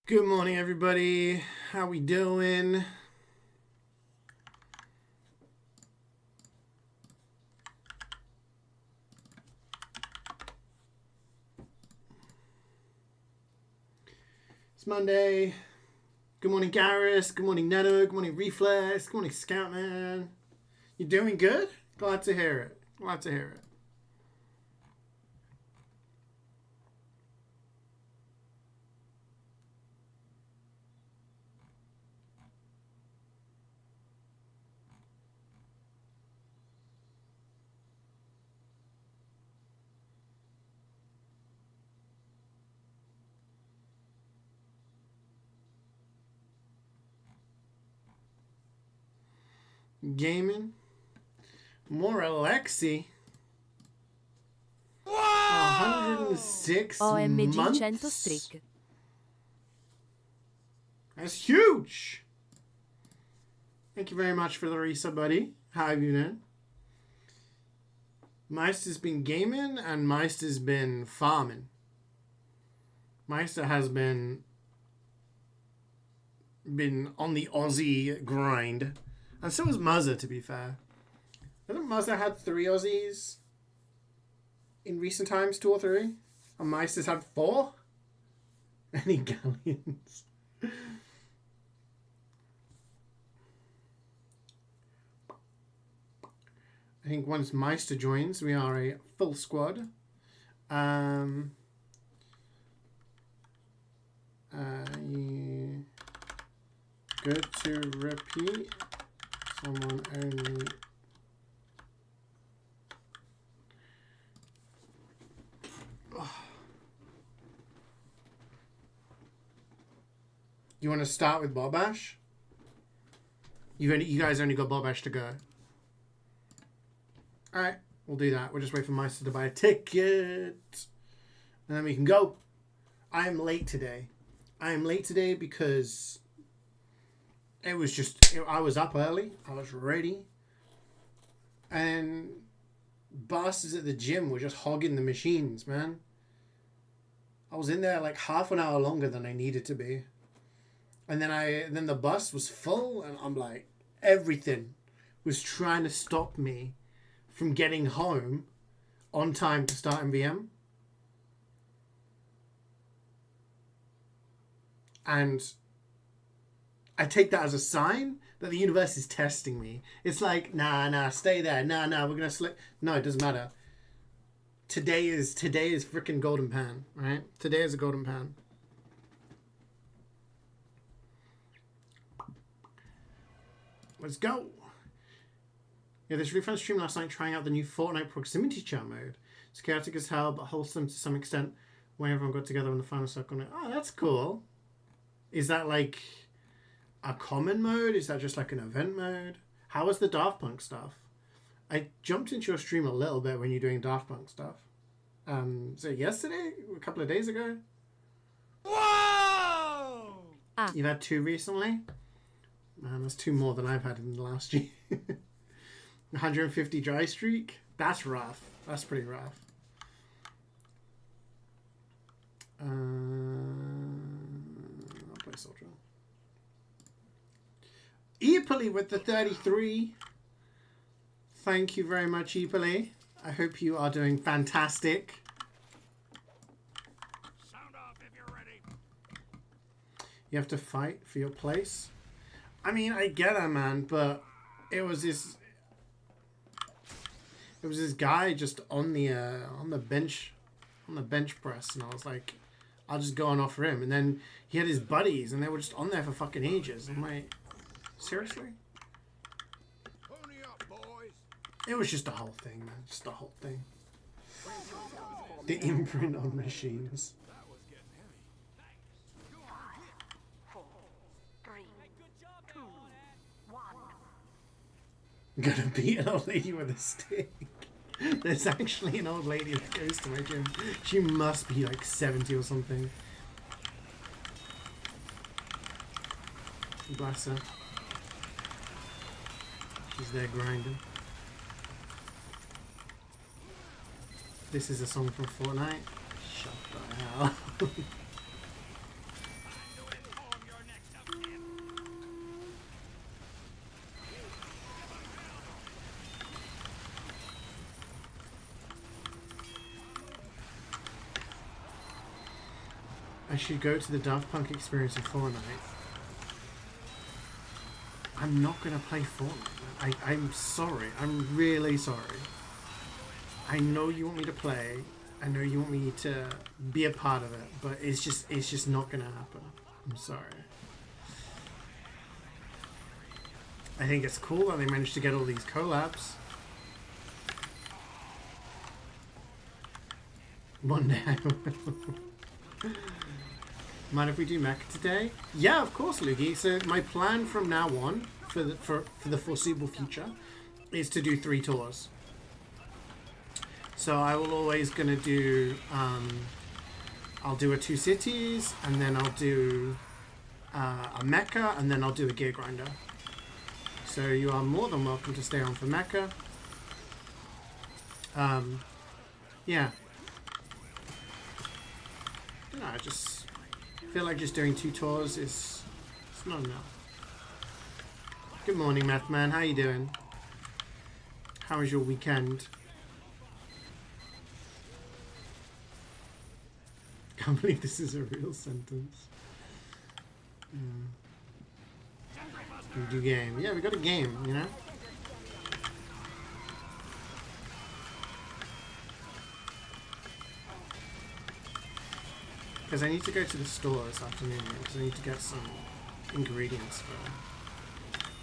Good morning, everybody. How we doing? It's Monday. Good morning, Garrus. Good morning, Neto. Good morning, Reflex. Good morning, Scoutman. You doing good? Glad to hear it. Glad to hear it. Gaming. More Alexi. Wow! 106 OMG 100 months. streak. That's huge. Thank you very much for the resub, buddy. How have you been? Meister's been gaming and Meister's been farming. Meister has been on the Aussie grind. And so has Muzza, to be fair. I think Muzza had 3 Aussies in recent times, 2 or 3. And Meister's had 4. Any galleons? I think once Meister joins, we are a full squad. Good to repeat. Someone only. You want to start with Bobash? You guys only got Bobash to go. Alright, we'll do that. We'll just wait for Meister to buy a ticket. And then we can go. I am late today. I am late today because it was just... I was up early. I was ready. And bastards at the gym were just hogging the machines, man. I was in there like half an hour longer than I needed to be. And then the bus was full, and I'm like, everything was trying to stop me from getting home on time to start MvM. And I take that as a sign that the universe is testing me. It's like, nah, stay there. Nah, we're gonna slip. No, it doesn't matter. Today is freaking golden pan, right? Today is a golden pan. Let's go. Yeah, this refund stream last night trying out the new Fortnite proximity chat mode. It's chaotic as hell, but wholesome to some extent when everyone got together in the final circle. Oh, that's cool. Is that like a common mode? Is that just like an event mode? How was the Daft Punk stuff? I jumped into your stream a little bit when you're doing Daft Punk stuff. So yesterday? A couple of days ago? Whoa! You've had 2 recently? Man, that's 2 more than I've had in the last year. 150 dry streak? That's rough. That's pretty rough. I'll play Soldier. Epoli with the 33. Thank you very much, Epoli. I hope you are doing fantastic. Sound off if you're ready. You have to fight for your place. I mean, I get that, man, but it was this guy just on the bench press, and I was like, I'll just go and offer him. And then he had his buddies, and they were just on there for fucking ages. I'm like, seriously? Pony up, boys. It was just a whole thing, man. Just a whole thing. The imprint on machines. That was getting heavy. Gonna beat an old lady with a stick. There's actually an old lady that goes to my gym. She must be like 70 or something. Bless her. She's there grinding. This is a song from Fortnite. Shut the hell. I should go to the Daft Punk experience in Fortnite. I'm not gonna play Fortnite. I'm sorry. I'm really sorry. I know you want me to play. I know you want me to be a part of it, but it's just not gonna happen. I'm sorry. I think it's cool that they managed to get all these collabs. One day I will. Mind if we do Mecha today? Yeah, of course, Luigi. So my plan from now on, for the foreseeable future, is to do 3 tours. So I will always gonna do, I'll do a 2 cities, and then I'll do a Mecha, and then I'll do a Gear Grinder. So you are more than welcome to stay on for Mecha. Yeah. I just feel like just doing 2 tours is it's not enough. Good morning, Math Man. How you doing? How was your weekend? Can't believe this is a real sentence. We do game. Yeah, we got a game, you know? Because I need to go to the store this afternoon because I need to get some ingredients for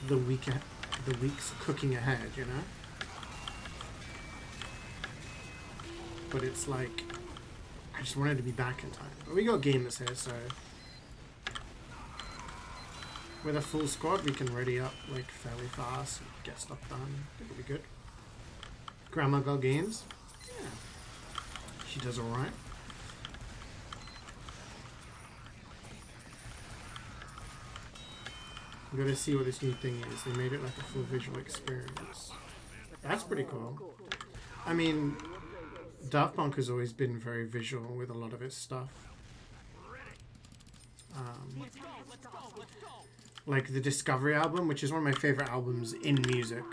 the week's cooking ahead, you know? But it's like I just wanted to be back in time. But we got gamers here, so with a full squad we can ready up like fairly fast and get stuff done. I think it'll be good. Grandma got games? Yeah. She does alright. I'm gonna see what this new thing is. They made it like a full visual experience. That's pretty cool. I mean, Daft Punk has always been very visual with a lot of its stuff. Like the Discovery album, which is one of my favorite albums in music,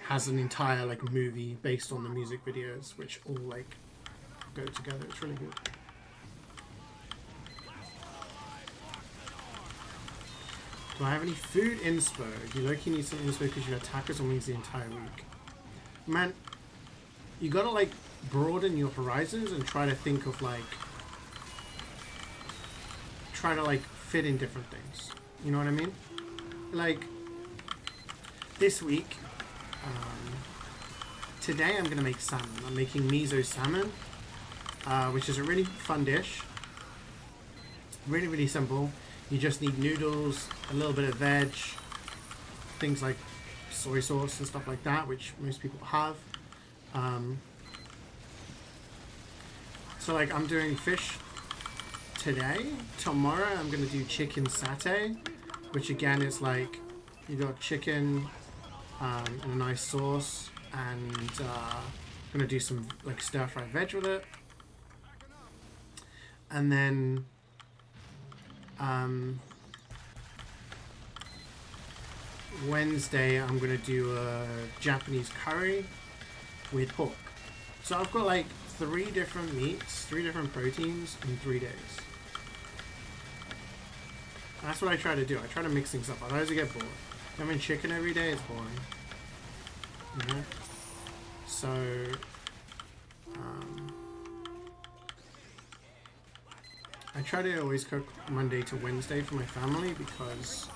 has an entire like movie based on the music videos, which all like go together. It's really good. Do I have any food inspo? Do you like you need some inspo because you had tacos and wings the entire week? Man, you gotta like broaden your horizons and try to think of like fit in different things. You know what I mean? Like this week, today I'm gonna make salmon. I'm making miso salmon, which is a really fun dish. Really, really simple. You just need noodles, a little bit of veg, things like soy sauce and stuff like that, which most people have. So like I'm doing fish today. Tomorrow I'm going to do chicken satay, which again is like you got chicken and a nice sauce, and I'm going to do some like stir-fried veg with it. And then Wednesday I'm gonna do a Japanese curry with pork. So I've got like 3 different meats, 3 different proteins in 3 days. And that's what I try to do. I try to mix things up. Otherwise I get bored. Having chicken every day is boring. You know? So I try to always cook Monday to Wednesday for my family because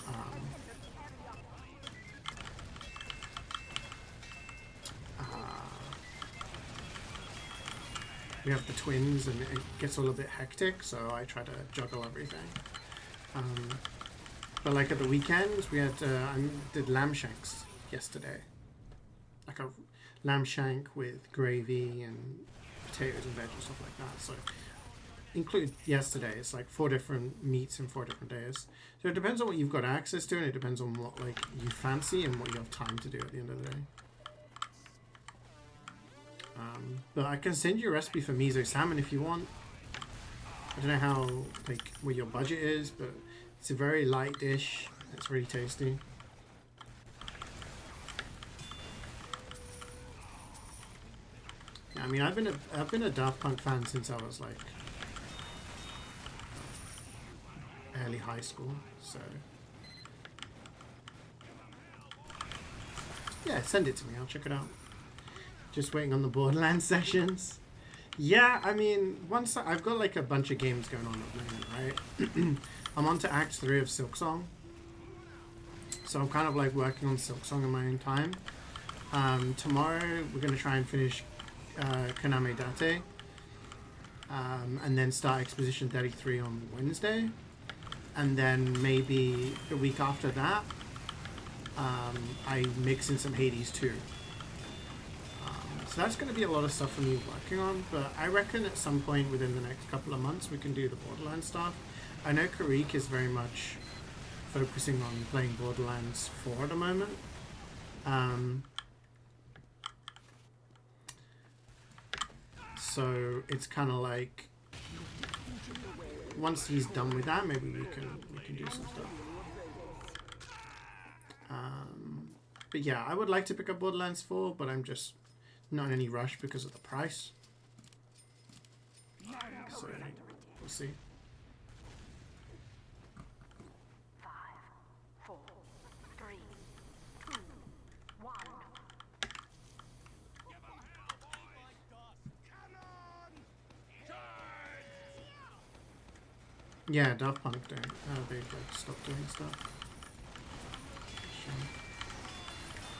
we have the twins and it gets a little bit hectic, so I try to juggle everything. But like at the weekends, we had I did lamb shanks yesterday, like a lamb shank with gravy and potatoes and veg and stuff like that. So include yesterday, it's like 4 different meats in 4 different days. So it depends on what you've got access to, and it depends on what like you fancy and what you have time to do at the end of the day. But I can send you a recipe for miso salmon if you want. I don't know how like what your budget is, but it's a very light dish. It's really tasty. Yeah, I mean, I've been a Daft Punk fan since I was like early high school, so yeah, send it to me. I'll check it out. Just waiting on the Borderlands sessions. Yeah, I mean, I've got like a bunch of games going on at the moment, right? I'm on to Act 3 of Silksong. So I'm kind of like working on Silksong in my own time. Tomorrow we're going to try and finish Kaname Date. And then start Exposition 33 on Wednesday. And then maybe the week after that, I mix in some Hades too. So that's going to be a lot of stuff for me working on, but I reckon at some point within the next couple of months we can do the Borderlands stuff. I know Karik is very much focusing on playing Borderlands 4 at the moment. So it's kind of like once he's done with that, maybe we can do some stuff. But yeah, I would like to pick up Borderlands 4, but I'm just not in any rush because of the price. So we'll see. 5, 4, 3, 2, 1. Yeah, Daft Punk don't. They've like stopped doing stuff. Shame.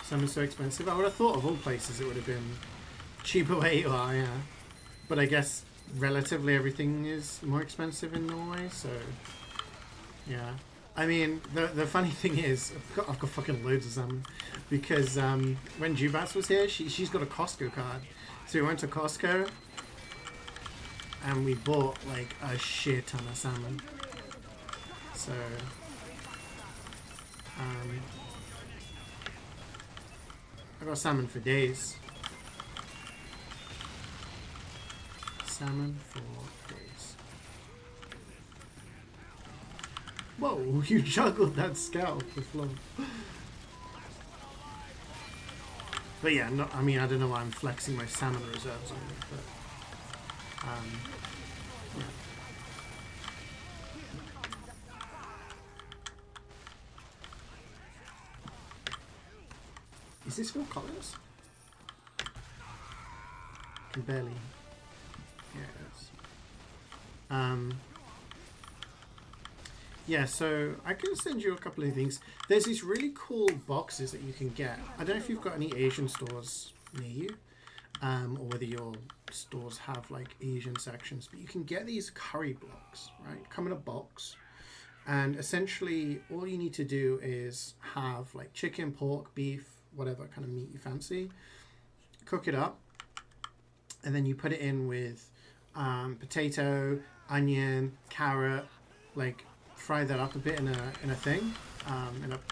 Summer's so expensive. I would have thought of all places it would have been cheaper where you are, yeah. But I guess relatively everything is more expensive in Norway, so yeah. I mean, the funny thing is, I've got fucking loads of salmon because when Jubats was here, she's got a Costco card, so we went to Costco and we bought like a shit ton of salmon. So I got salmon for days. Salmon for days. Whoa, you juggled that scout with flow. But yeah, no, I mean, I don't know why I'm flexing my salmon reserves on it, but yeah. Is this Phil Collins? I can barely. Yeah, it is. Yeah, so I can send you a couple of things. There's these really cool boxes that you can get. I don't know if you've got any Asian stores near you, or whether your stores have like Asian sections, but you can get these curry blocks, right? Come in a box. And essentially all you need to do is have like chicken, pork, beef, whatever kind of meat you fancy, cook it up, and then you put it in with potato, onion, carrot, like fry that up a bit in a thing,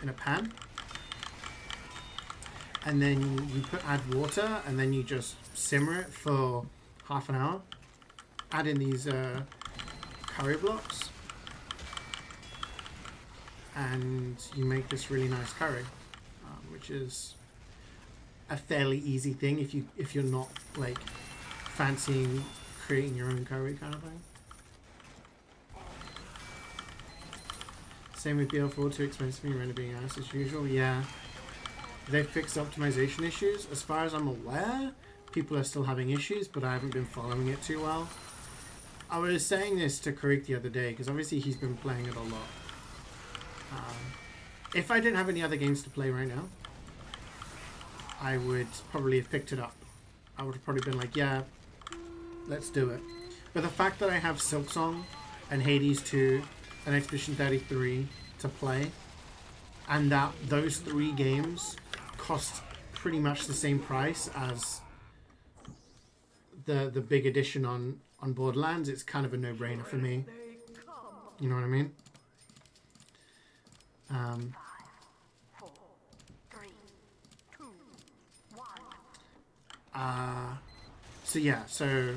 in a pan, and then you add water, and then you just simmer it for half an hour. Add in these curry blocks, and you make this really nice curry, which is a fairly easy thing if you're not like fancying creating your own curry kind of thing. Same with BL4, too expensive and renovating ass as usual. Yeah, they fixed optimization issues. As far as I'm aware, people are still having issues, but I haven't been following it too well. I was saying this to Karik the other day because obviously he's been playing it a lot. If I didn't have any other games to play right now, I would probably have picked it up. I would have probably been like, yeah, let's do it. But the fact that I have Silksong and Hades 2 and Expedition 33 to play, and that those 3 games cost pretty much the same price as the big edition on Borderlands, it's kind of a no-brainer for me. You know what I mean? 5, 4, 3, 2, 1. So yeah, so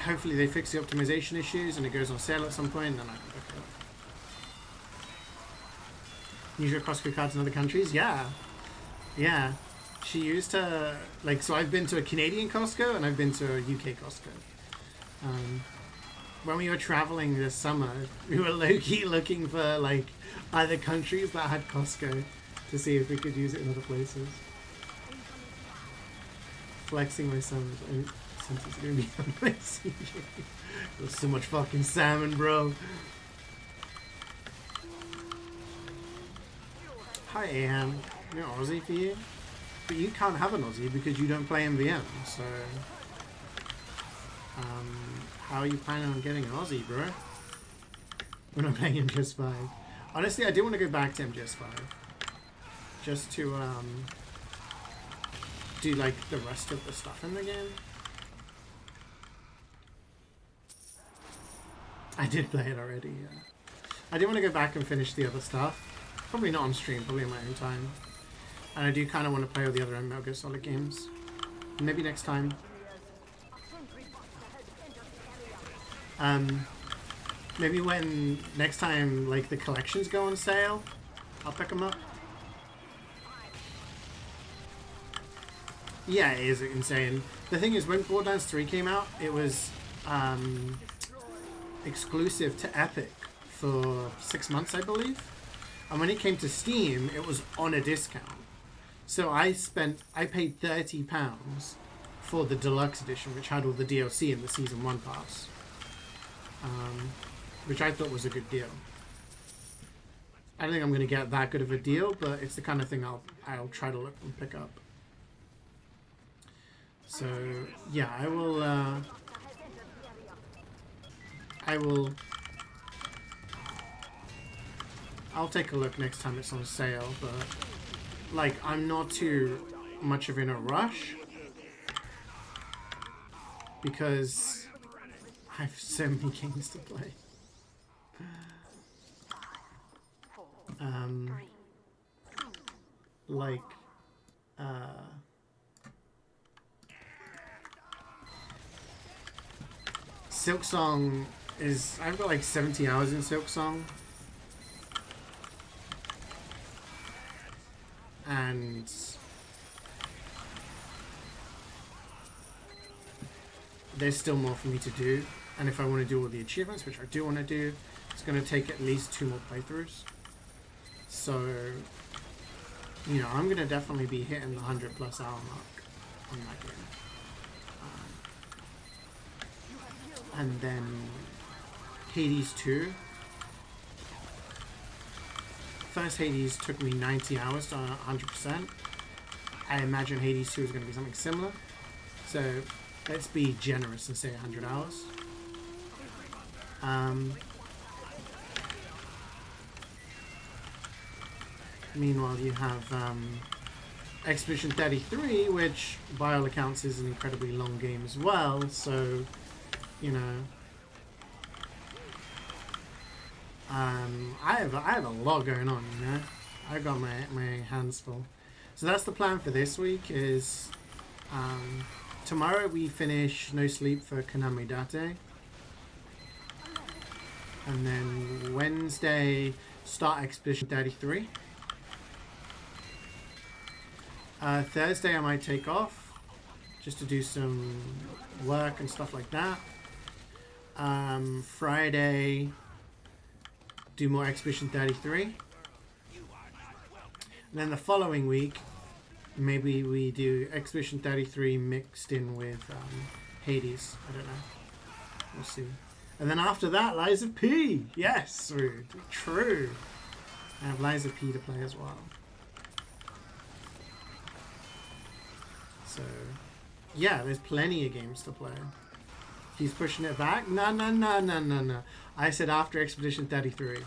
hopefully they fix the optimization issues and it goes on sale at some point, and then I can pick it up. Use your Costco cards in other countries? Yeah. Yeah. She used her, like, so I've been to a Canadian Costco and I've been to a UK Costco. when we were traveling this summer, we were low-key looking for like either countries that had Costco to see if we could use it in other places. Flexing my salmon since it's gonna be on my CeeJaey. There's so much fucking salmon, bro. Hi, Anne. You're Aussie for you? But you can't have an Aussie because you don't play MvM, so... how are you planning on getting an Aussie, bro? When I'm playing MGS5. Honestly, I do want to go back to MGS5. Just to, do, like, the rest of the stuff in the game. I did play it already, yeah. I do want to go back and finish the other stuff. Probably not on stream, probably in my own time. And I do kind of want to play all the other Metal Gear Solid games. Maybe next time. Maybe when next time, like, the collections go on sale, I'll pick them up. Yeah, it is insane. The thing is, when Borderlands 3 came out, it was exclusive to Epic for 6 months, I believe. And when it came to Steam, it was on a discount. So I paid £30 for the deluxe edition, which had all the DLC in the Season 1 pass. Which I thought was a good deal. I don't think I'm going to get that good of a deal, but it's the kind of thing I'll try to look and pick up. So, yeah, I'll take a look next time it's on sale, but, like, I'm not too much of in a rush because I have so many games to play. Like, Silksong is... I've got like 70 hours in Silksong. And... there's still more for me to do. And if I want to do all the achievements, which I do want to do, it's going to take at least 2 more playthroughs. So, you know, I'm going to definitely be hitting the 100+ hour mark on that game. And then Hades 2. First Hades took me 90 hours to 100%. I imagine Hades 2 is going to be something similar. So let's be generous and say 100 hours. Meanwhile, you have Expedition 33, which by all accounts is an incredibly long game as well, so, you know, I have a lot going on, you know. I've got my hands full. So that's the plan for this week is tomorrow we finish No Sleep for Konami Date. And then Wednesday start Expedition 33. Thursday I might take off just to do some work and stuff like that. Friday do more Expedition 33. And then the following week maybe we do Expedition 33 mixed in with Hades. I don't know. We'll see. And then after that, Lies of P. Yes, rude. True. I have Lies of P to play as well. So, yeah, there's plenty of games to play. He's pushing it back? No. I said after Expedition 33.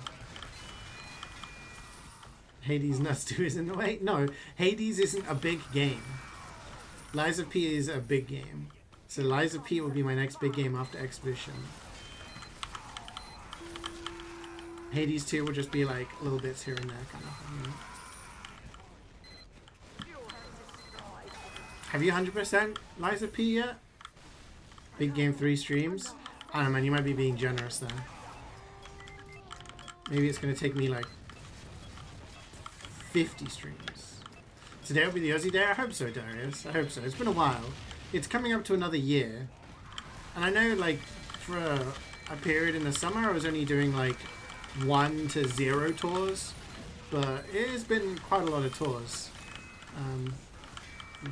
Hades Nuts 2 is in the way? No, Hades isn't a big game. Lies of P is a big game. So Lies of P will be my next big game after Expedition. Hades 2 will just be like little bits here and there kind of thing. You know? Have you 100% Lies of P yet? Big Game 3 streams? I don't know, man, you might be being generous there. Maybe it's going to take me like 50 streams. Today will be the Aussie Day? I hope so, Darius. I hope so. It's been a while. It's coming up to another year. And I know, like, for a period in the summer I was only doing like 1 to 0 tours, but it has been quite a lot of tours. Yeah.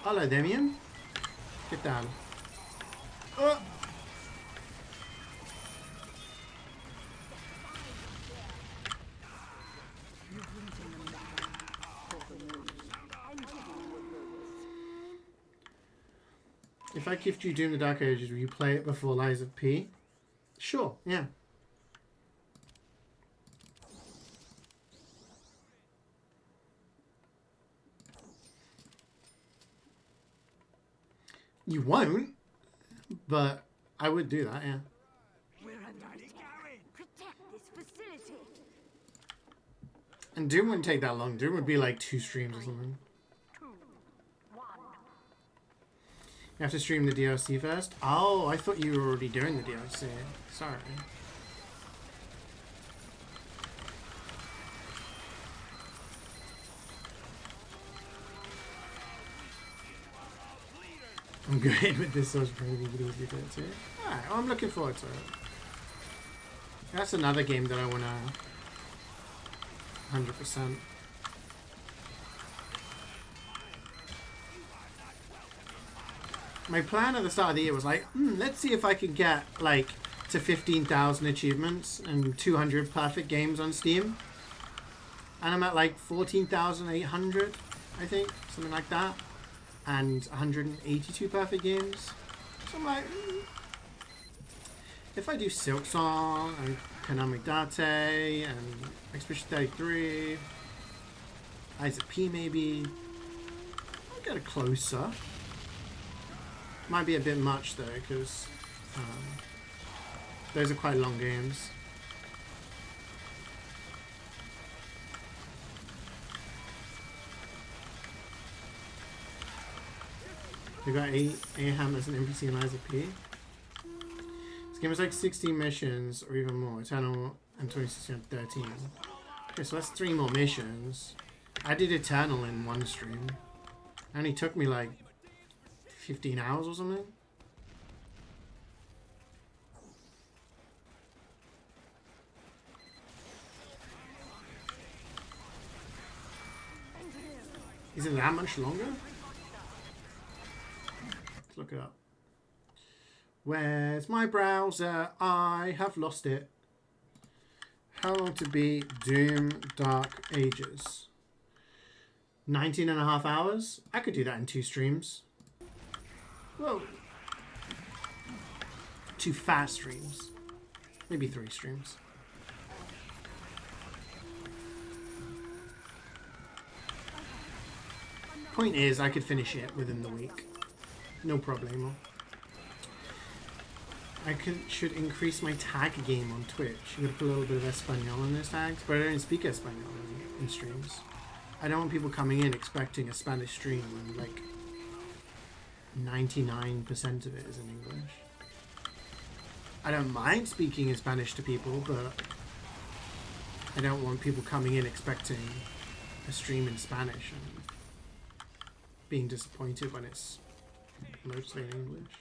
Hello, Damien. Get down. Oh. If I gift you Doom the Dark Ages, will you play it before Lies of P? Sure, yeah. You won't, but I would do that, yeah. We're under attack. Protect this facility. And Doom wouldn't take that long. Doom would be like 2 streams or something. 2, 1. You have to stream the DLC first? Oh, I thought you were already doing the DLC. Sorry. I'm good with this social media videos we do too. Alright, well, I'm looking forward to it. That's another game that I want to 100%. My plan at the start of the year was like, let's see if I can get like to 15,000 achievements and 200 perfect games on Steam. And I'm at like 14,800, I think, something like that. And 182 perfect games. So I'm like, if I do Silk Song and Konami Date and Expedition 33, Isaac P maybe, I'll get it closer. Might be a bit much though, because those are quite long games. We got Aham as an NPC in Lies of P. This game is like 16 missions or even more. Eternal and 2016 and 13. Okay, so that's 3 more missions. I did Eternal in 1 stream. It only took me like 15 hours or something. Is it that much longer? Let's look it up. Where's my browser? I have lost it. How long to beat Doom Dark Ages? 19.5 hours? I could do that in 2 streams. Whoa. 2 fast streams. Maybe 3 streams. Point is, I could finish it within the week. No problemo. I should increase my tag game on Twitch. I'm going to put a little bit of Espanol in those tags, but I don't speak Espanol in streams. I don't want people coming in expecting a Spanish stream when like 99% of it is in English. I don't mind speaking in Spanish to people, but I don't want people coming in expecting a stream in Spanish and being disappointed when it's mostly in English.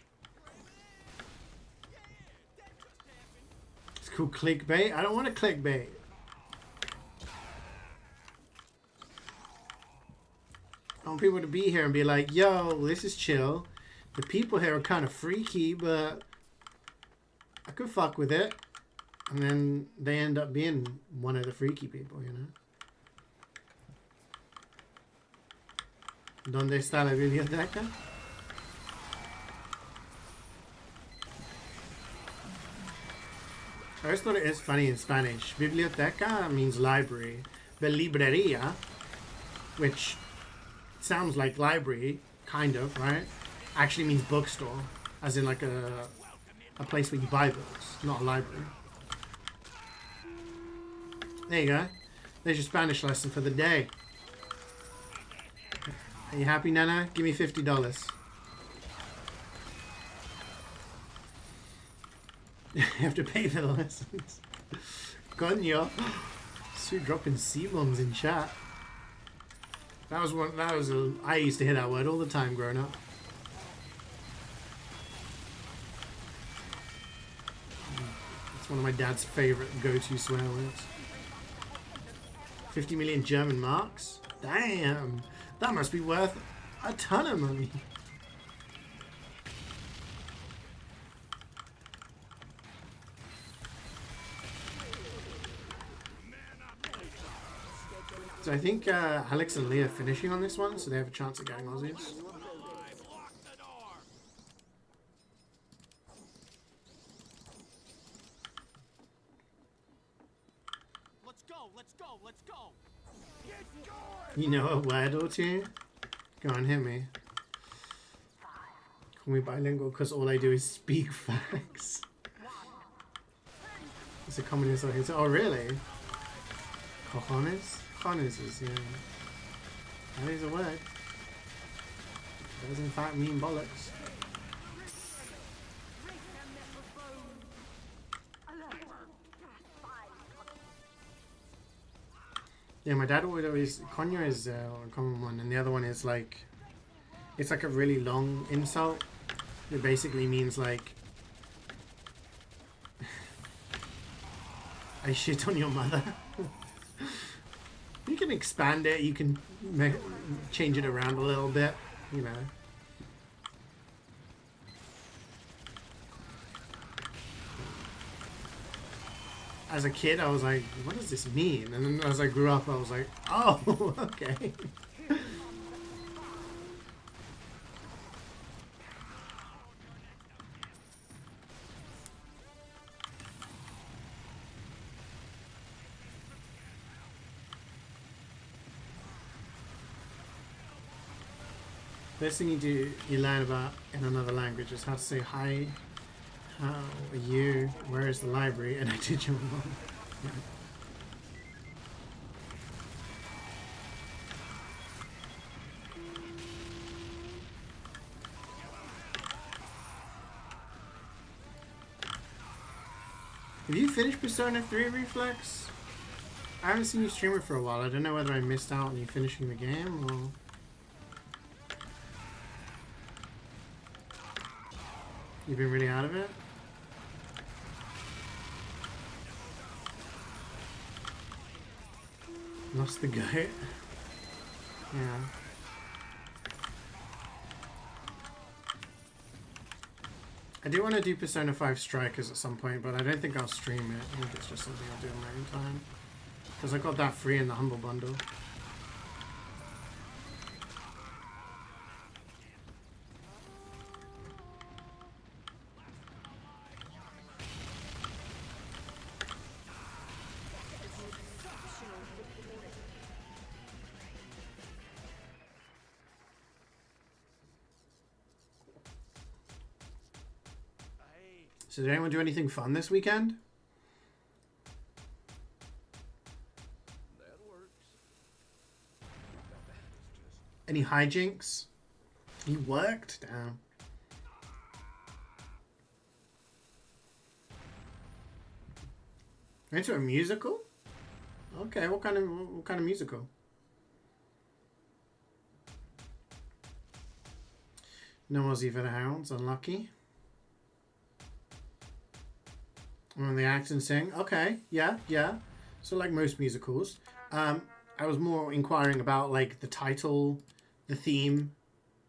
It's called clickbait. I don't want to clickbait. I want people to be here and be like, yo, this is chill. The people here are kind of freaky, but I could fuck with it. And then they end up being one of the freaky people, you know? ¿Dónde está la biblioteca? I always thought it is funny in Spanish. Biblioteca means library. But librería, which sounds like library, kind of, right? Actually means bookstore. As in like a place where you buy books, not a library. There you go. There's your Spanish lesson for the day. Are you happy, Nana? Give me $50. You have to pay for the lessons. Coño. Sue dropping C-bombs in chat. That was one. That was a. I used to hear that word all the time growing up. It's one of my dad's favorite go-to swear words. 50 million German marks? Damn, that must be worth a ton of money. So I think Alex and Lee are finishing on this one, so they have a chance at getting Aussies. Lock the door. Let's go, let's go, let's go. Get going. You know a word or two? Go on, hit me. Call me bilingual because all I do is speak facts. It's a communist audience. Oh, really? Cojones? Cojones is, yeah. That is a word. It does in fact mean bollocks. Yeah, my dad would always... Coño is a common one, and the other one is like... It's like a really long insult. It basically means like... I shit on your mother. You can expand it, you can change it around a little bit, you know. As a kid, I was like, what does this mean? And then as I grew up, I was like, oh, okay. First thing you learn about in another language is how to say hi, how are you, where is the library, and I did your mom. Yeah. Have you finished Persona 3 Reflex? I haven't seen you stream it for a while. I don't know whether I missed out on you finishing the game or... You've been really out of it? Lost the goat? Yeah. I do want to do Persona 5 Strikers at some point, but I don't think I'll stream it. I think it's just something I'll do in my own time. Because I got that free in the Humble Bundle. So did anyone do anything fun this weekend? That works. Any hijinks? You worked? Damn. Into a musical? Okay, what kind of musical? No Aussie for the Hounds, unlucky. And the act and sing. Okay, yeah. So like most musicals. I was more inquiring about like the title, the theme,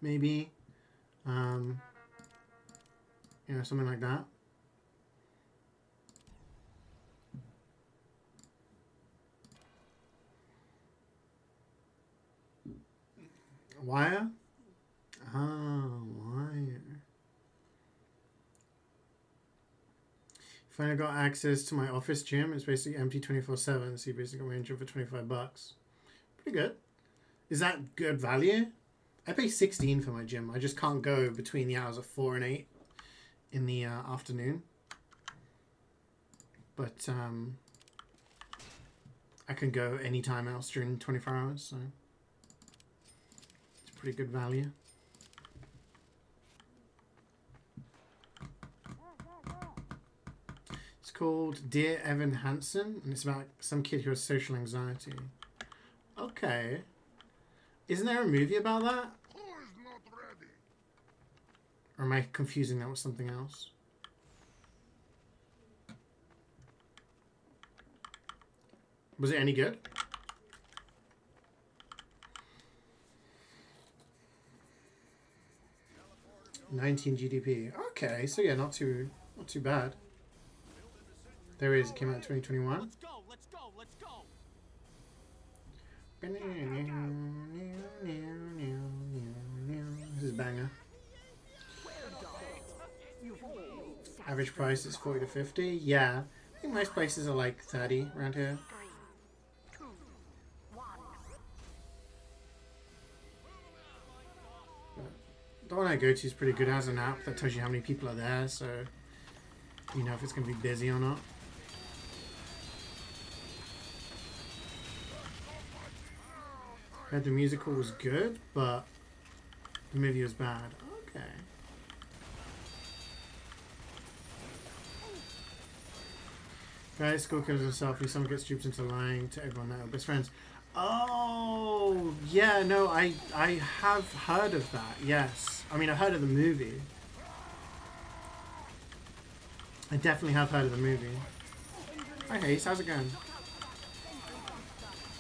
maybe. You know, something like that. Wire? Oh, wire. Finally got access to my office gym. It's basically empty 24/7, so you basically range it for $25. Pretty good. Is that good value? I pay $16 for my gym. I just can't go between the hours of 4 and 8 in the afternoon. But I can go anytime else during 24 hours, so it's pretty good value. It's called Dear Evan Hansen, and it's about some kid who has social anxiety. Okay. Isn't there a movie about that? Who is not ready? Or am I confusing that with something else? Was it any good? $19 GDP. Okay, so yeah, not too bad. There is. It came out in 2021. Let's go, let's go, let's go. This is banger. Average price is 40 to 50. Yeah, I think most places are like 30 around here. 3, 2, 1. The one I go to is pretty good. It has an app that tells you how many people are there, so you know if it's going to be busy or not. I heard the musical was good, but the movie was bad. Okay. Guy at school kills himself. Someone gets duped into lying to everyone that are best friends. Oh, yeah, no, I have heard of that, yes. I mean, I heard of the movie. I definitely have heard of the movie. Hi, Hayes, how's it going?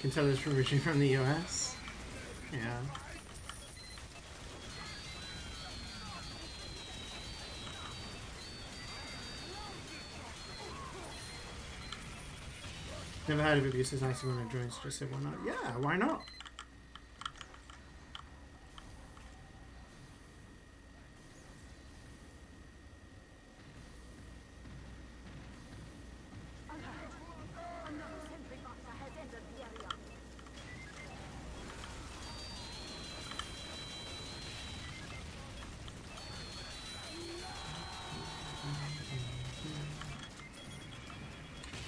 Can tell it's originally from the US. Yeah. Never heard of it, but it's nice when it joins. Just said, why not? Yeah, why not? Another sentry buster has entered the area.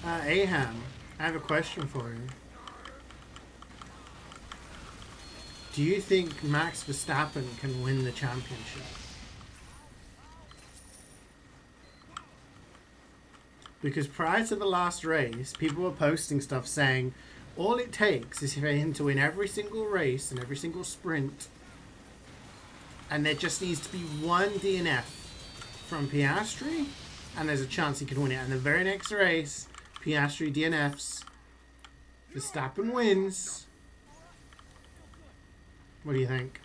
Aham, I have a question for you. Do you think Max Verstappen can win the championship? Because prior to the last race, people were posting stuff saying all it takes is for him to win every single race and every single sprint, and there just needs to be one DNF from Piastri, and there's a chance he can win it. And the very next race, Piastri DNFs, Verstappen wins. What do you think?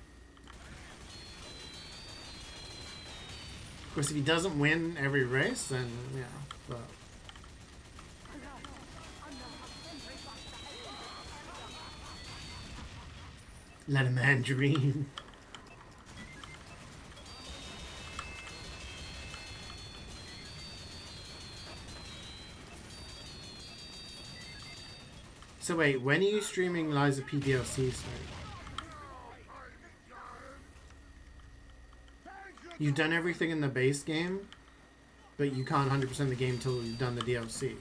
Of course, if he doesn't win every race, then yeah, but... Let a man dream. So wait, when are you streaming Liza P DLC? You've done everything in the base game, but you can't 100% the game until you've done the DLC.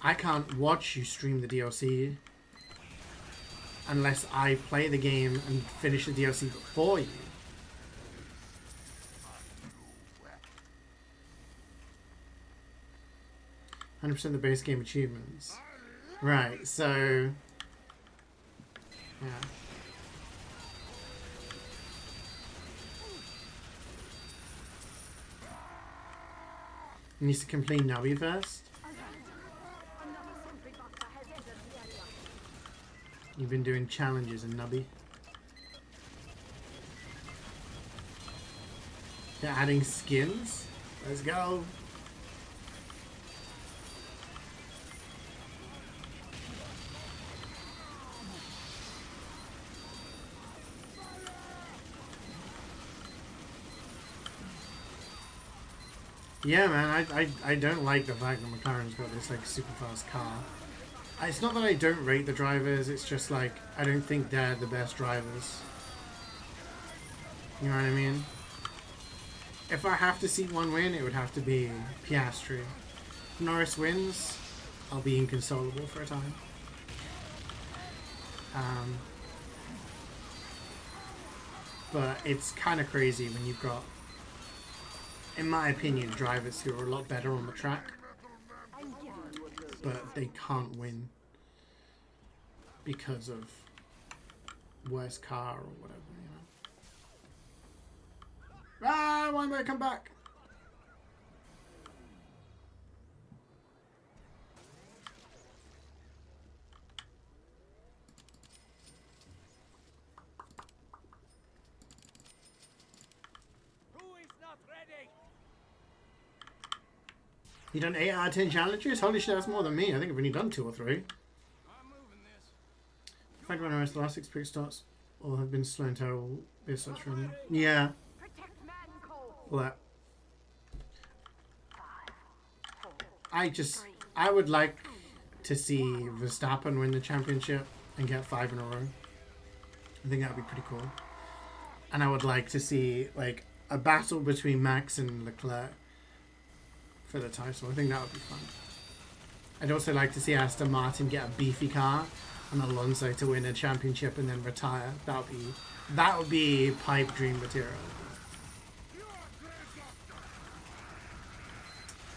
I can't watch you stream the DLC unless I play the game and finish the DLC for you. % of the base game achievements. Right, so... Yeah. Needs to complete Nubby first. Another sentry buster has entered the area. You've been doing challenges in Nubby. They're adding skins. Let's go. Yeah, man, I don't like the fact that McLaren's got this like super fast car. It's not that I don't rate the drivers, it's just like I don't think they're the best drivers. You know what I mean? If I have to see one win, it would have to be Piastri. If Norris wins, I'll be inconsolable for a time. But it's kind of crazy when you've got, in my opinion, drivers who are a lot better on the track, but they can't win because of worst car or whatever, you know. Ah, why am I come back? Who is not ready? You done 8 out of 10 challenges? Holy shit, that's more than me. I think I've only done 2 or 3. I'm moving this. In fact, when I was the last 6 quick starts, all have been slow and terrible. It's such really. Yeah, Protect Manco. all that. I would like to see Verstappen win the championship and get 5 in a row. I think that would be pretty cool. And I would like to see like a battle between Max and Leclerc for the title. I think that would be fun. I'd also like to see Aston Martin get a beefy car and Alonso to win a championship and then retire. That would be pipe dream material.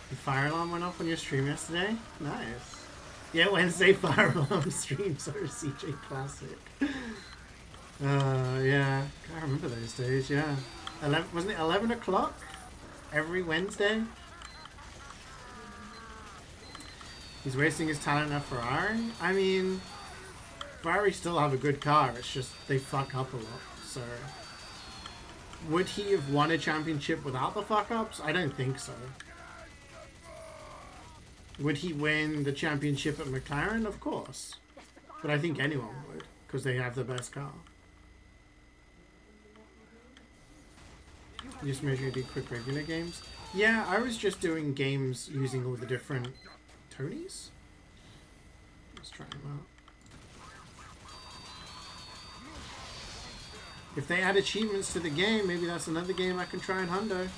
The fire alarm went off on your stream yesterday? Nice. Yeah, Wednesday fire alarm streams are a CeeJaey classic. Yeah. I remember those days, yeah. 11, wasn't it 11 o'clock? Every Wednesday? He's wasting his talent at Ferrari? I mean, Ferrari still have a good car, it's just they fuck up a lot, so... Would he have won a championship without the fuck-ups? I don't think so. Would he win the championship at McLaren? Of course. But I think anyone would, because they have the best car. You just made sure you do quick regular games? Yeah, I was just doing games using all the different Tonys. Let's try them out. If they add achievements to the game, maybe that's another game I can try in Hundo.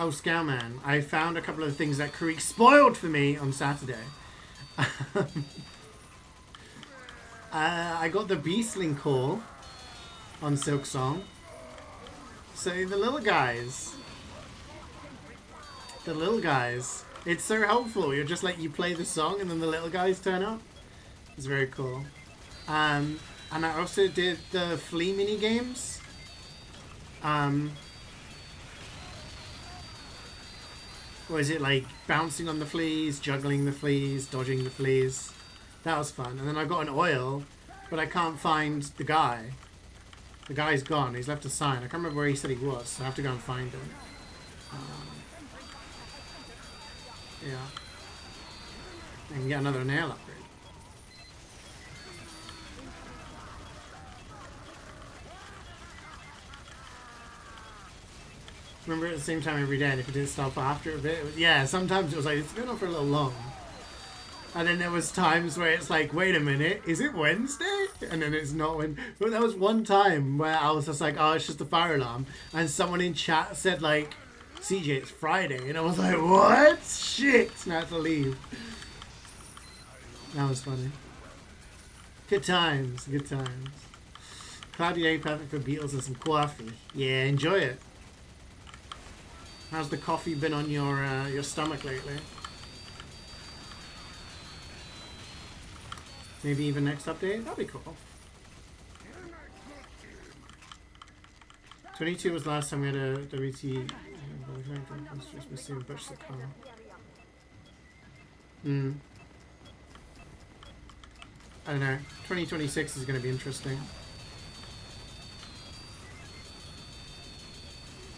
Oh, Scowman, I found a couple of things that Karik spoiled for me on Saturday. I got the Beastling call on Silk Song. So the little guys, it's so helpful. You're just like, you play the song and then the little guys turn up. It's very cool. And I also did the flea mini games. Was it like bouncing on the fleas, juggling the fleas, dodging the fleas? That was fun. And then I got an oil, but I can't find the guy. The guy's gone. He's left a sign. I can't remember where he said he was, so I have to go and find him. Yeah. I can get another nail upgrade. Remember at the same time every day, and if it didn't stop after a bit, yeah, sometimes it was like, it's going on for a little long. And then there was times where it's like, wait a minute, is it Wednesday? And then it's not when. But there was one time where I was just like, oh, it's just a fire alarm. And someone in chat said like, CeeJaey, it's Friday. And I was like, what? Shit. Now I have to leave. That was funny. Good times. Good times. Cloudy perfect for Beatles and some coffee. Yeah, enjoy it. How's the coffee been on your stomach lately? Maybe even next update? That'd be cool. 22 was the last time we had a WT. Just missing push the car. I don't know. 2026 is going to be interesting.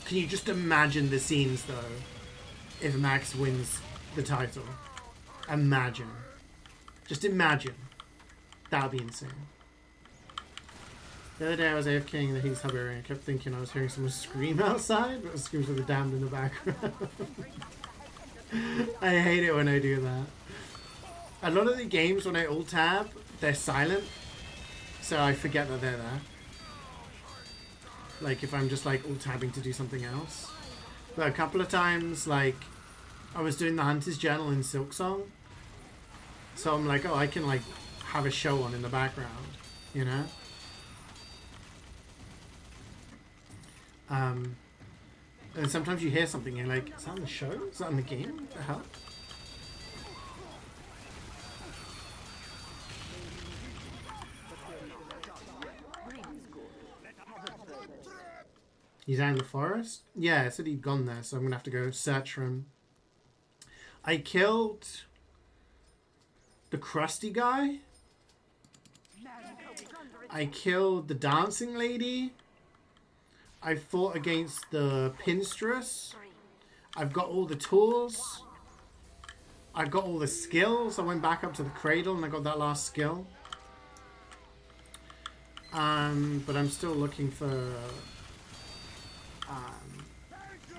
Can you just imagine the scenes though if Max wins the title? Imagine. Just imagine. That would be insane. The other day I was AFKing in the Higgs hub area and I kept thinking I was hearing someone scream outside, but the screams were damned in the background. I hate it when I do that. A lot of the games when I alt tab, they're silent, so I forget that they're there. Like if I'm just like alt tabbing to do something else. But a couple of times, like I was doing the Hunter's Journal in Silksong, so I'm like, oh, I can like have a show on in the background, you know? And sometimes you hear something and you're like, is that on the show? Is that on the game? What the hell? He's out in the forest? Yeah, I said he'd gone there, so I'm going to have to go search for him. I killed the crusty guy. I killed the dancing lady. I fought against the pinstress. I've got all the tools. I've got all the skills. I went back up to the cradle and I got that last skill. But I'm still looking for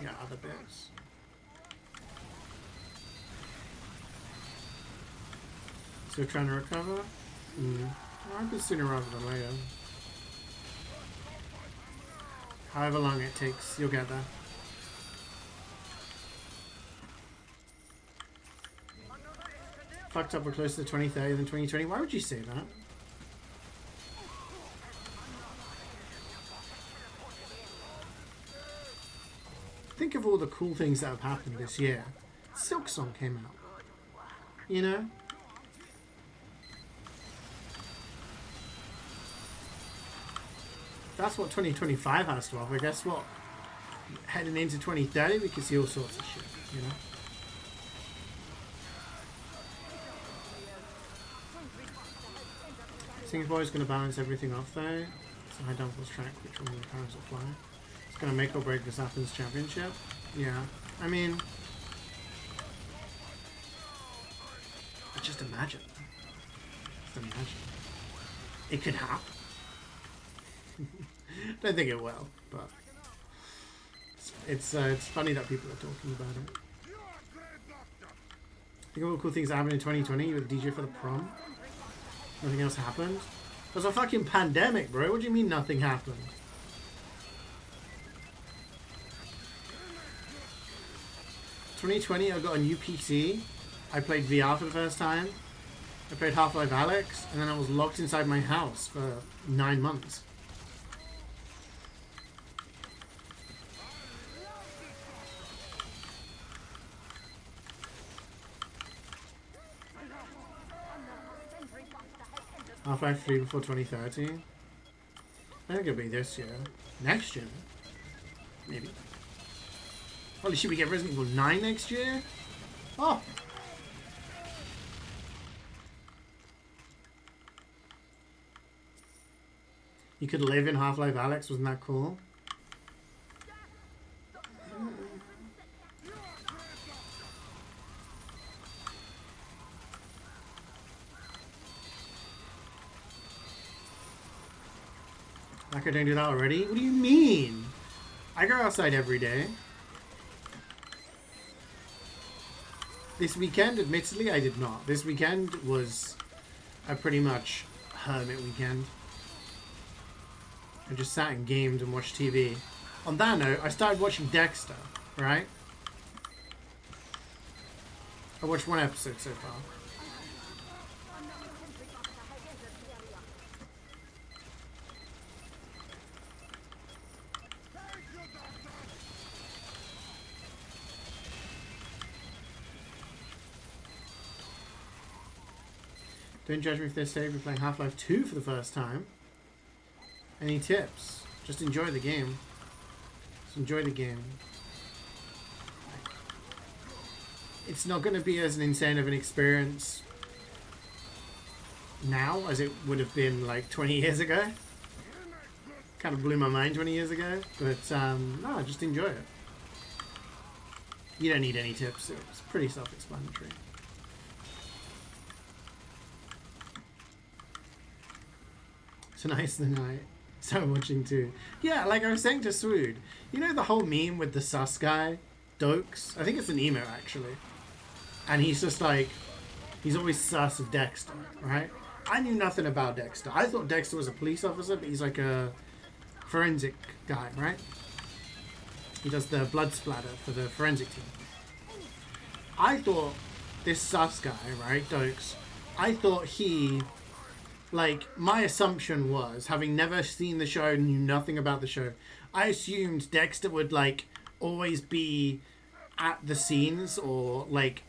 yeah, other bits. Still trying to recover? I'll be sooner rather than later. However long it takes, you'll get there. Fucked up, we're closer to 2030 than 2020. Why would you say that? Think of all the cool things that have happened this year. Silk Song came out. You know? That's what 2025 has to offer. Guess what? Heading into 2030, we can see all sorts of shit, you know? Singapore is going to balance everything off though. It's a high downforce track, which one of the cars will fly. It's going to make or break this Athens championship. Yeah. I mean, just imagine. Just imagine. It could happen. Don't think it will, but it's funny that people are talking about it. Think of all the cool things that happened in 2020. You were the DJ for the prom. Nothing else happened. There's a fucking pandemic, bro. What do you mean nothing happened? ...2020, I got a new PC. I played VR for the first time. I played Half-Life Alyx, and then I was locked inside my house for 9 months. Half-Life 3 before 2030. I think it'll be this year. Next year? Maybe. Holy shit, we get Resident Evil 9 next year? Oh! You could live in Half-Life Alyx, wasn't that cool? Like I don't do that already? What do you mean? I go outside every day. This weekend, admittedly, I did not. This weekend was a pretty much hermit weekend. I just sat and gamed and watched TV. On that note, I started watching Dexter, right? I watched 1 episode so far. Don't judge me if they say we're playing Half-Life 2 for the first time. Any tips? Just enjoy the game. Just enjoy the game. It's not going to be as insane of an experience now as it would have been like 20 years ago. Kind of blew my mind 20 years ago. But no, just enjoy it. You don't need any tips. It's pretty self-explanatory. Tonight's the night. So I'm watching too. Yeah, like I was saying to Swood, you know the whole meme with the sus guy? Dokes? I think it's an emo actually. And he's just like, he's always sus of Dexter, right? I knew nothing about Dexter. I thought Dexter was a police officer, but he's like a forensic guy, right? He does the blood splatter for the forensic team. I thought this sus guy, right, Dokes, I thought he like, my assumption was, having never seen the show, knew nothing about the show, I assumed Dexter would, like, always be at the scenes, or, like,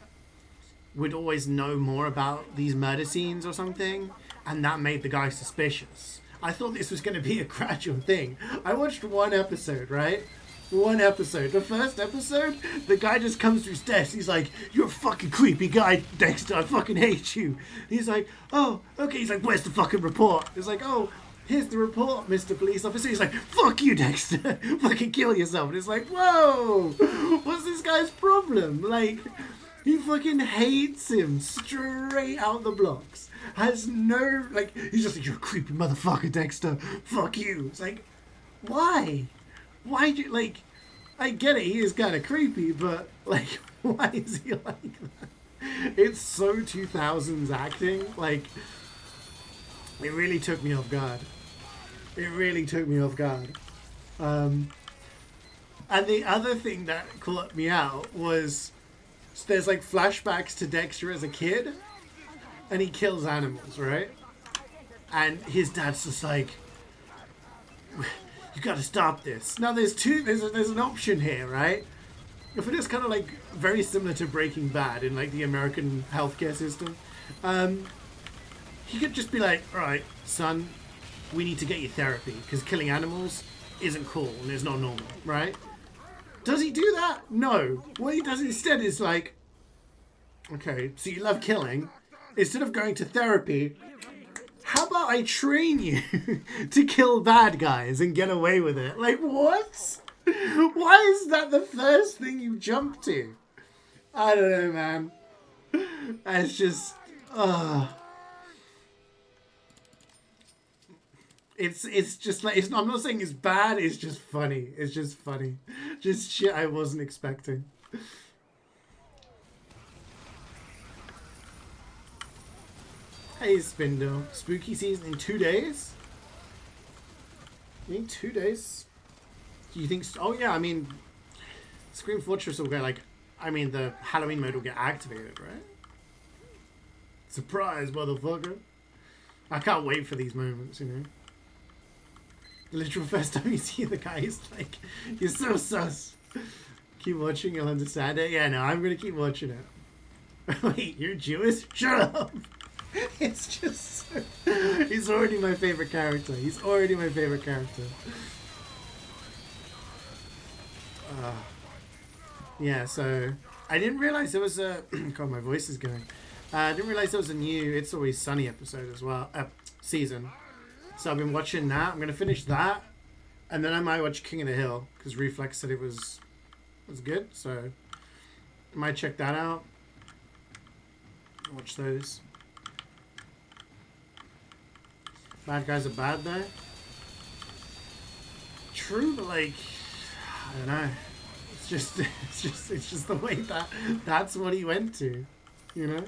would always know more about these murder scenes or something, and that made the guy suspicious. I thought this was going to be a gradual thing. I watched one episode, right? One episode. The first episode, the guy just comes to his desk. He's like, "You're a fucking creepy guy, Dexter. I fucking hate you." He's like, "Oh, okay." He's like, "Where's the fucking report?" He's like, "Oh, here's the report, Mr. Police Officer." He's like, "Fuck you, Dexter. Fucking kill yourself." And it's like, whoa, what's this guy's problem? Like, he fucking hates him straight out the blocks. Has no, like, he's just like, "You're a creepy motherfucker, Dexter. Fuck you." It's like, why? Why do you, like, I get it, he is kind of creepy, but, like, why is he like that? It's so 2000s acting. Like, it really took me off guard. It really took me off guard. And the other thing that caught me out was there's, like, flashbacks to Dexter as a kid, and he kills animals, right? And his dad's just like, "You gotta stop this." Now there's an option here, right? If it is kind of like very similar to Breaking Bad in like the American healthcare system, he could just be like, "All right, son, we need to get you therapy because killing animals isn't cool and it's not normal," right? Does he do that? No. What he does instead is like, "Okay, so you love killing. Instead of going to therapy, how about I train you to kill bad guys and get away with it?" Like, what? Why is that the first thing you jump to? I don't know, man. It's just, it's just like, I'm not saying it's bad. It's just funny. It's just funny. Just shit I wasn't expecting. Hey, Spindle. Spooky season in 2 days? You think 2 days? Do you think... Oh, yeah, I mean... Scream Fortress will get, like... I mean, the Halloween mode will get activated, right? Surprise, motherfucker. I can't wait for these moments, you know? The literal first time you see the guy, he's like... You're so sus. Keep watching, you'll understand it. Yeah, no, I'm gonna keep watching it. Wait, you're Jewish? Shut up! It's just... He's already my favorite character. He's already my favorite character. Yeah, so... I didn't realize there was a... God, my voice is going. I didn't realize there was a new It's Always Sunny episode as well. Season. So I've been watching that. I'm going to finish that. And then I might watch King of the Hill. Because Reflex said it was good. So I might check that out. Watch those. Bad guys are bad though. True, but like, I don't know. It's just the way that's what he went to, you know.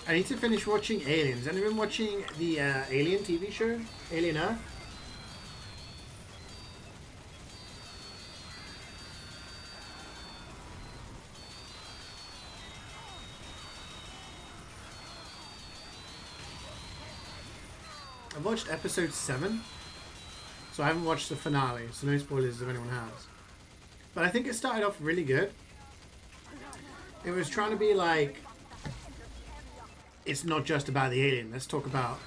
I need to finish watching Aliens. Anyone watching the Alien TV show, Alien Earth? I've watched episode 7, so I haven't watched the finale, so no spoilers if anyone has. But I think it started off really good. It was trying to be like, it's not just about the alien. Let's talk about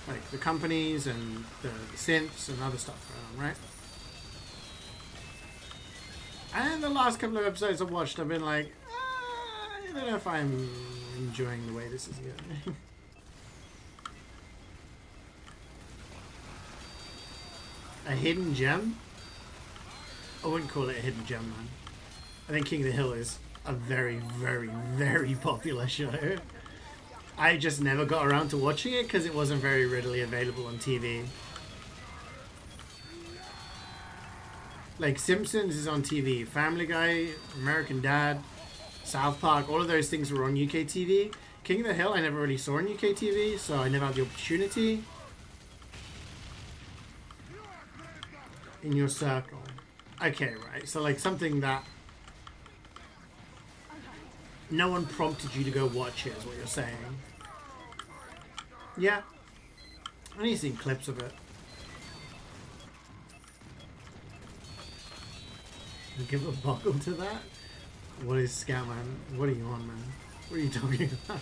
like the companies and the synths and other stuff going on, right? And the last couple of episodes I've watched, I've been like, I don't know if I'm enjoying the way this is going. A hidden gem? I wouldn't call it a hidden gem, man. I think King of the Hill is a very, very, very popular show. I just never got around to watching it because it wasn't very readily available on TV. Like, Simpsons is on TV. Family Guy, American Dad, South Park, all of those things were on UK TV. King of the Hill I never really saw on UK TV, so I never had the opportunity. In your circle. Okay, right. So, like, something that No one prompted you to go watch it, is what you're saying. Yeah. I need to see clips of it. You give a buckle to that? What is Scatman? What are you on, man? What are you talking about?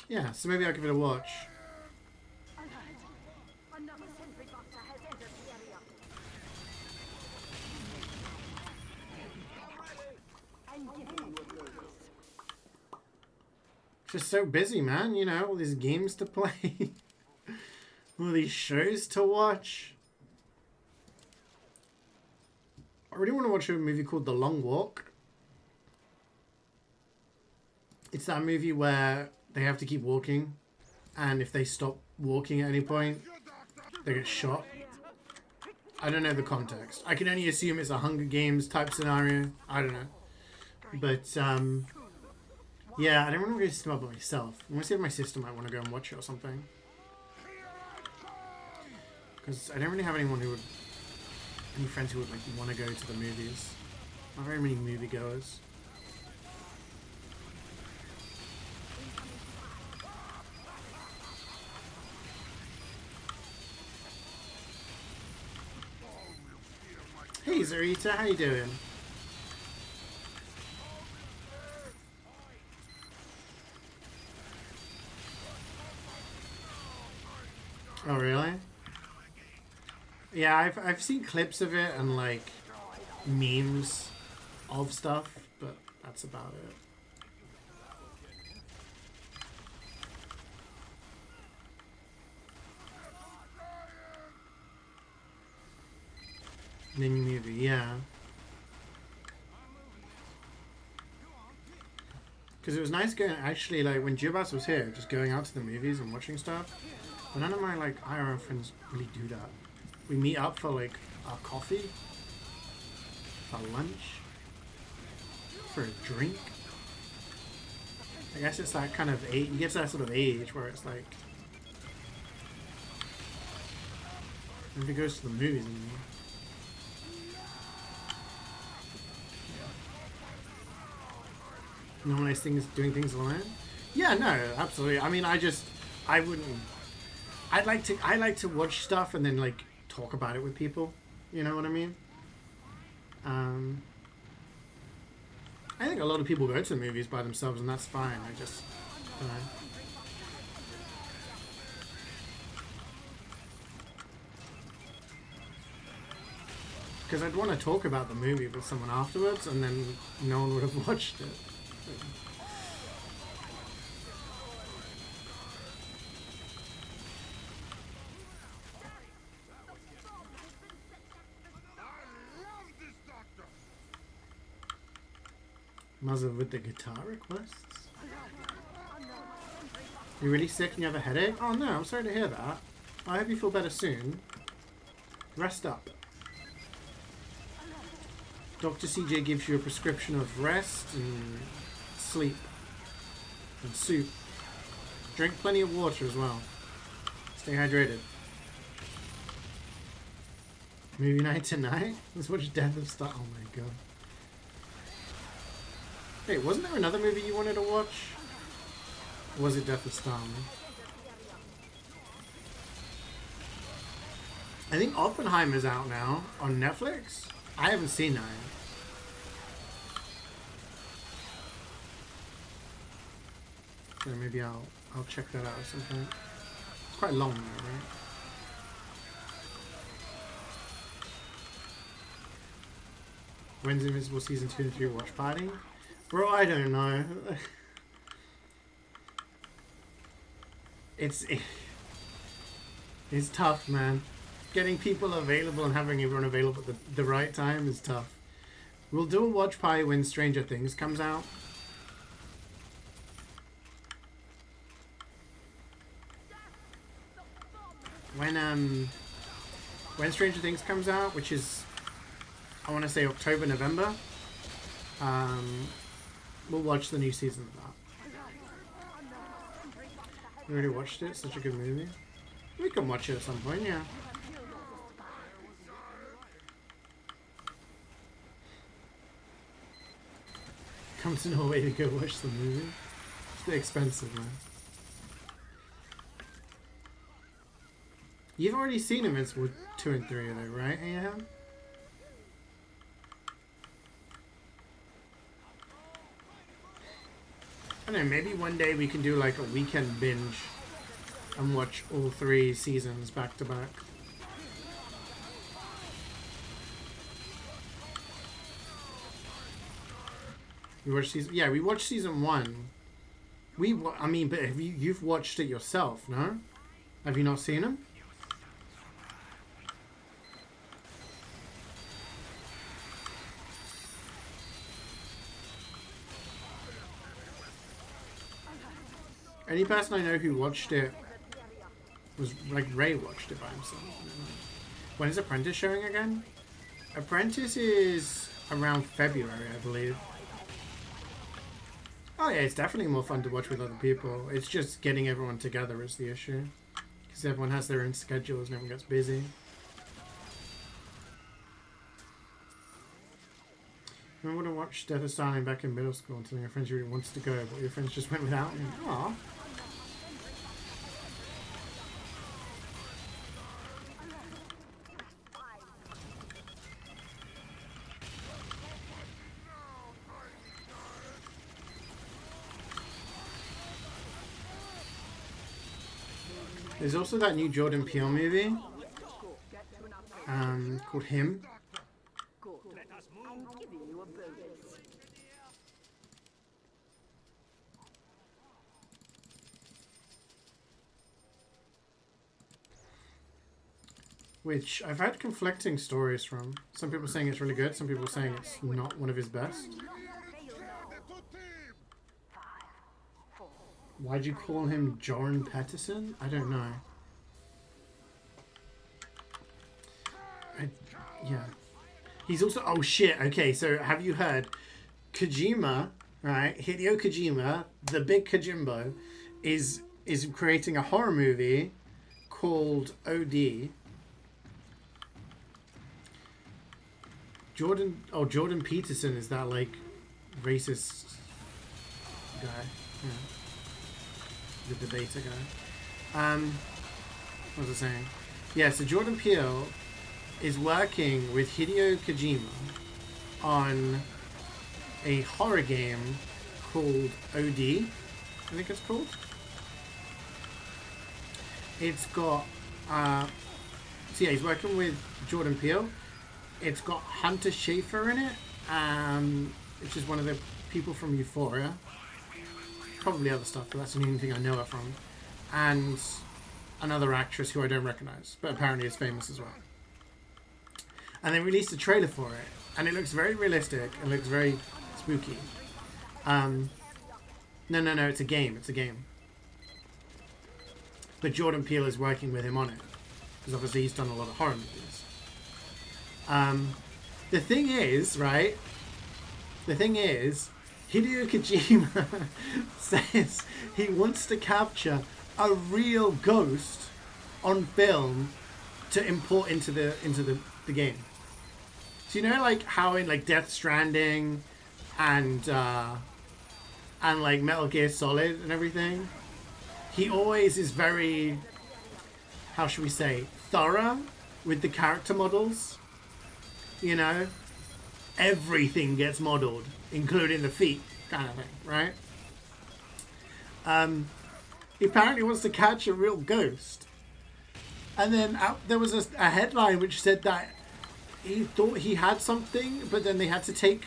Yeah, so maybe I'll give it a watch. Alert! Another sentry buster has entered the area. I'm giving you a notice. Just so busy, man. You know, all these games to play. All these shows to watch. I really want to watch a movie called The Long Walk. It's that movie where they have to keep walking, and if they stop walking at any point, they get shot. I don't know the context. I can only assume it's a Hunger Games type scenario. I don't know. But, yeah, I don't want to go to cinema by myself. I want to see if my sister might want to go and watch it or something. Because I don't really have anyone who would... Any friends who would, like, want to go to the movies. Not very many moviegoers. Hey Zarita, how you doing? Oh really? Yeah, I've seen clips of it and like memes of stuff, but that's about it. Mini movie, yeah. Because it was nice going, actually, like, when Jibas was here, just going out to the movies and watching stuff. But none of my, like, IRL friends really do that. We meet up for, like, our coffee, for lunch, for a drink. I guess it's that kind of age, you get to that sort of age where it's like, nobody goes to the movies anymore. Normalize things, doing things alone. Yeah, no, absolutely. I mean, I wouldn't. I like to watch stuff and then like talk about it with people. You know what I mean? I think a lot of people go to the movies by themselves, and that's fine. I just, you know. Because I'd want to talk about the movie with someone afterwards, and then no one would have watched it. Muzzle with the guitar requests? You really sick and you have a headache? Oh no, I'm sorry to hear that. I hope you feel better soon. Rest up. Dr. CeeJaey gives you a prescription of rest and sleep and soup. Drink plenty of water as well. Stay hydrated. Movie night tonight? Let's watch Death of Star. Oh my god. Hey, wasn't there another movie you wanted to watch? Or was it Death of Star? I think Oppenheimer's out now on Netflix. I haven't seen that yet. So maybe I'll check that out at some point. It's quite long though, right? When's Invincible Season 2 and 3 watch party? Bro, I don't know. It's tough, man. Getting people available and having everyone available at the right time is tough. We'll do a watch party when Stranger Things comes out. When Stranger Things comes out, which is, I want to say October, November, we'll watch the new season of that. You already watched it? Such a good movie. We can watch it at some point, yeah. Come to Norway to go watch the movie. It's a bit expensive, man. You've already seen Invincible 2 and 3 though, right, Aham? I don't know, maybe one day we can do like a weekend binge and watch all 3 seasons back to back. We watched season, yeah, we watched season 1. I mean, but have you've watched it yourself, no? Have you not seen them? Any person I know who watched it was like Ray watched it by himself. When is Apprentice showing again? Apprentice is around February, I believe. Oh yeah, it's definitely more fun to watch with other people. It's just getting everyone together is the issue. Because everyone has their own schedules and everyone gets busy. Remember when I watched Death of Stalin back in middle school and telling your friends you really wanted to go, but your friends just went without you? Aww. There's also that new Jordan Peele movie called Him. I'm giving you a bonus. Which I've had conflicting stories from. Some people saying it's really good, some people saying it's not one of his best. Why'd you call him Jordan Peterson? I don't know. Yeah. He's also... Oh shit, okay, so have you heard? Kojima, right? Hideo Kojima, the big Kojimbo, is creating a horror movie called OD. Jordan Peterson is that like racist guy. Yeah. The debater guy. What was I saying? Yeah, so Jordan Peele is working with Hideo Kojima on a horror game called OD, I think it's called. It's got so yeah, he's working with Jordan Peele. It's got Hunter Schafer in it, which is one of the people from Euphoria. Probably other stuff, but that's the only thing I know her from. And another actress who I don't recognize, but apparently is famous as well. And they released a trailer for it, and it looks very realistic. It looks very spooky. No, it's a game. It's a game. But Jordan Peele is working with him on it, because obviously he's done a lot of horror movies. The thing is, right? The thing is, Hideo Kojima says he wants to capture a real ghost on film to import into the game. So you know, like how in like Death Stranding and like Metal Gear Solid and everything, he always is very, how should we say, thorough with the character models. You know, everything gets modeled, including the feet, kind of thing, right? He apparently wants to catch a real ghost. And then there was a headline which said that he thought he had something, but then they had to take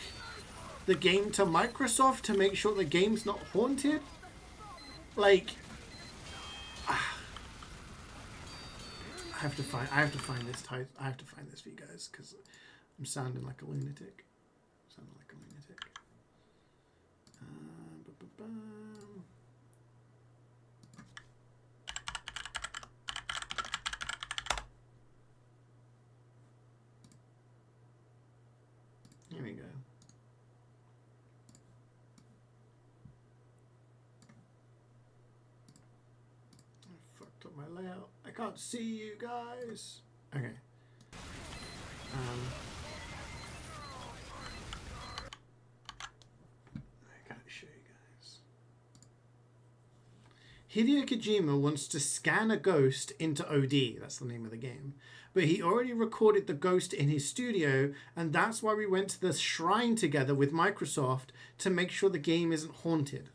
the game to Microsoft to make sure the game's not haunted. Like, I have to find this type. I have to find this for you guys because I'm sounding like a lunatic. Here we go. I fucked up my layout. I can't see you guys. Okay. I can't show you guys. Hideo Kojima wants to scan a ghost into OD. That's the name of the game. But he already recorded the ghost in his studio, and that's why we went to the shrine together with Microsoft to make sure the game isn't haunted.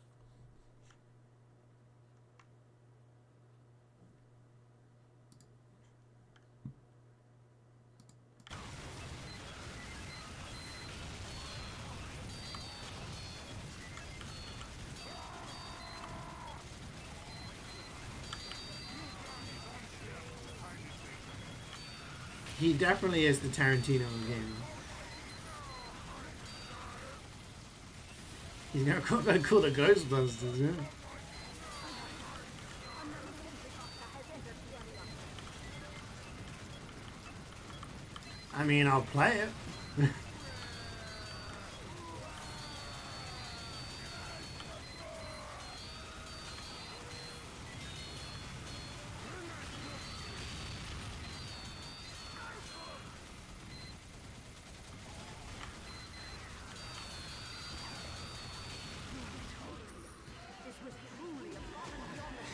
He definitely is the Tarantino of the game. He's gonna call the Ghostbusters, yeah. I mean, I'll play it.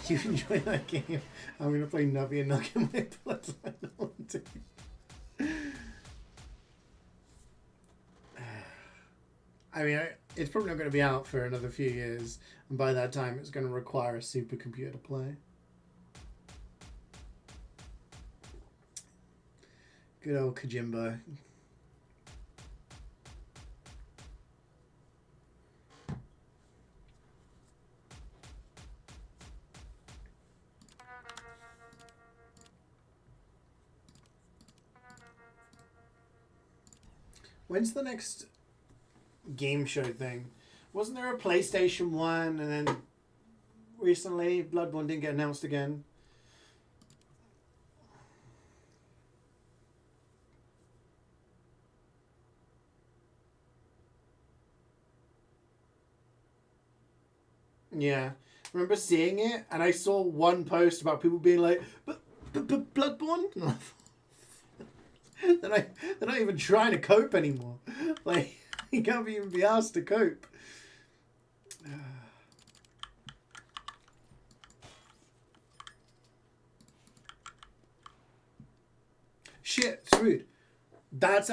You enjoy that game? I'm gonna play Nubby and knock in my bloodline. I mean, it's probably not going to be out for another few years, and by that time, it's going to require a supercomputer to play. Good old Kojimbo. When's the next game show thing? Wasn't there a PlayStation 1 and then recently Bloodborne didn't get announced again? Yeah. I remember seeing it and I saw one post about people being like, but Bloodborne? They're not even trying to cope anymore. Like, you can't even be asked to cope. Shit, sweet. That's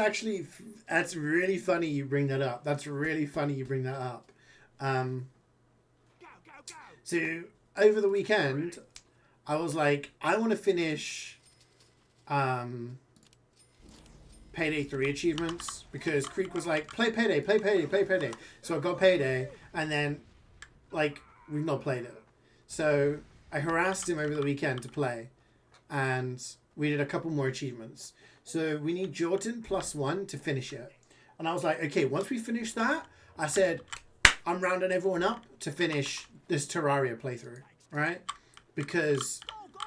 really funny you bring that up. That's really funny you bring that up. So, over the weekend, I was like, I want to finish Payday 3 achievements because Creek was like, play Payday, play Payday, play Payday. So I got Payday and then, like, we've not played it. So I harassed him over the weekend to play and we did a couple more achievements. So we need Jordan +1 to finish it. And I was like, okay, once we finish that, I said, I'm rounding everyone up to finish this Terraria playthrough, right? Because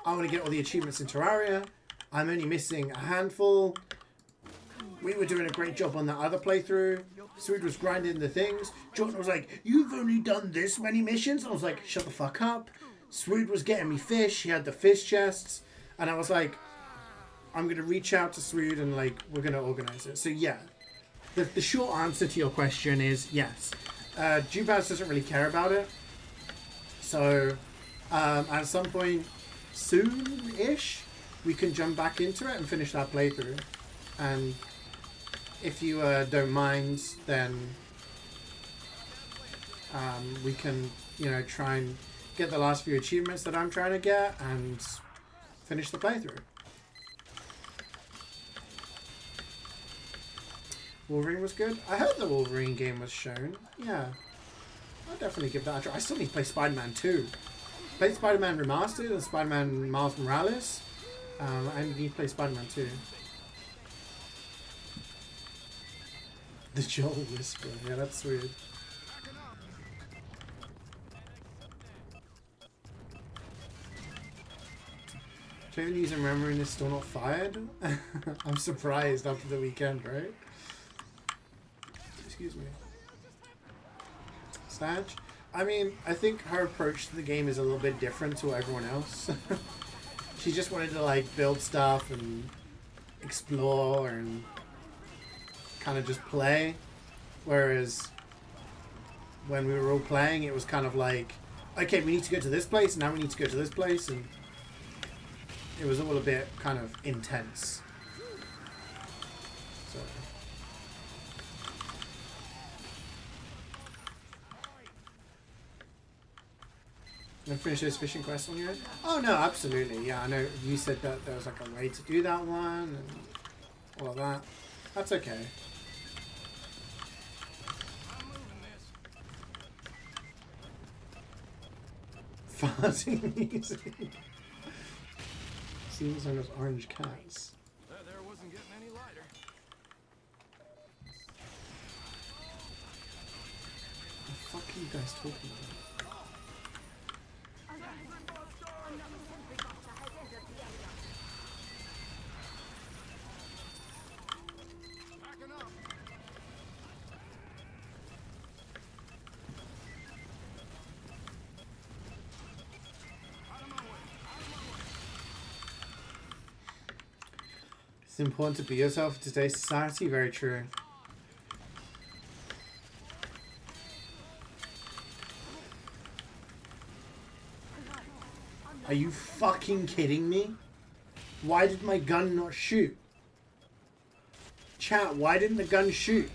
I want to get all the achievements in Terraria. I'm only missing a handful. We were doing a great job on that other playthrough. Swede was grinding the things. Jordan was like, you've only done this many missions? I was like, shut the fuck up. Swede was getting me fish. He had the fish chests. And I was like, I'm going to reach out to Swede and, like, we're going to organize it. So, yeah. The short answer to your question is yes. Jubaz doesn't really care about it. So, at some point soon-ish, we can jump back into it and finish that playthrough. And if you don't mind, then we can, try and get the last few achievements that I'm trying to get and finish the playthrough. Wolverine was good. I heard the Wolverine game was shown. Yeah. I'll definitely give that a try. I still need to play Spider-Man 2. Played Spider-Man Remastered and Spider-Man Miles Morales. I need to play Spider-Man 2. The Joel Whisper. Yeah, that's weird. Chinese and Remembering is still not fired? I'm surprised after the weekend, right? Excuse me. Satch? I mean, I think her approach to the game is a little bit different to everyone else. She just wanted to like build stuff and explore and kind of just play. Whereas when we were all playing, it was kind of like, okay, we need to go to this place, and now we need to go to this place, and it was all a bit kind of intense. So. And finish those fishing quests on your own? Oh no, absolutely. Yeah, I know you said that there was like a way to do that one and all of that. That's okay. I'm moving this. Farting music. Seems like those orange cats. That there wasn't getting any lighter. What the fuck are you guys talking about? Another sentry boxer has entered the area. Backing up. Out of my way. Out of my way. It's important to be yourself in today's society. Very true. Are you fucking kidding me? Why did my gun not shoot? Chat, why didn't the gun shoot?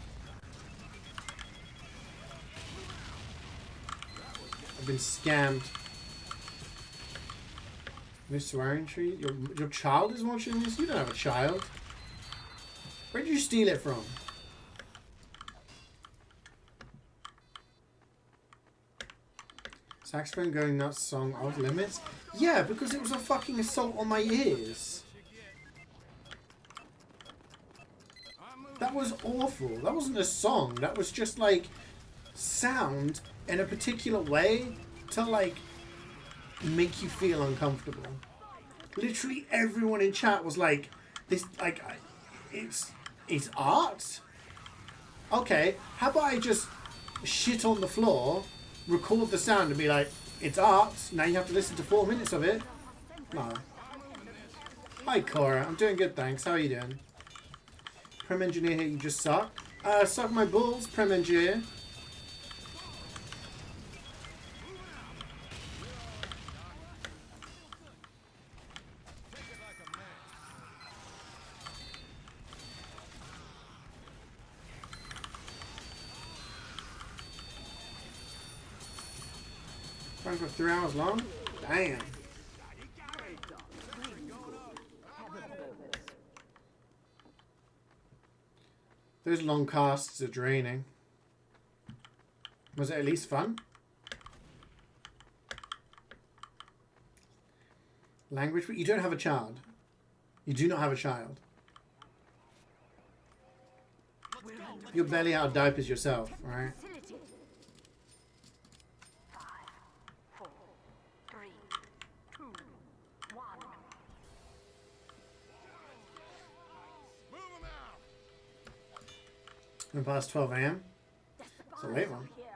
I've been scammed. No swearing tree? Your child is watching this? You don't have a child. Where did you steal it from? Saxophone going nuts song off limits? Yeah, because it was a fucking assault on my ears. That was awful. That wasn't a song. That was just like sound in a particular way to like make you feel uncomfortable. Literally everyone in chat was like, "This like, it's art." Okay, how about I just shit on the floor, record the sound, and be like, "It's art." Now you have to listen to 4 minutes of it. No. Hi Cora, I'm doing good, thanks. How are you doing? Prem engineer here, you just suck. Suck my balls, Prem engineer. Run for 3 hours long? Damn. Those long casts are draining. Was it at least fun? Language? You don't have a child. You do not have a child. You're barely out of diapers yourself, alright? Facility. 5, 4, 3, 2, 1. Move him out. Been past 12 AM? It's a late one. Here.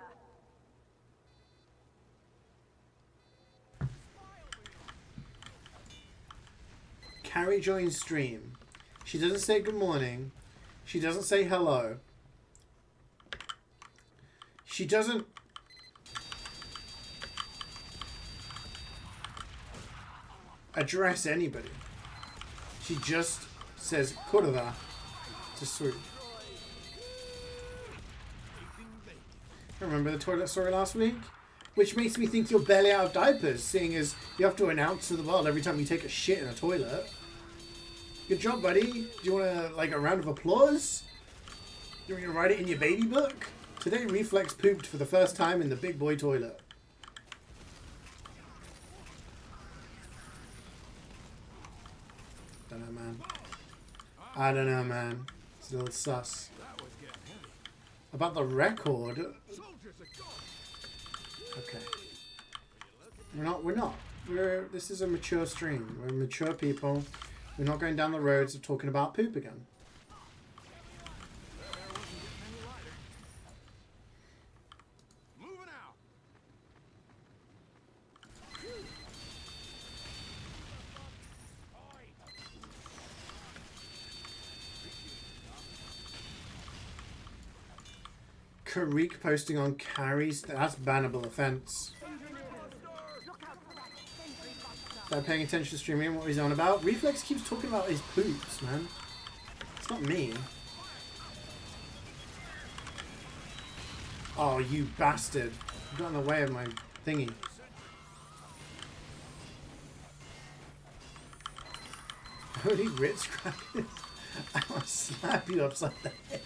Carrie joins stream. She doesn't say good morning. She doesn't say hello. She doesn't... address anybody. She just says kurva to Swoop. Remember the toilet story last week? Which makes me think you're barely out of diapers, seeing as you have to announce to the world every time you take a shit in a toilet. Good job, buddy. Do you want like a round of applause? You want to write it in your baby book? Today, Reflex pooped for the first time in the big boy toilet. Don't know, man. I don't know, man. It's a little sus. That was getting heavy. About the record. Soldiers are gone. Okay. We're not. This is a mature stream. We're mature people. We're not going down the roads of talking about poop again. That there wasn't getting any lighter. Moving out. Karik posting on carries, that's bannable offense. Look out for that sentry buster. Start paying attention to streaming, what he's on about. Reflex keeps talking about his poops, man. It's not me. Oh, you bastard. You got in the way of my thingy. Holy Ritz crackers. I will slap you upside the head.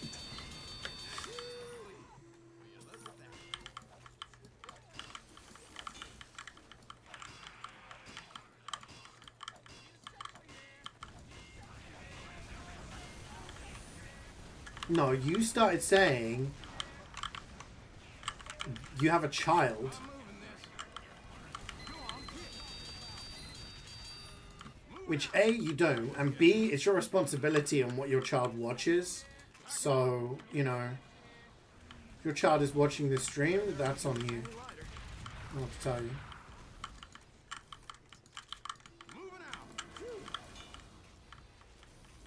No, you started saying you have a child. Which A, you don't, and B, it's your responsibility on what your child watches. So, you know, if your child is watching this stream, that's on you. I don't know what to tell you.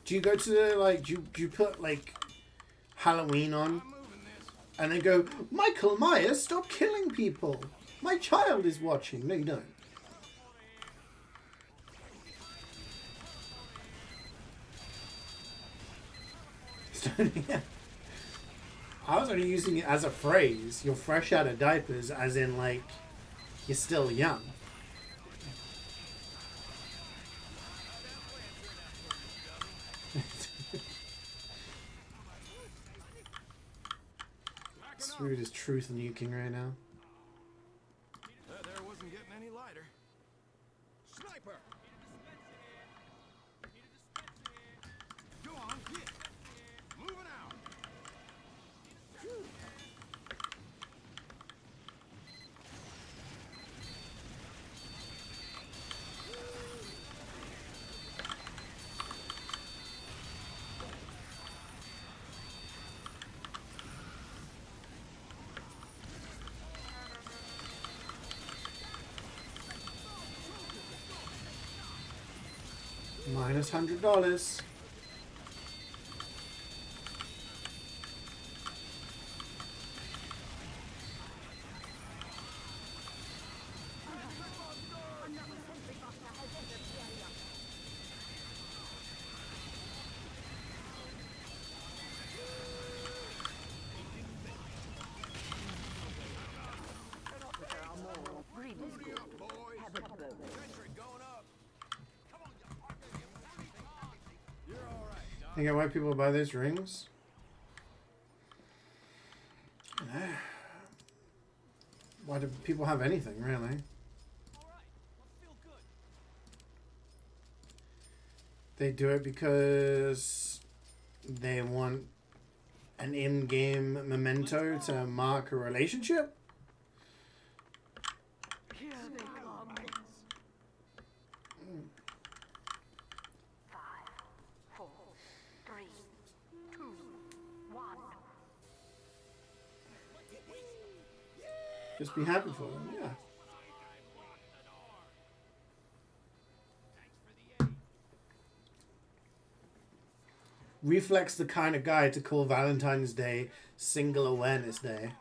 Do you go to the, like, do you put, like, Halloween on? And then go, Michael Myers, stop killing people. My child is watching. No, you don't. I was only using it as a phrase. You're fresh out of diapers, as in, like, you're still young. Screwed is truth nuking right now. That there wasn't getting any lighter. Sniper! Go on, hit! Moving out! Minus $100. Another sentry buster has entered the area. Breathe is good. Have a boat. Sentry going up! Come on, you fucker! You're alright, Doc. You get why people buy those rings? Why do people have anything, really? All right, let's feel good. They do it because they want an in-game memento to mark a relationship? Here they come. 5, 4, 3, 2, 1. Just be happy for them, yeah. Reflex the kind of guy to call Valentine's Day Single Awareness Day.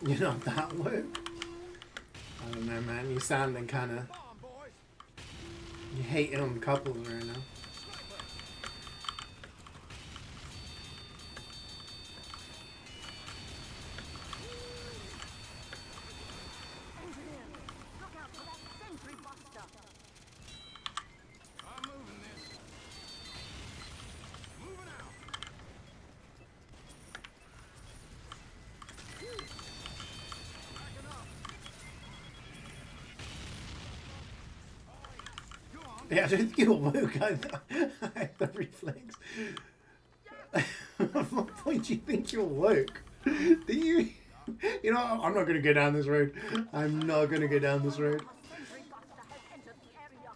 You're not that woke. I don't know, man. You're sounding kind of... Come on, boys! You're hating on couples right now. Engineer, look out for that sentry buster. I'm moving this. Moving out! Backing up! Go on! Yeah, I don't think you're woke. I have the reflex. At what point do you think you're woke? Do you... You know, I'm not going to go down this road. I'm not going to go down this road. A sentry buster has entered the area.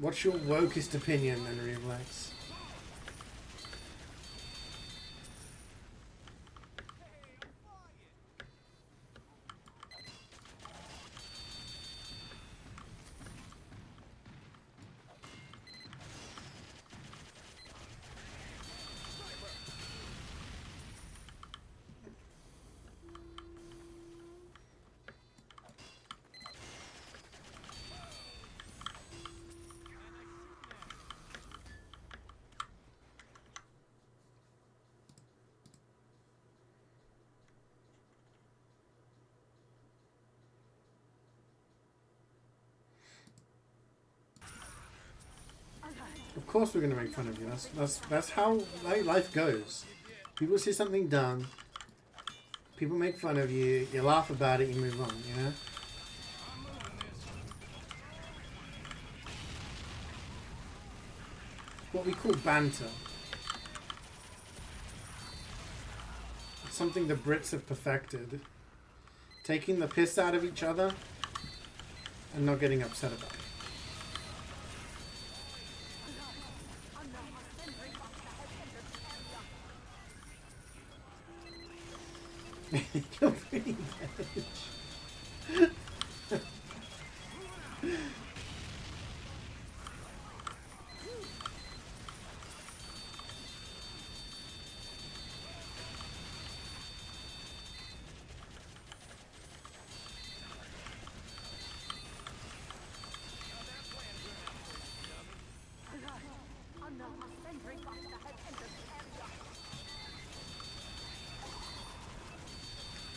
What's your wokest opinion then, Reflex? Of course we're gonna make fun of you. That's how life goes. People see something done, people make fun of you, you laugh about it, you move on, you know? What we call banter. It's something the Brits have perfected. Taking the piss out of each other and not getting upset about it. You're pretty bitch.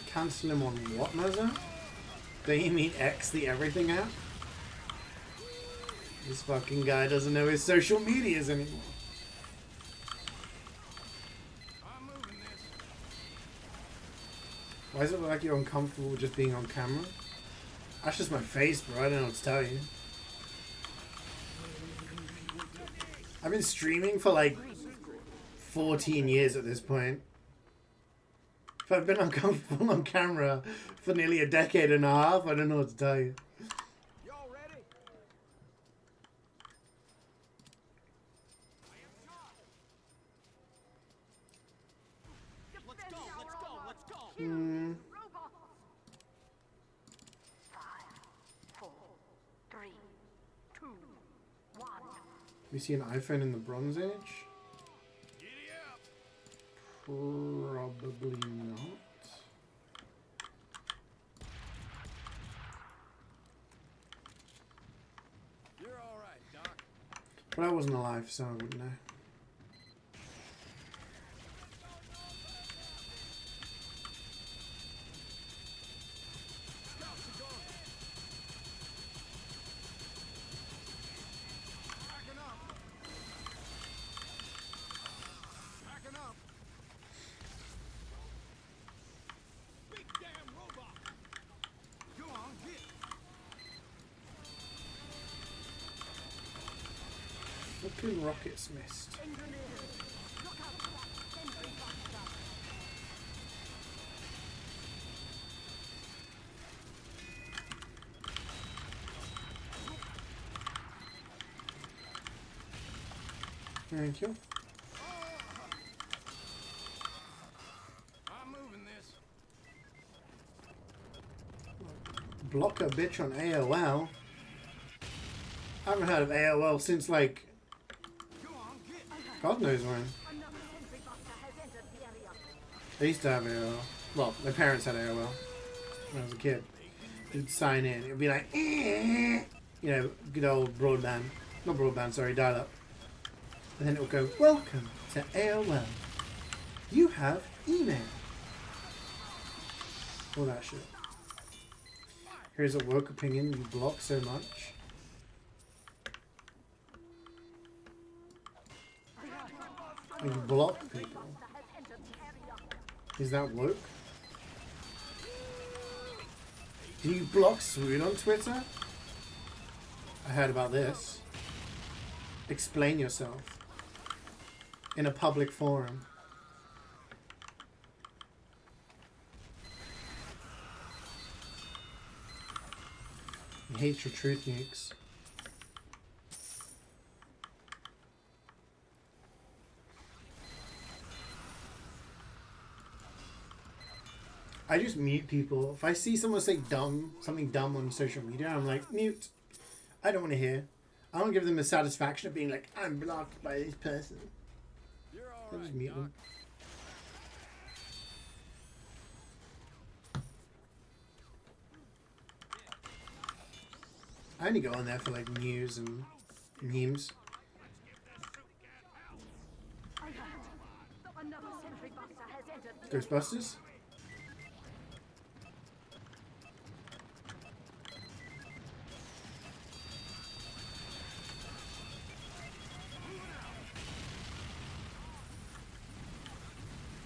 Cancel him on what, Mazza? Don't you mean X the everything app? This fucking guy doesn't know his social medias anymore. Why is it like you're uncomfortable just being on camera? That's just my face, bro. I don't know what to tell you. I've been streaming for like 14 years at this point. If I've been uncomfortable on camera for nearly a decade and a half, I don't know what to tell you. Y'all ready? Let's go, let's go, let's go. Hmm. Robots. 5, 4, 3, 2, 1. We see an iPhone in the Bronze Age? Giddy up. Probably not. You're all right, Doc. But I wasn't alive, so I wouldn't know. Scouts are gone. Packing up. Packing up. Big damn robot. Go on, get. Fucking rockets missed. Engineers, look out for that sentry buster. Thank you. I'm moving this. Block a bitch on AOL. I haven't heard of AOL since like Go on, get. God knows when. Another sentry buster has entered the area. I used to have AOL. Well, my parents had AOL when I was a kid. You'd sign in. It'd be like, you know, good old broadband. Not broadband, sorry, dial-up. And then it would go, welcome to AOL. You have email. All that shit. Here's a woke opinion you block so much. You block people. Has entered the area. Is that woke? Do you block Swoon on Twitter? I heard about this. Explain yourself. In a public forum. You hate your truth nukes. I just mute people. If I see someone say something dumb on social media, I'm like, mute. I don't want to hear. I don't give them the satisfaction of being like, I'm blocked by this person. You're all I just right, mute Doc. them. I only go on there for like news and memes. Alert! Another sentry buster has entered the area. Ghostbusters?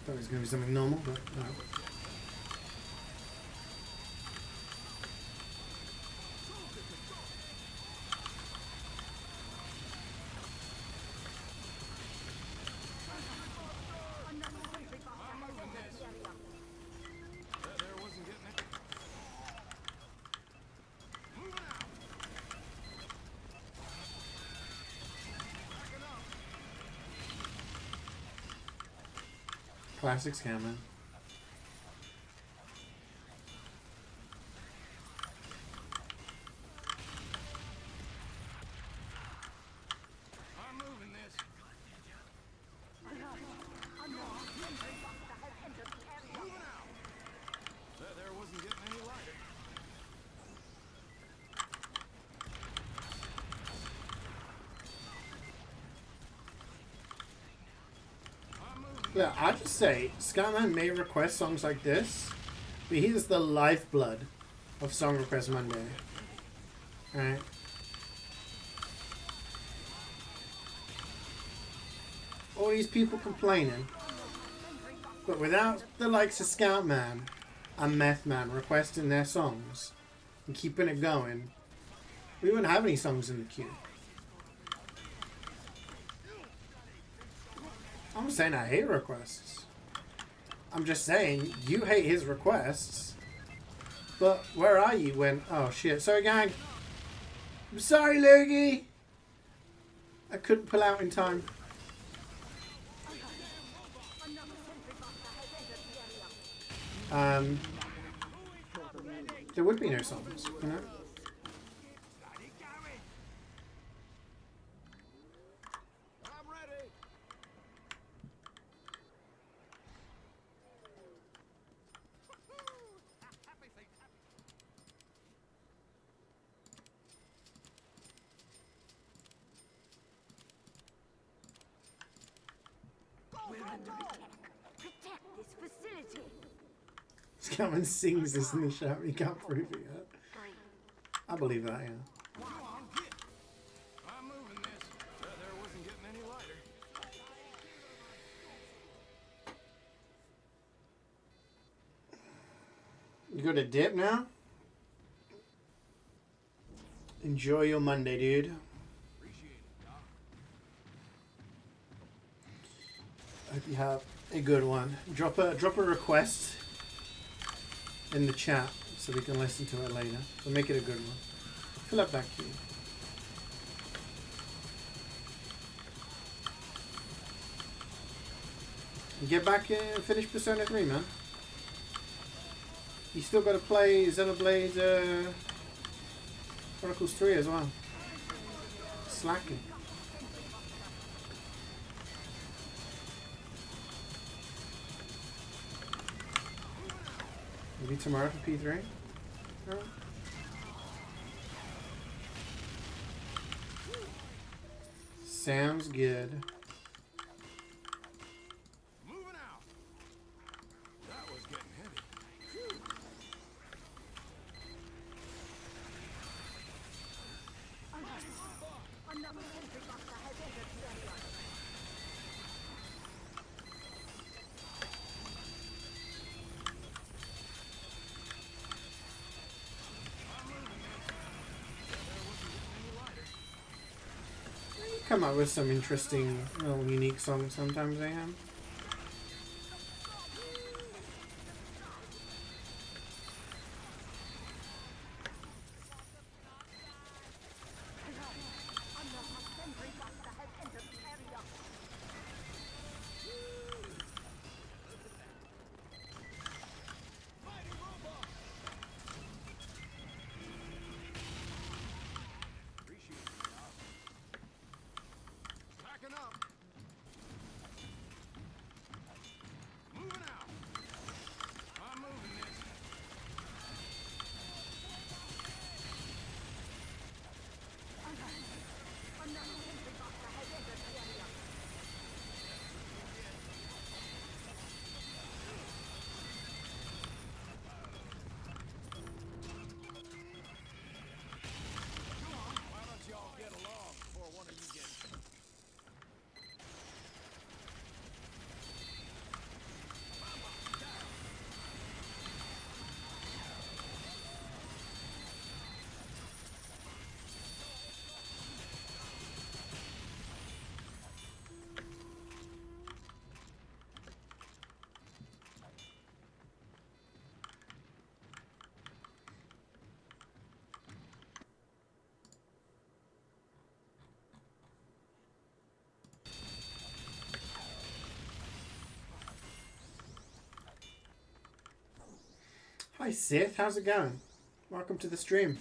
Thought it was going to be something normal, but no. Another sentry buster has entered the area. There wasn't getting it. Moving out. Backing up. Classic Scammon. I'm moving this. Alert! Another sentry buster has entered the area. Moving out. There wasn't getting any lighter. I'm moving. Yeah, I just say, Scatman may request songs like this, but he is the lifeblood of Song Request Monday. Alright? All these people complaining, but without the likes of Scoutman and Meth Man requesting their songs and keeping it going, we wouldn't have any songs in the queue. I'm not saying I hate requests. I'm just saying you hate his requests. But where are you when... Oh shit. Sorry gang. I'm sorry Loogie. I couldn't pull out in time. Another sentry buster has entered the area. There would be no songs, you know? I'm ready. We're under attack. Protect this facility. Scoutman sings this in the shout. He can't prove it yet. Great. I believe that, yeah. Come on, get. I'm moving this. There wasn't getting any lighter. You go to dip now? Enjoy your Monday, dude. Appreciate it, Doc. Hope you have a good one. Drop a request in the chat so we can listen to it later. We'll make it a good one. Fill up that queue. And get back and finish Persona 3, man. You still got to play Xenoblade Chronicles 3 as well. Slacking. Maybe tomorrow for P3? No? Sounds good. Moving out. That was getting heavy. Another sentry buster has entered the area. Come up with some interesting, little unique songs sometimes, I am. Another sentry buster has entered the area. Hi Sith, how's it going? Welcome to the stream.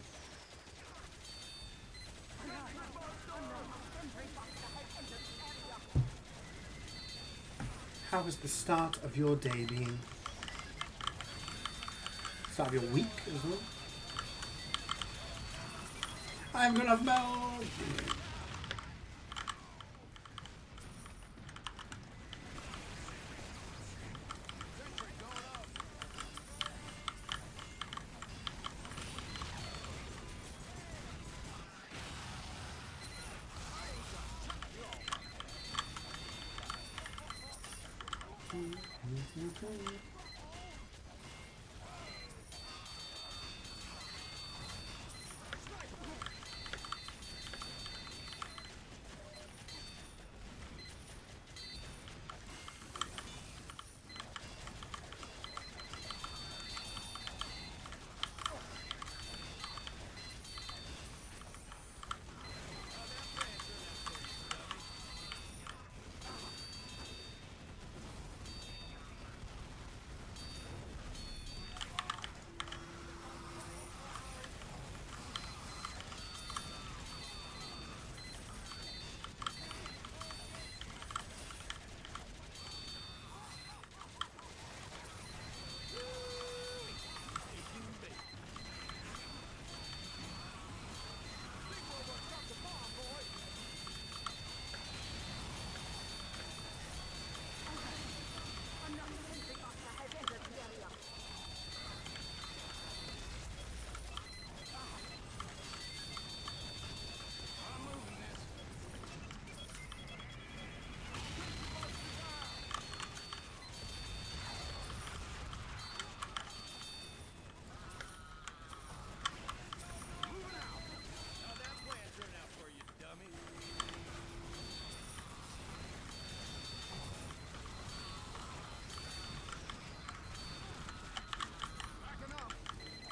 How has the start of your day been? Start of your week as well? I haven't got enough milk!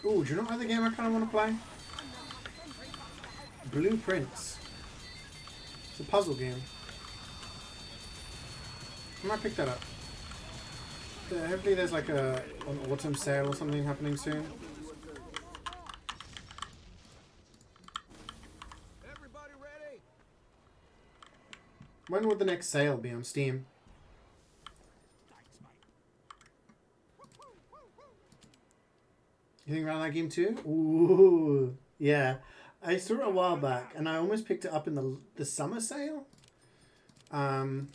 Ooh, do you know what other game I kind of want to play? Blueprints. It's a puzzle game. I might pick that up. Hopefully there's like an autumn sale or something happening soon. Everybody ready? When would the next sale be on Steam? You think around that game too? Ooh, yeah. I saw it a while back, and I almost picked it up in the summer sale. And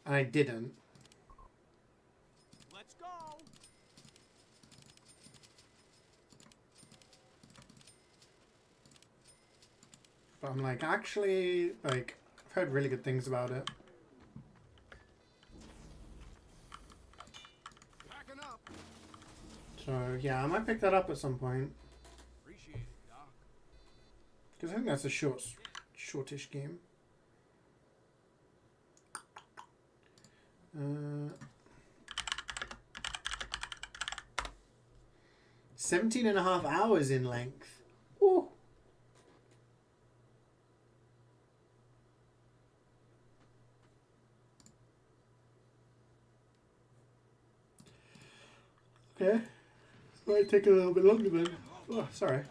I didn't. Let's go. But I'm like, actually, like, I've heard really good things about it. Packing up. So yeah, I might pick that up at some point. Appreciate it, Doc. Because I think that's a shortish game. 17.5 hours in length. Ooh. Okay. Might take a little bit longer then. Oh, sorry.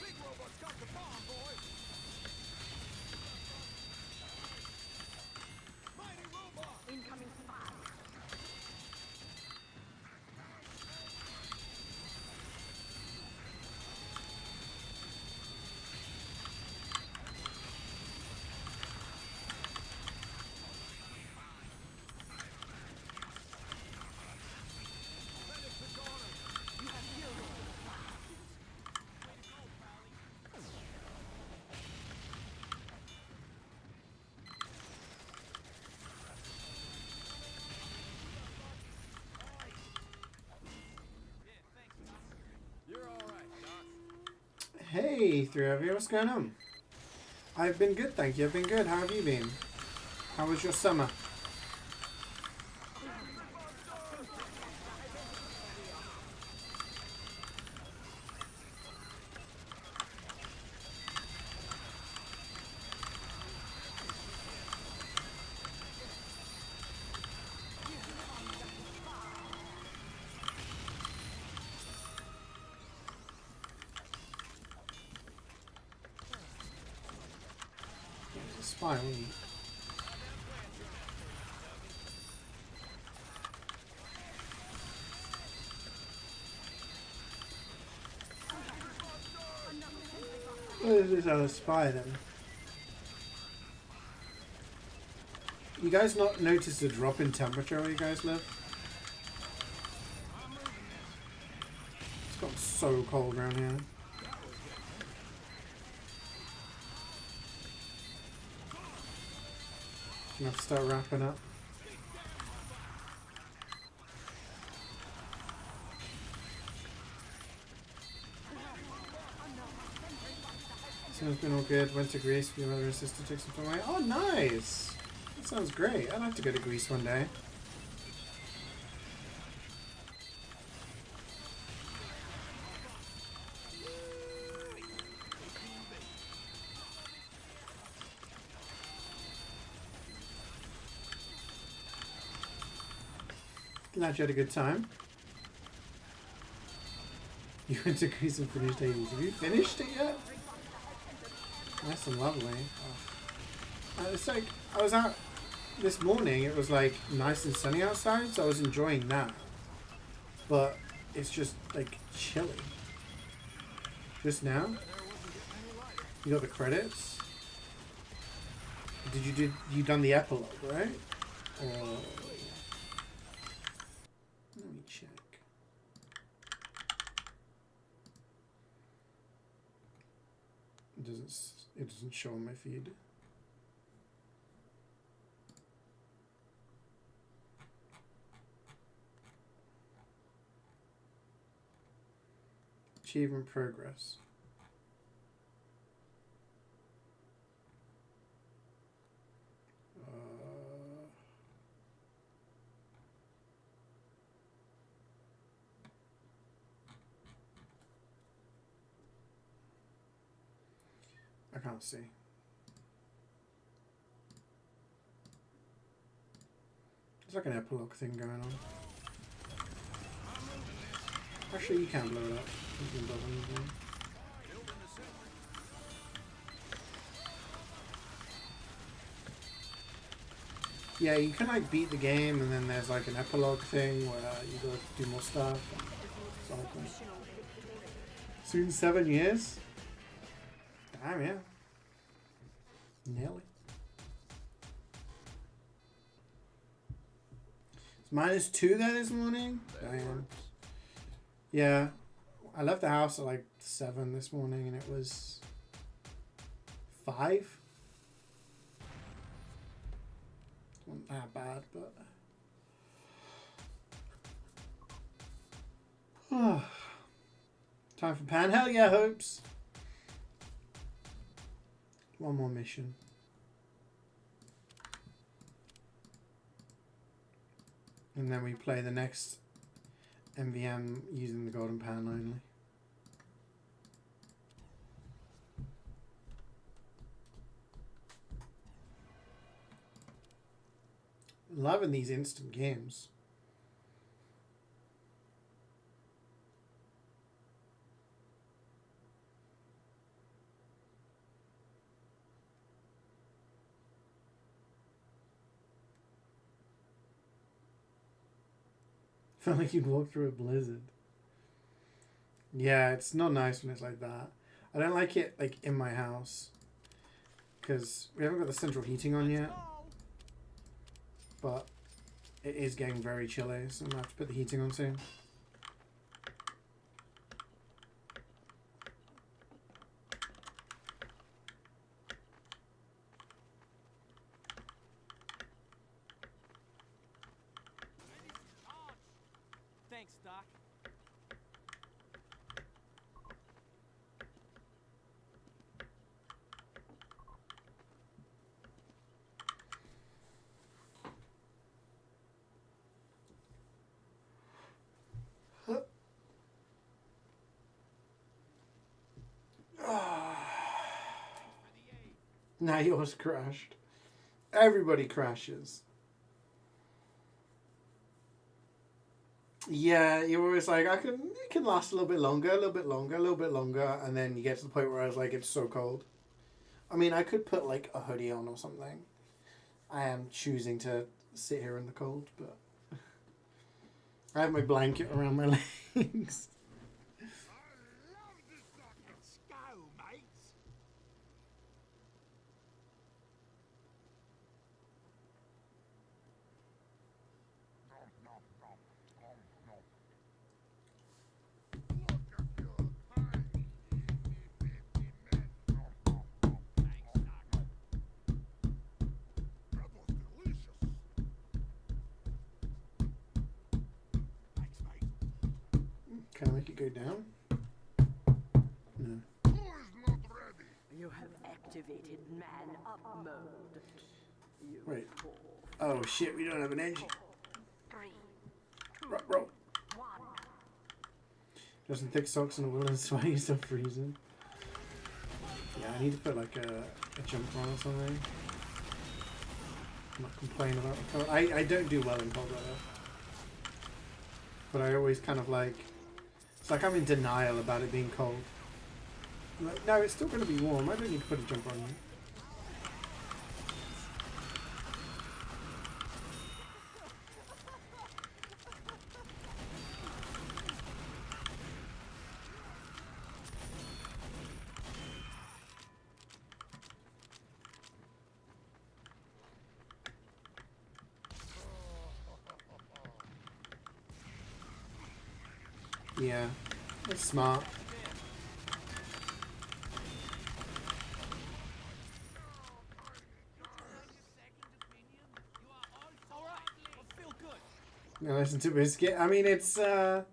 Big robot's got the bomb, boys. Mighty robot. Incoming spy. Medics are gone. You have zero. You're all right, Doc. Hey, 3 of you, what's going on? I've been good, thank you. I've been good. How have you been? How was your summer? fire, wasn't it? This is how a spy then. You guys not notice a drop in temperature where you guys live? It's got so cold around here. I'm gonna have to start wrapping up. It's been all good. Went to Greece with your mother and sister, took some time away. Oh, nice! That sounds great. I'd like to go to Greece one day. Glad you had a good time. You went to Greece and finished 80s. Have you finished it yet? Nice and lovely. Oh. It's like, I was out this morning, it was like nice and sunny outside, so I was enjoying that. But it's just like chilly. Just now? You got the credits? You done the epilogue, right? Or... Let me check. It doesn't show on my feed. Achievement progress. I can't see. There's like an epilogue thing going on. Actually, you can blow it up. You can blow anything. Yeah, you can like beat the game, and then there's like an epilogue thing where you go do more stuff. Soon 7 years. Damn, yeah. Nearly. It's -2 there this morning? Damn. Yeah. I left the house at like 7 this morning and it was 5. It wasn't that bad, but... Time for pan. Hell yeah, hopes. One more mission. And then we play the next MvM using the golden pan only. Loving these instant games. Felt like you'd walk through a blizzard. Yeah, it's not nice when it's like that. I don't like it like in my house because we haven't got the central heating on yet. But it is getting very chilly, so I'm gonna have to put the heating on soon. Thanks, Doc. Now yours crashed. Everybody crashes. Yeah, you're always like, it can last a little bit longer, a little bit longer, a little bit longer, and then you get to the point where I was like, it's so cold. I mean, I could put like a hoodie on or something. I am choosing to sit here in the cold, but I have my blanket around my legs. Let's go, mates. Can I make it go down? No. You have activated man up mode. You Wait. poor Oh shit, we don't have an engine. 3, Bro. 1. Just in thick socks and a woolen sweaty still freezing. Yeah, I need to put like a jumper on or something. I'm not complaining about the cold. I don't do well in cold weather. But I always kind of like... It's like I'm in denial about it being cold. I'm like, no, it's still going to be warm. I don't need to put a jumper on you. Yeah, that's smart. Now listen to Biscuit. I mean, it's song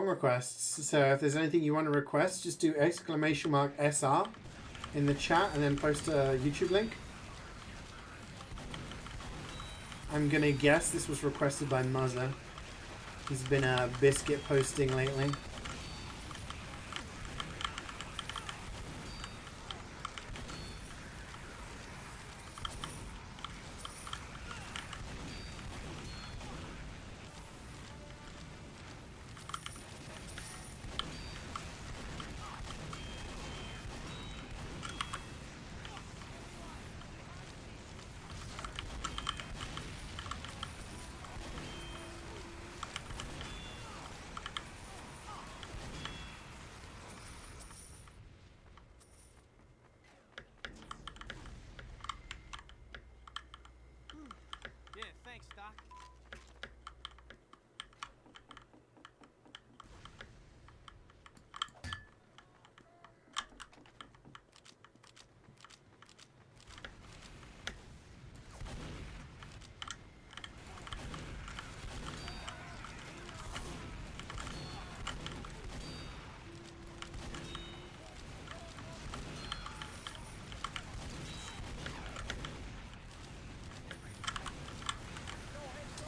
requests. So if there's anything you want to request, just do !SR in the chat and then post a YouTube link. I'm gonna guess this was requested by Muzza. He's been Biscuit posting lately. Yeah, thanks, Doc.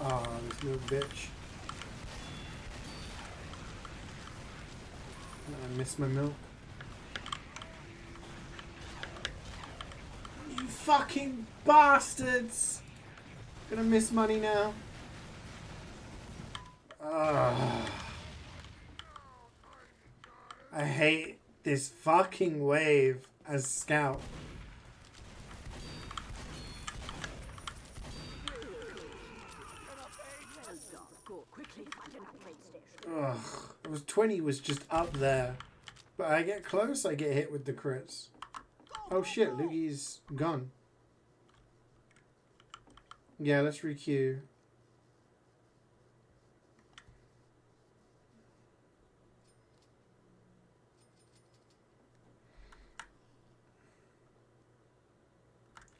Oh, this little bitch. I missed my milk. You fucking bastards! Gonna miss money now. I hate this fucking wave as Scout. Well done. Go quickly find an upgrade station. Ugh. It was 20 was just up there. But I get close, I get hit with the crits. Oh shit, Lugi's gone. Yeah, let's requeue.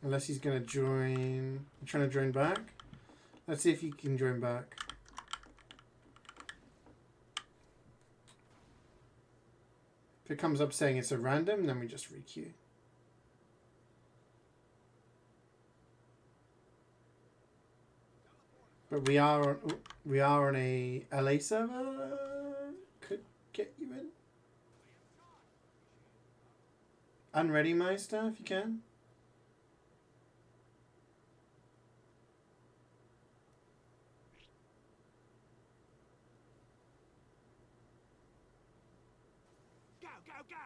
Unless he's gonna join. You trying to join back? Let's see if you can join back. If it comes up saying it's a random, then we just requeue. But we are on a LA server. Could get you in. Unready Meister, if you can. Go, go, go!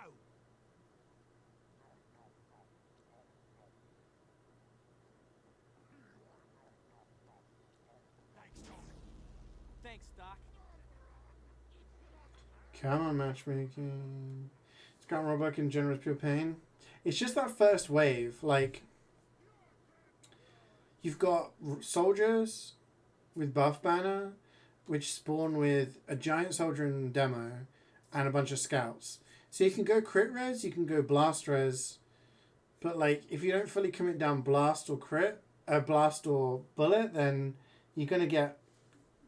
Come on, matchmaking. Scout Roebuck and Generous Pure Pain. It's just that first wave. Like, you've got soldiers with buff banner, which spawn with a giant soldier in demo and a bunch of scouts. So you can go crit res, you can go blast res, but like if you don't fully commit down blast or blast or bullet, then you're gonna get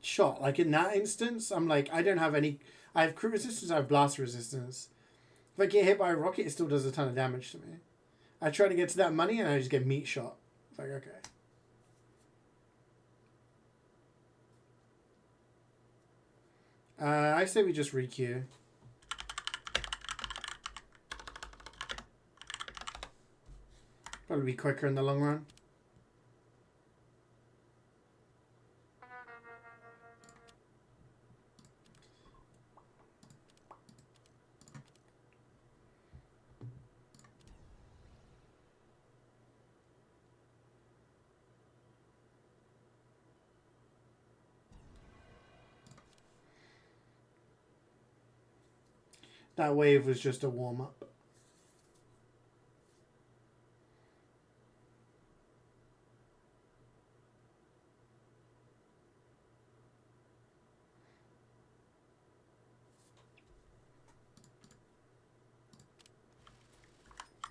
shot. Like in that instance, I'm like, I have crit resistance, I have blast resistance. If I get hit by a rocket, it still does a ton of damage to me. I try to get to that money and I just get meat shot. It's like, okay. I say we just re-queue. Probably be quicker in the long run. That wave was just a warm-up.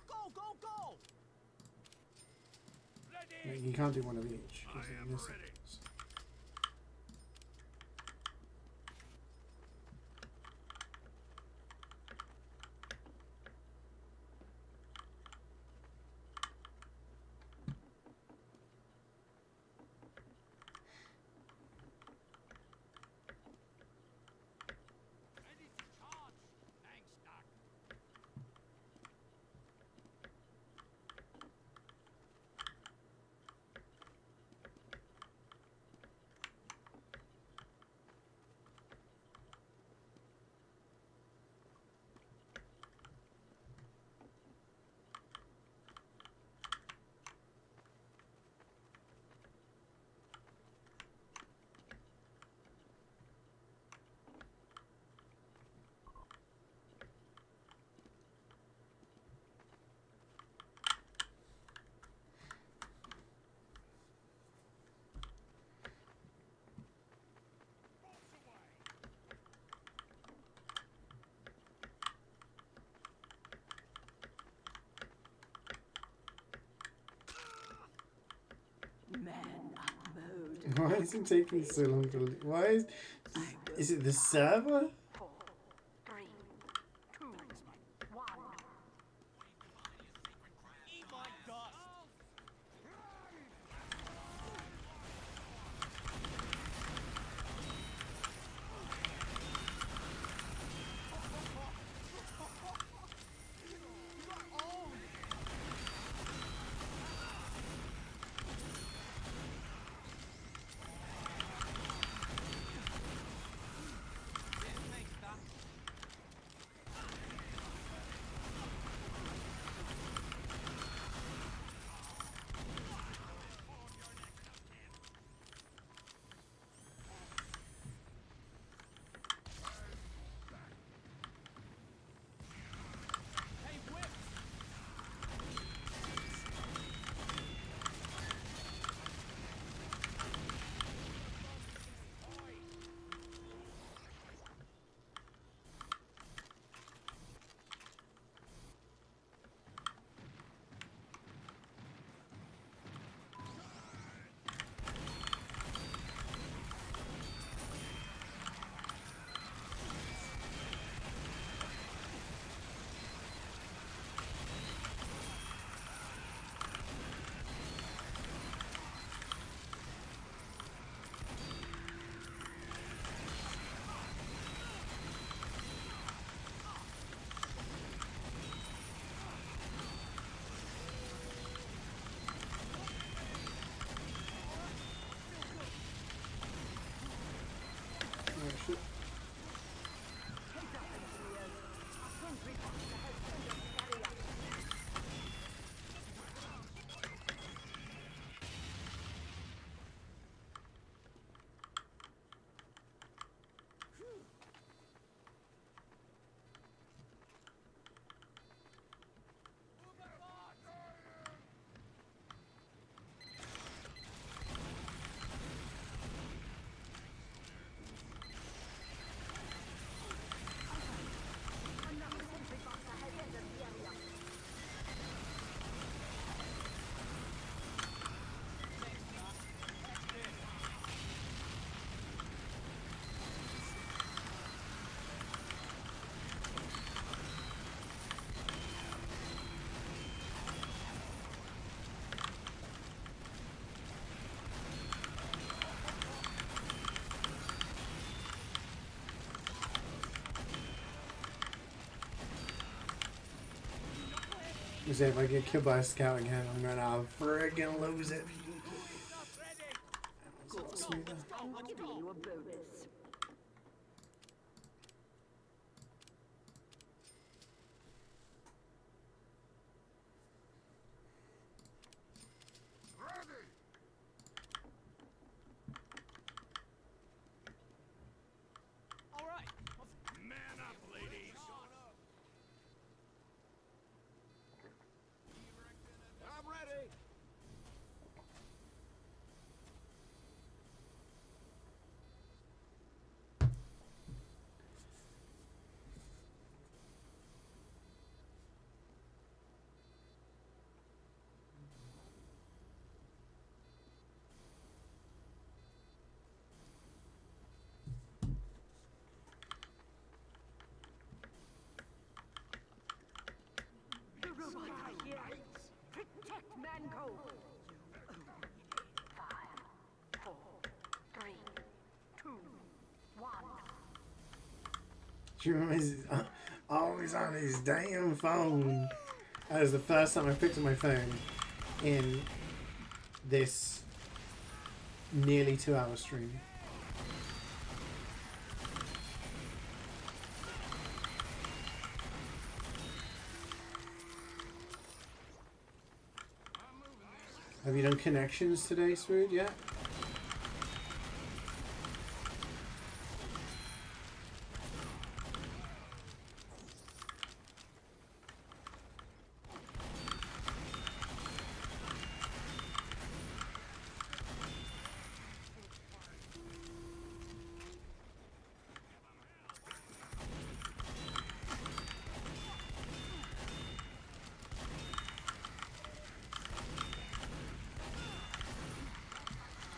Go, go, go! Like, you can't do one of each. I am ready. Ready to charge. Thanks, Doc. Man up mode. Why is it taking so long to... Why is it the server? 4, 3, 2, 1. Eat my dust. Yeah, thanks, Because if I get killed by a scout again, I'm gonna friggin' lose it. That was a lot smoother. I'm giving you a bonus. All right. Man up, ladies. I'm ready. The robots are here. Protect Manco. 5, 4, 3, 2, 1. Do you remember he's always on his damn phone? That was the first time I picked up my phone in this nearly 2-hour stream. Have you done connections today, Swood, yet?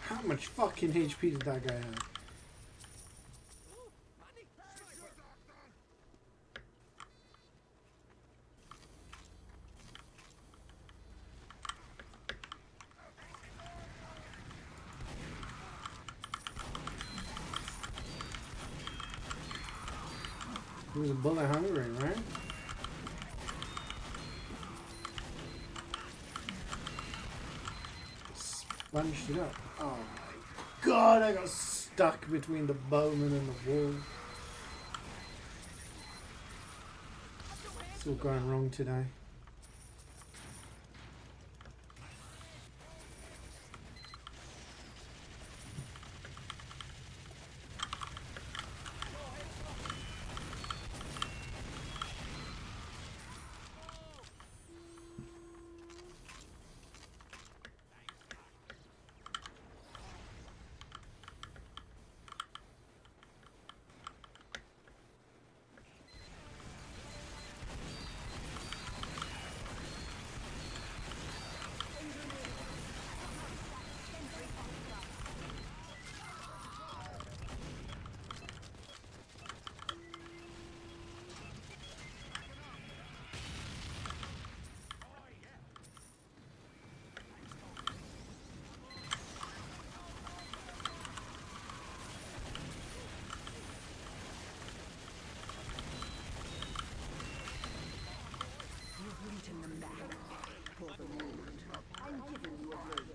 How much fucking HP did that guy have? He was a bullet hungry, right? Sponged it up. Oh my god, I got stuck between the bowman and the wall. It's all going wrong today. You've beaten them back. For the moment, I'm giving you a bonus.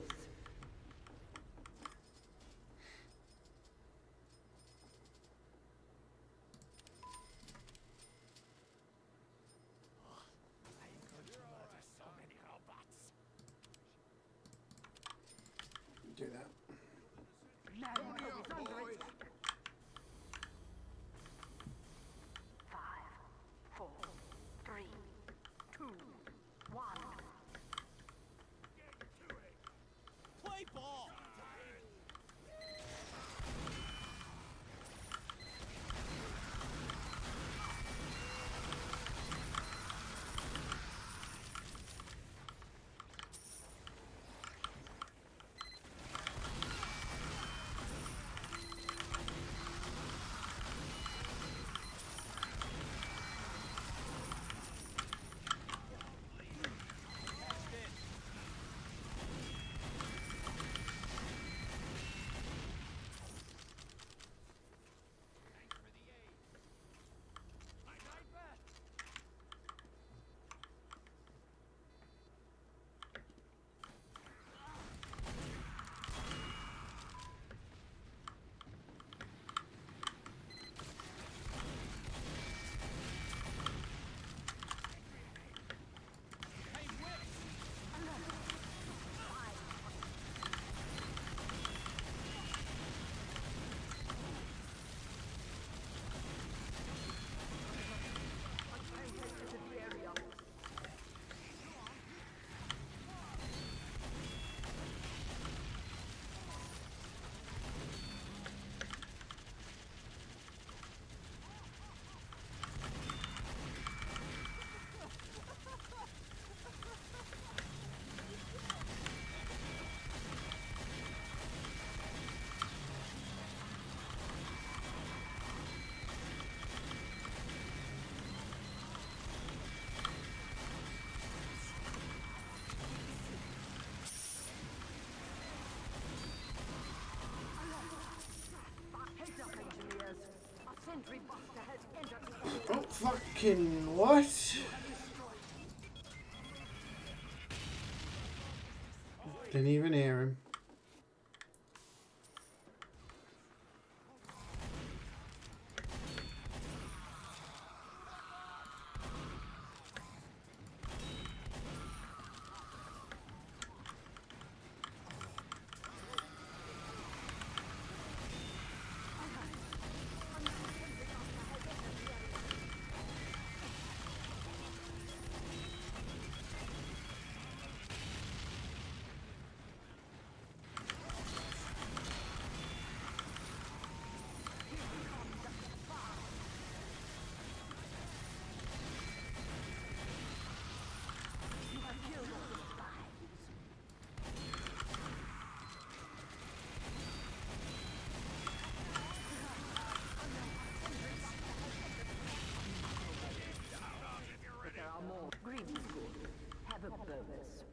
Do that. Manco is under attack. 5, 4, 3, 2, 1. Fucking what? Didn't even hear him. There are more. Greetings, good. Have a bonus.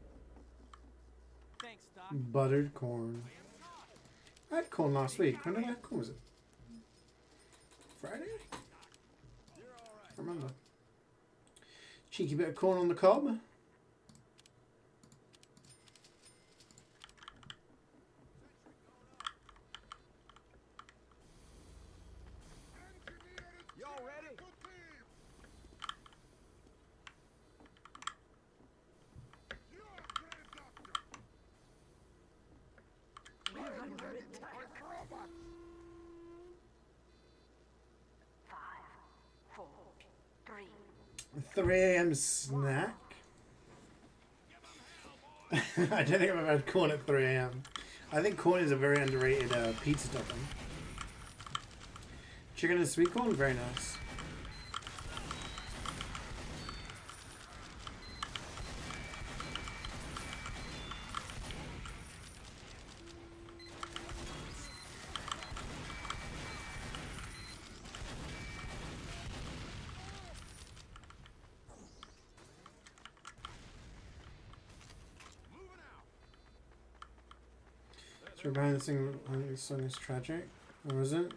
Thanks, Doc. Buttered corn. I had corn last week. When did I have corn? Was it Friday? I don't remember. Cheeky bit of corn on the cob. Y'all ready? We're under attack. 5, 4, 3. 3 a.m. snack. I don't think I've ever had corn at 3 a.m. I think corn is a very underrated pizza topping. Chicken and sweet corn, very nice. So behind the thing, I think this song is tragic, or is it?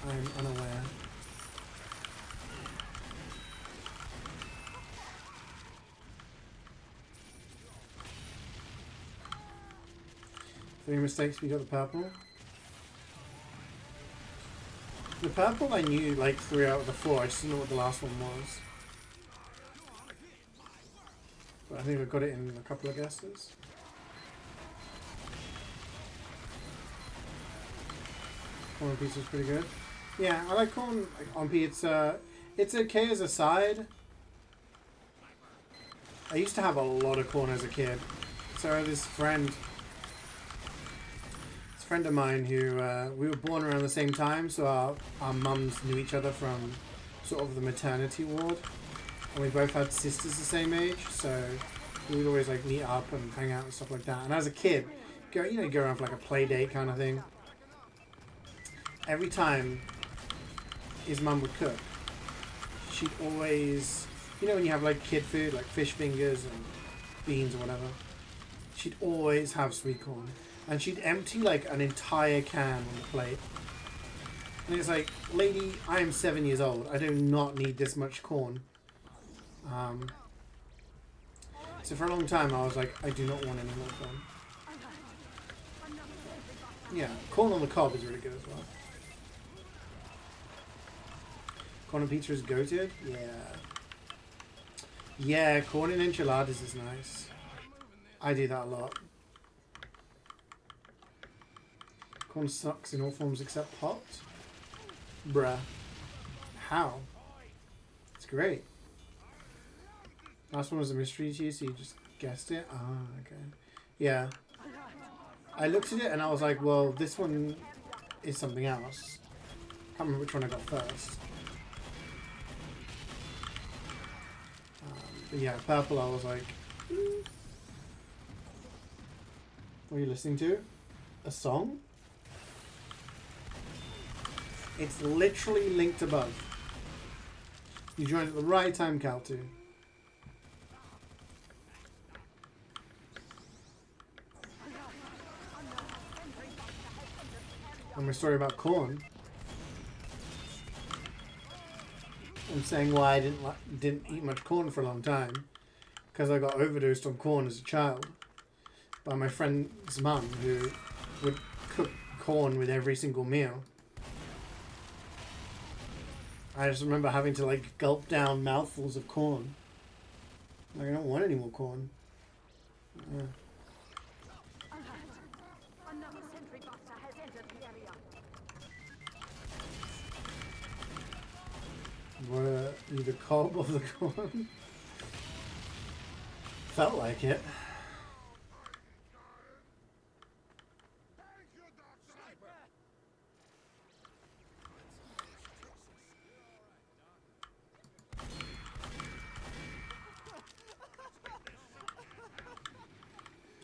I'm unaware. Three mistakes, we got the purple. The purple I knew like 3 out of the 4, I just didn't know what the last one was. But I think I got it in a couple of guesses. Corn on pizza is pretty good. Yeah, I like corn on pizza. It's okay as a side. I used to have a lot of corn as a kid. So this friend of mine who we were born around the same time, so our mums knew each other from sort of the maternity ward, and we both had sisters the same age, so we would always like meet up and hang out and stuff like that. And as a kid, go around for like a play date kind of thing. Every time his mum would cook, she'd always, you know, when you have like kid food like fish fingers and beans or whatever, she'd always have sweet corn. And she'd empty like an entire can on the plate. And it's like, lady, I am 7 years old. I do not need this much corn. So for a long time I was like, I do not want any more corn. Yeah, corn on the cob is really good as well. Corn on pizza is goated? Yeah. Yeah, corn and enchiladas is nice. I do that a lot. Corn sucks in all forms except hot. Bruh. How? It's great. Last one was a mystery to you, so you just guessed it? Ah, okay. Yeah. I looked at it and I was like, well, this one is something else. Can't remember which one I got first. But yeah, purple, I was like, what are you listening to? A song? It's literally linked above. You joined at the right time, Cal2. And my story about corn. I'm saying why I didn't eat much corn for a long time. Because I got overdosed on corn as a child. By my friend's mum, who would cook corn with every single meal. I just remember having to like gulp down mouthfuls of corn. Like, I don't want any more corn. Yeah. Alert! Another sentry buster has entered the area. Were you the cob of the corn? Felt like it.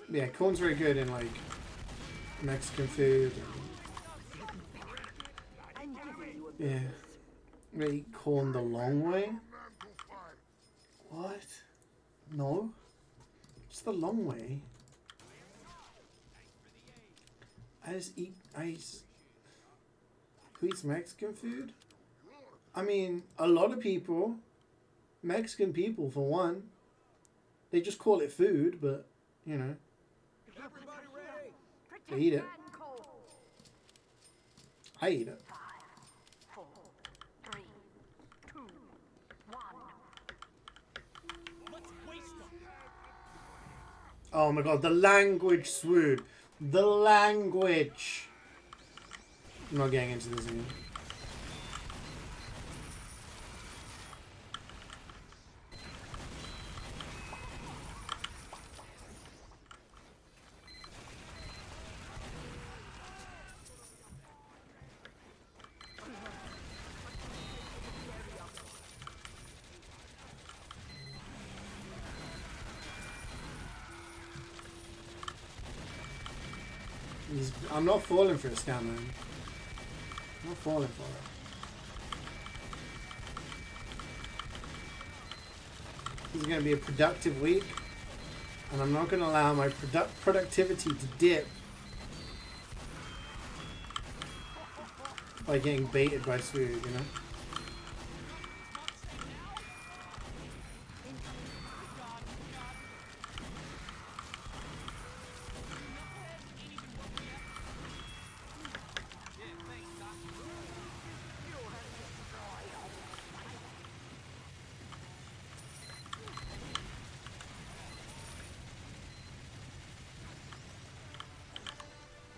Yeah, corn's very good in like Mexican food. And, yeah. I'm gonna eat corn the long way. What? No. It's the long way. Who eats Mexican food? I mean, a lot of people, Mexican people for one, they just call it food, but, you know, Everybody ready? they eat it. I eat it. 5, 4, 3, 2, 1. Let's waste them. Oh my god, the language, Swood. The language. I'm not getting into this again. I'm not falling for a scam, man. I'm not falling for it. This is going to be a productive week, and I'm not going to allow my productivity to dip by getting baited by Swoog, you know?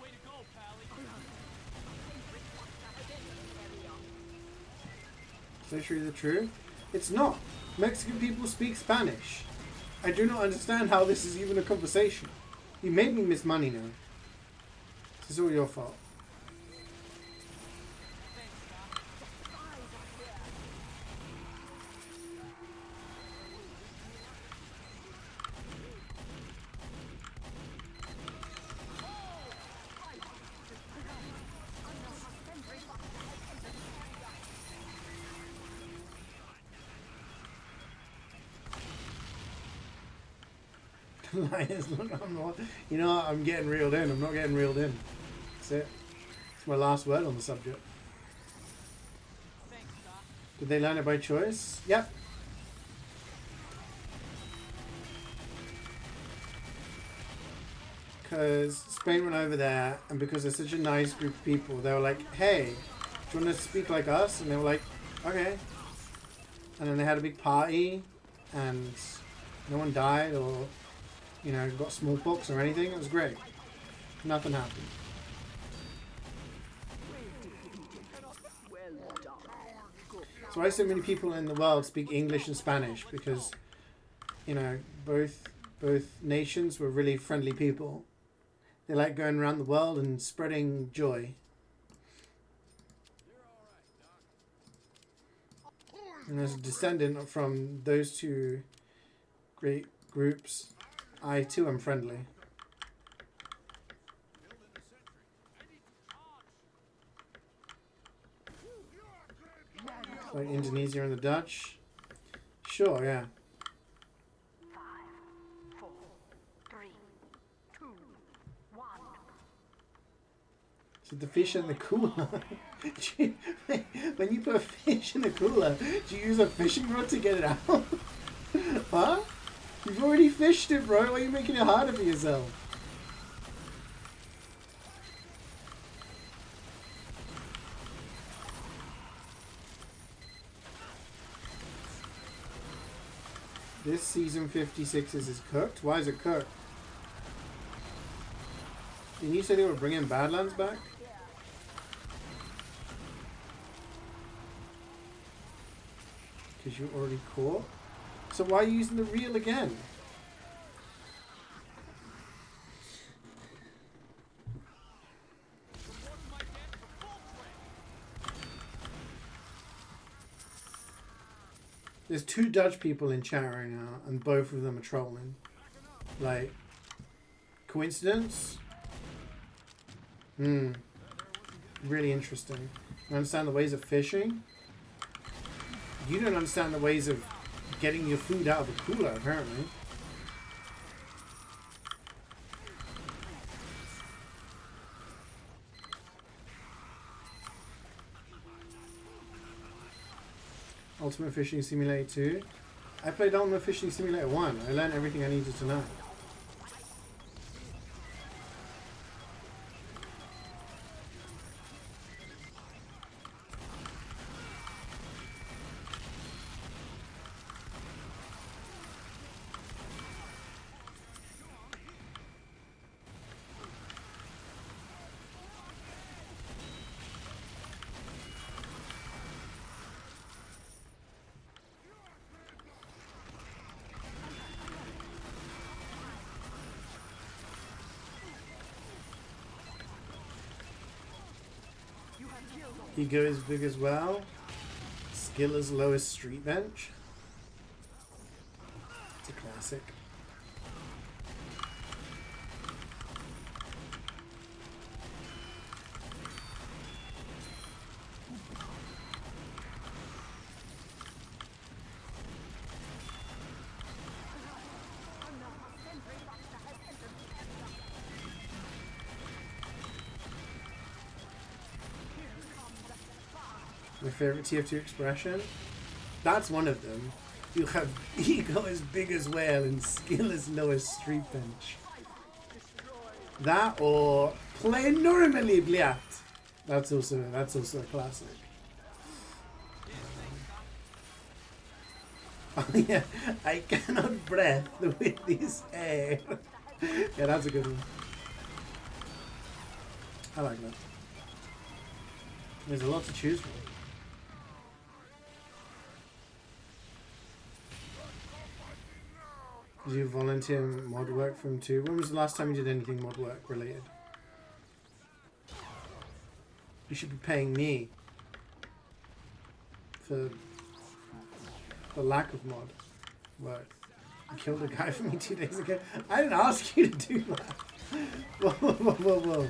Way to go, Pally. Is that truly the truth? It's not. Mexican people speak Spanish. I do not understand how this is even a conversation. You made me miss money now. This is all your fault. Lions, look, I'm not. You know what? I'm getting reeled in. I'm not getting reeled in. That's it. It's my last word on the subject. Thanks, Doc. Did they learn it by choice? Yep. Because Spain went over there, and because they're such a nice group of people, they were like, hey, do you want to speak like us? And they were like, okay. And then they had a big party, and no one died or, you know, got smallpox or anything. It was great. Nothing happened. That's why so many people in the world speak English and Spanish, because, you know, both nations were really friendly people. They like going around the world and spreading joy. And as a descendant from those two great groups, I too am friendly. Like Indonesia and the Dutch? Sure, yeah. 5, 4, 3, 2, 1. So the fish in the cooler. When you put a fish in the cooler, do you use a fishing rod to get it out? Huh? You've already fished it, bro. Why are you making it harder for yourself? This season 56 is cooked? Why is it cooked? Didn't you say they were bringing Badlands back? Because you already caught? So why are you using the reel again? There's 2 Dutch people in chat right now, and both of them are trolling. Like, coincidence? Really interesting. You understand the ways of fishing? You don't understand the ways of getting your food out of a cooler, apparently. Ultimate Fishing Simulator 2. I played Ultimate Fishing Simulator 1. I learned everything I needed to know. Ego is big as well. Skill is lowest street bench. It's a classic. My favorite TF2 expression? That's one of them. You have ego as big as whale and skill as low as street bench. That or play normally, bliat. That's also a classic. Oh yeah, I cannot breathe with this air. Yeah, that's a good one. I like that. There's a lot to choose from. Did you volunteer mod work from 2? When was the last time you did anything mod work related? You should be paying me for the lack of mod work. You killed a guy for me 2 days ago. I didn't ask you to do that. Whoa, whoa, whoa, whoa.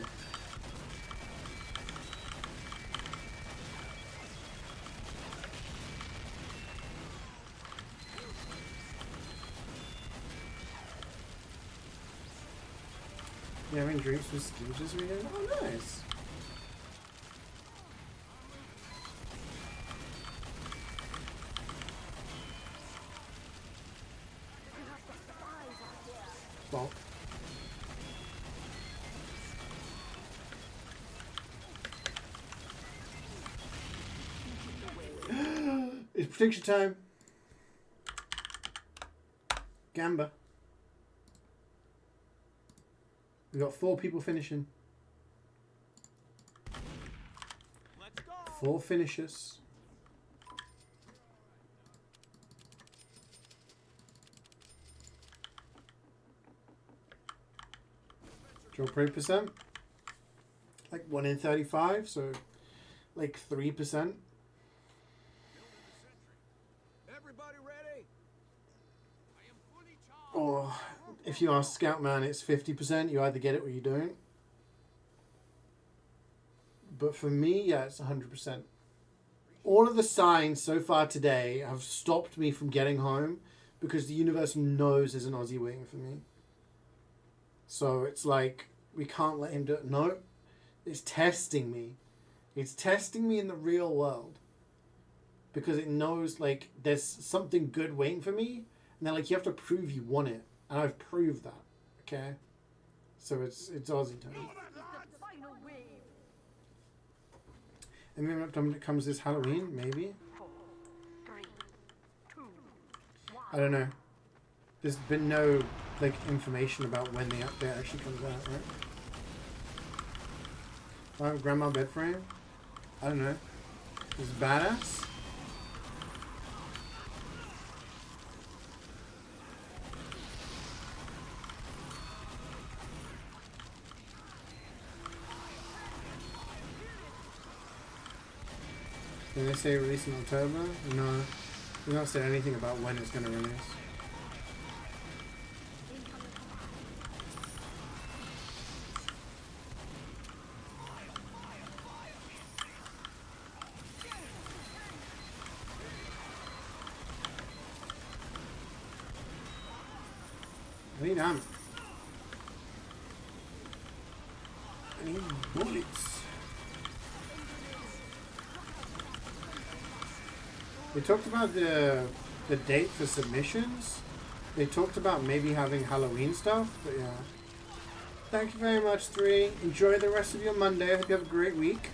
You having drinks with Stooges this weekend? Oh, nice. Bonk. It's prediction time. Gamba. We got 4 people finishing. Let's go. 4 finishers. Draw pro percent. Like 1 in 35, so like 3%. Everybody ready? Or if you ask Scoutman, it's 50%. You either get it or you don't. But for me, yeah, it's 100%. All of the signs so far today have stopped me from getting home because the universe knows there's an Aussie waiting for me. So it's like, we can't let him do it. No, It's testing me. It's testing me in the real world. Because it knows, like, there's something good waiting for me. And they're like, you have to prove you want it. And I've proved that. Okay? So it's Aussie time. The final wave. And maybe when it comes this Halloween, maybe? 4, 3, 2, 1. I don't know. There's been no, like, information about when the update actually comes out, right? Grandma bed frame? I don't know. It's badass. Did they say release in October? No. They don't say anything about when it's going to release. I need ammo. I need bullets. They talked about the date for submissions. They talked about maybe having Halloween stuff, but yeah. Thank you very much, 3. Enjoy the rest of your Monday. I hope you have a great week.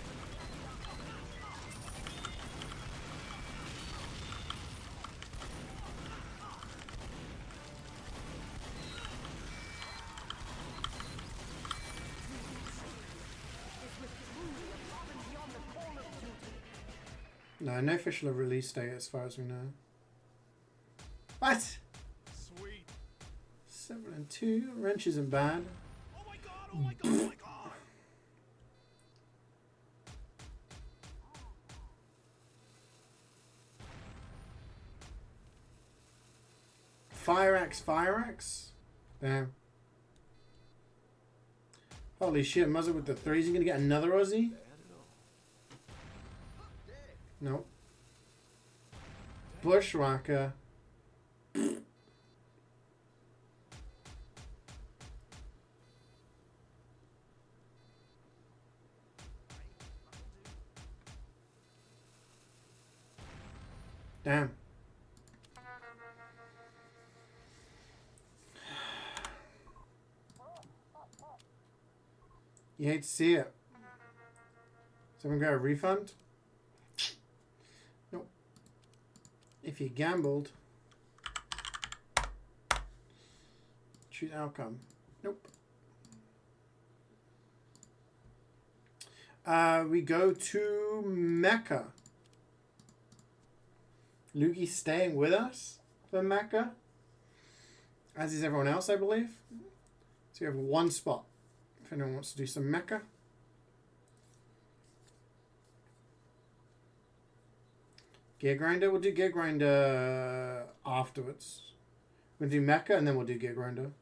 No official release date as far as we know. What? Sweet. 7 and 2. Wrench isn't bad. Oh my god, oh my god, oh my god. Fire axe. Damn. Holy shit, Muzzle with the 3. Is he gonna get another Aussie? Nope. Bushwhacker. Damn. You hate to see it. Someone got a refund? Nope. If you gambled, choose outcome. Nope. We go to Mecca. Lugie's staying with us for Mecca, as is everyone else, I believe. So you have one spot if anyone wants to do some Mecca. Gear Grinder? We'll do Gear Grinder afterwards. We'll do Mecca and then we'll do Gear Grinder.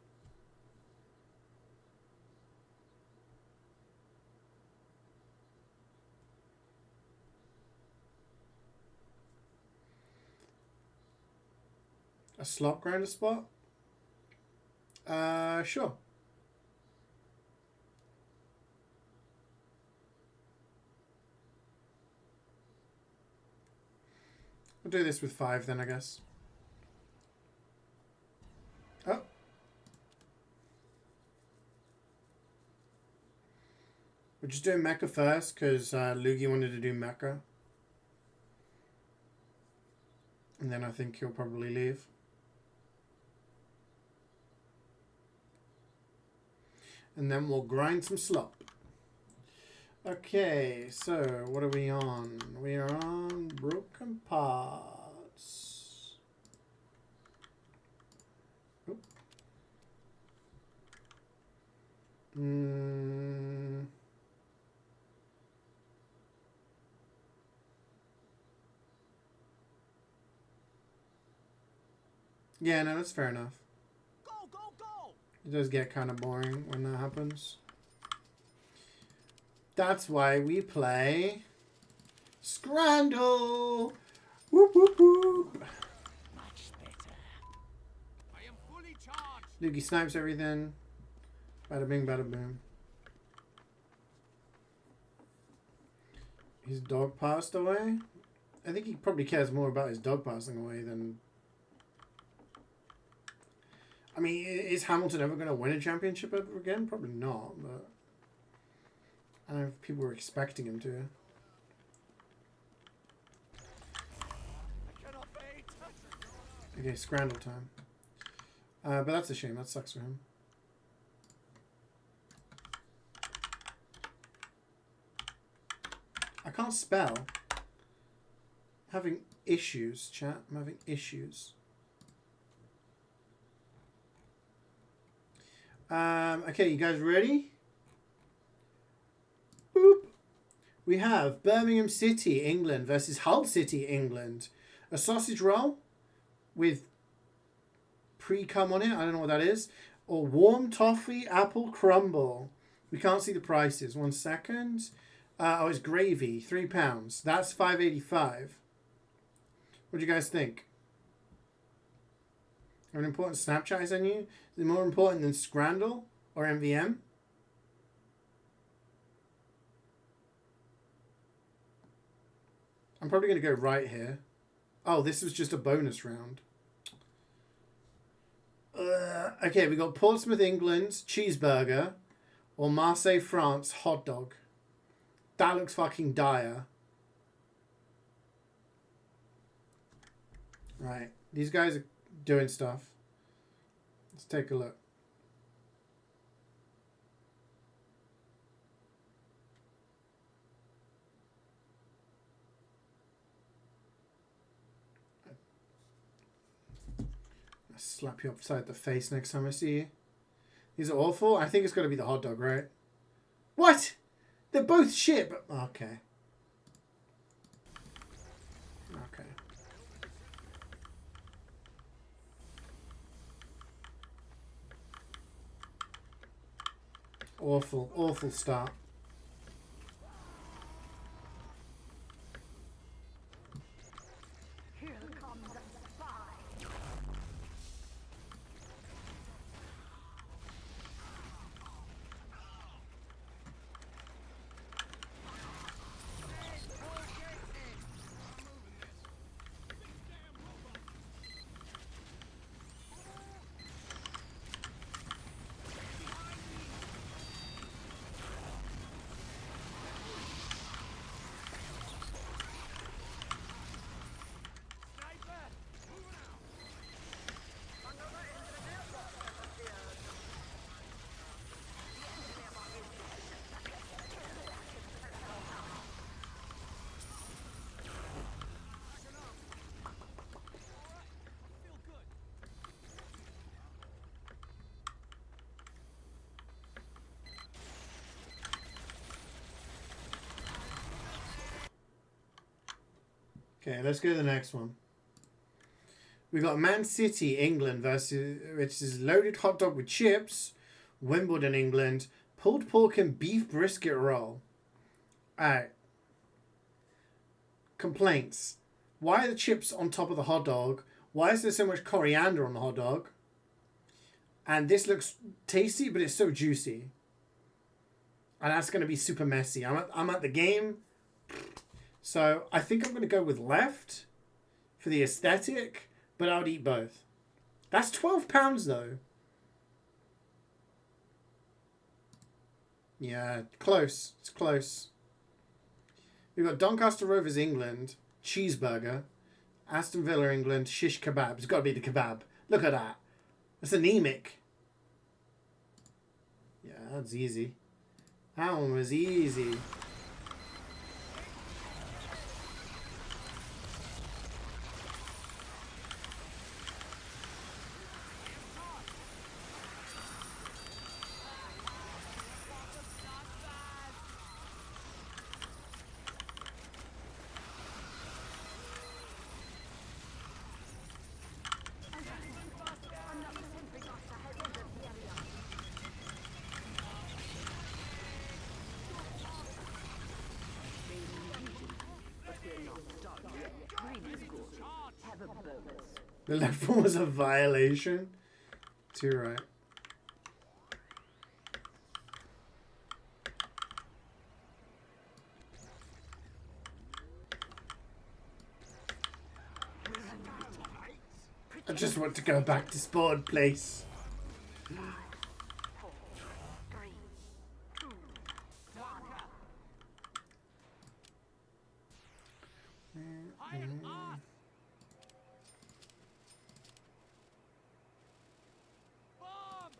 A slot grinder spot? Sure. We'll do this with 5 then, I guess. Oh. We're just doing Mecha first because Luigi wanted to do Mecha. And then I think he'll probably leave. And then we'll grind some slop. Okay, so what are we on? We are on broken parts. Oh. Yeah, no, that's fair enough. Go, go, go. It does get kind of boring when that happens. That's why we play Scrandle. Whoop, whoop, whoop. Much better. I am fully charged. Luigi snipes everything. Bada bing, bada boom. His dog passed away? I think he probably cares more about his dog passing away than... I mean, is Hamilton ever going to win a championship ever again? Probably not, but... I don't know if people were expecting him to. I cannot wait. Okay, Scrandle time. But that's a shame. That sucks for him. I can't spell. I'm having issues, chat. I'm having issues. Okay, you guys ready? Boop. We have Birmingham City, England versus Hull City, England. A sausage roll with pre-cum on it. I don't know what that is. Or warm toffee apple crumble. We can't see the prices. 1 second. Oh, it's gravy. £3. That's $5.85. What do you guys think? Have an important Snapchat I sent you? Is it more important than Scrandle or MvM? I'm probably going to go right here. Oh, this was just a bonus round. Okay, we got Portsmouth, England, cheeseburger, or Marseille, France, hot dog. That looks fucking dire. Right, these guys are doing stuff. Let's take a look. I'll slap you upside the face next time I see you. These are awful. I think it's got to be the hot dog, right? What? They're both shit, but... Okay. Okay. Awful, awful start. Here comes a spy. Okay, let's go to the next one. We got Man City, England versus, which is loaded hot dog with chips. Wimbledon, England, pulled pork and beef brisket roll. Alright. Complaints. Why are the chips on top of the hot dog? Why is there so much coriander on the hot dog? And this looks tasty, but it's so juicy. And that's going to be super messy. I'm at the game. So I think I'm going to go with left for the aesthetic, but I would eat both. That's £12 though. Yeah, close. It's close. We've got Doncaster Rovers, England, cheeseburger. Aston Villa, England, shish kebab. It's got to be the kebab. Look at that. That's anemic. Yeah, that's easy. That one was easy. Another sentry buster has entered the area. But we're not done yet. Green is good. Have a bonus. The left one was a violation. Too right. I just want to go back to spawn place. 5, 4, 3, 2, 1. Pile up! Bomb!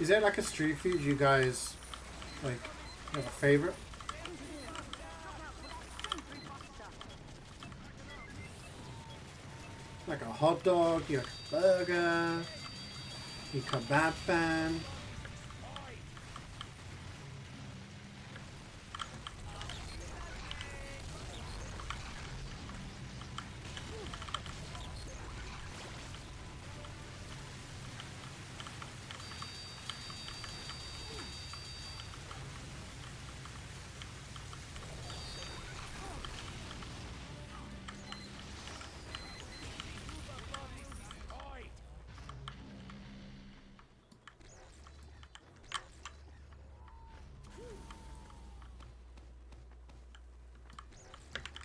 Is there like a street food you guys like have a favorite? Like a hot dog, you like a burger, you kebab fan.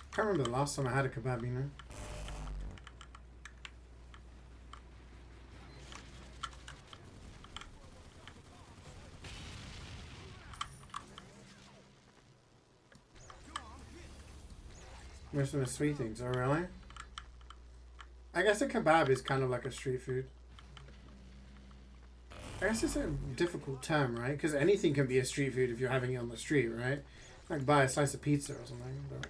I can't remember the last time I had a kebab, you know. Most of them are sweet things, oh really? I guess a kebab is kind of like a street food. I guess it's a difficult term, right? Because anything can be a street food if you're having it on the street, right? Like buy a slice of pizza or something. But...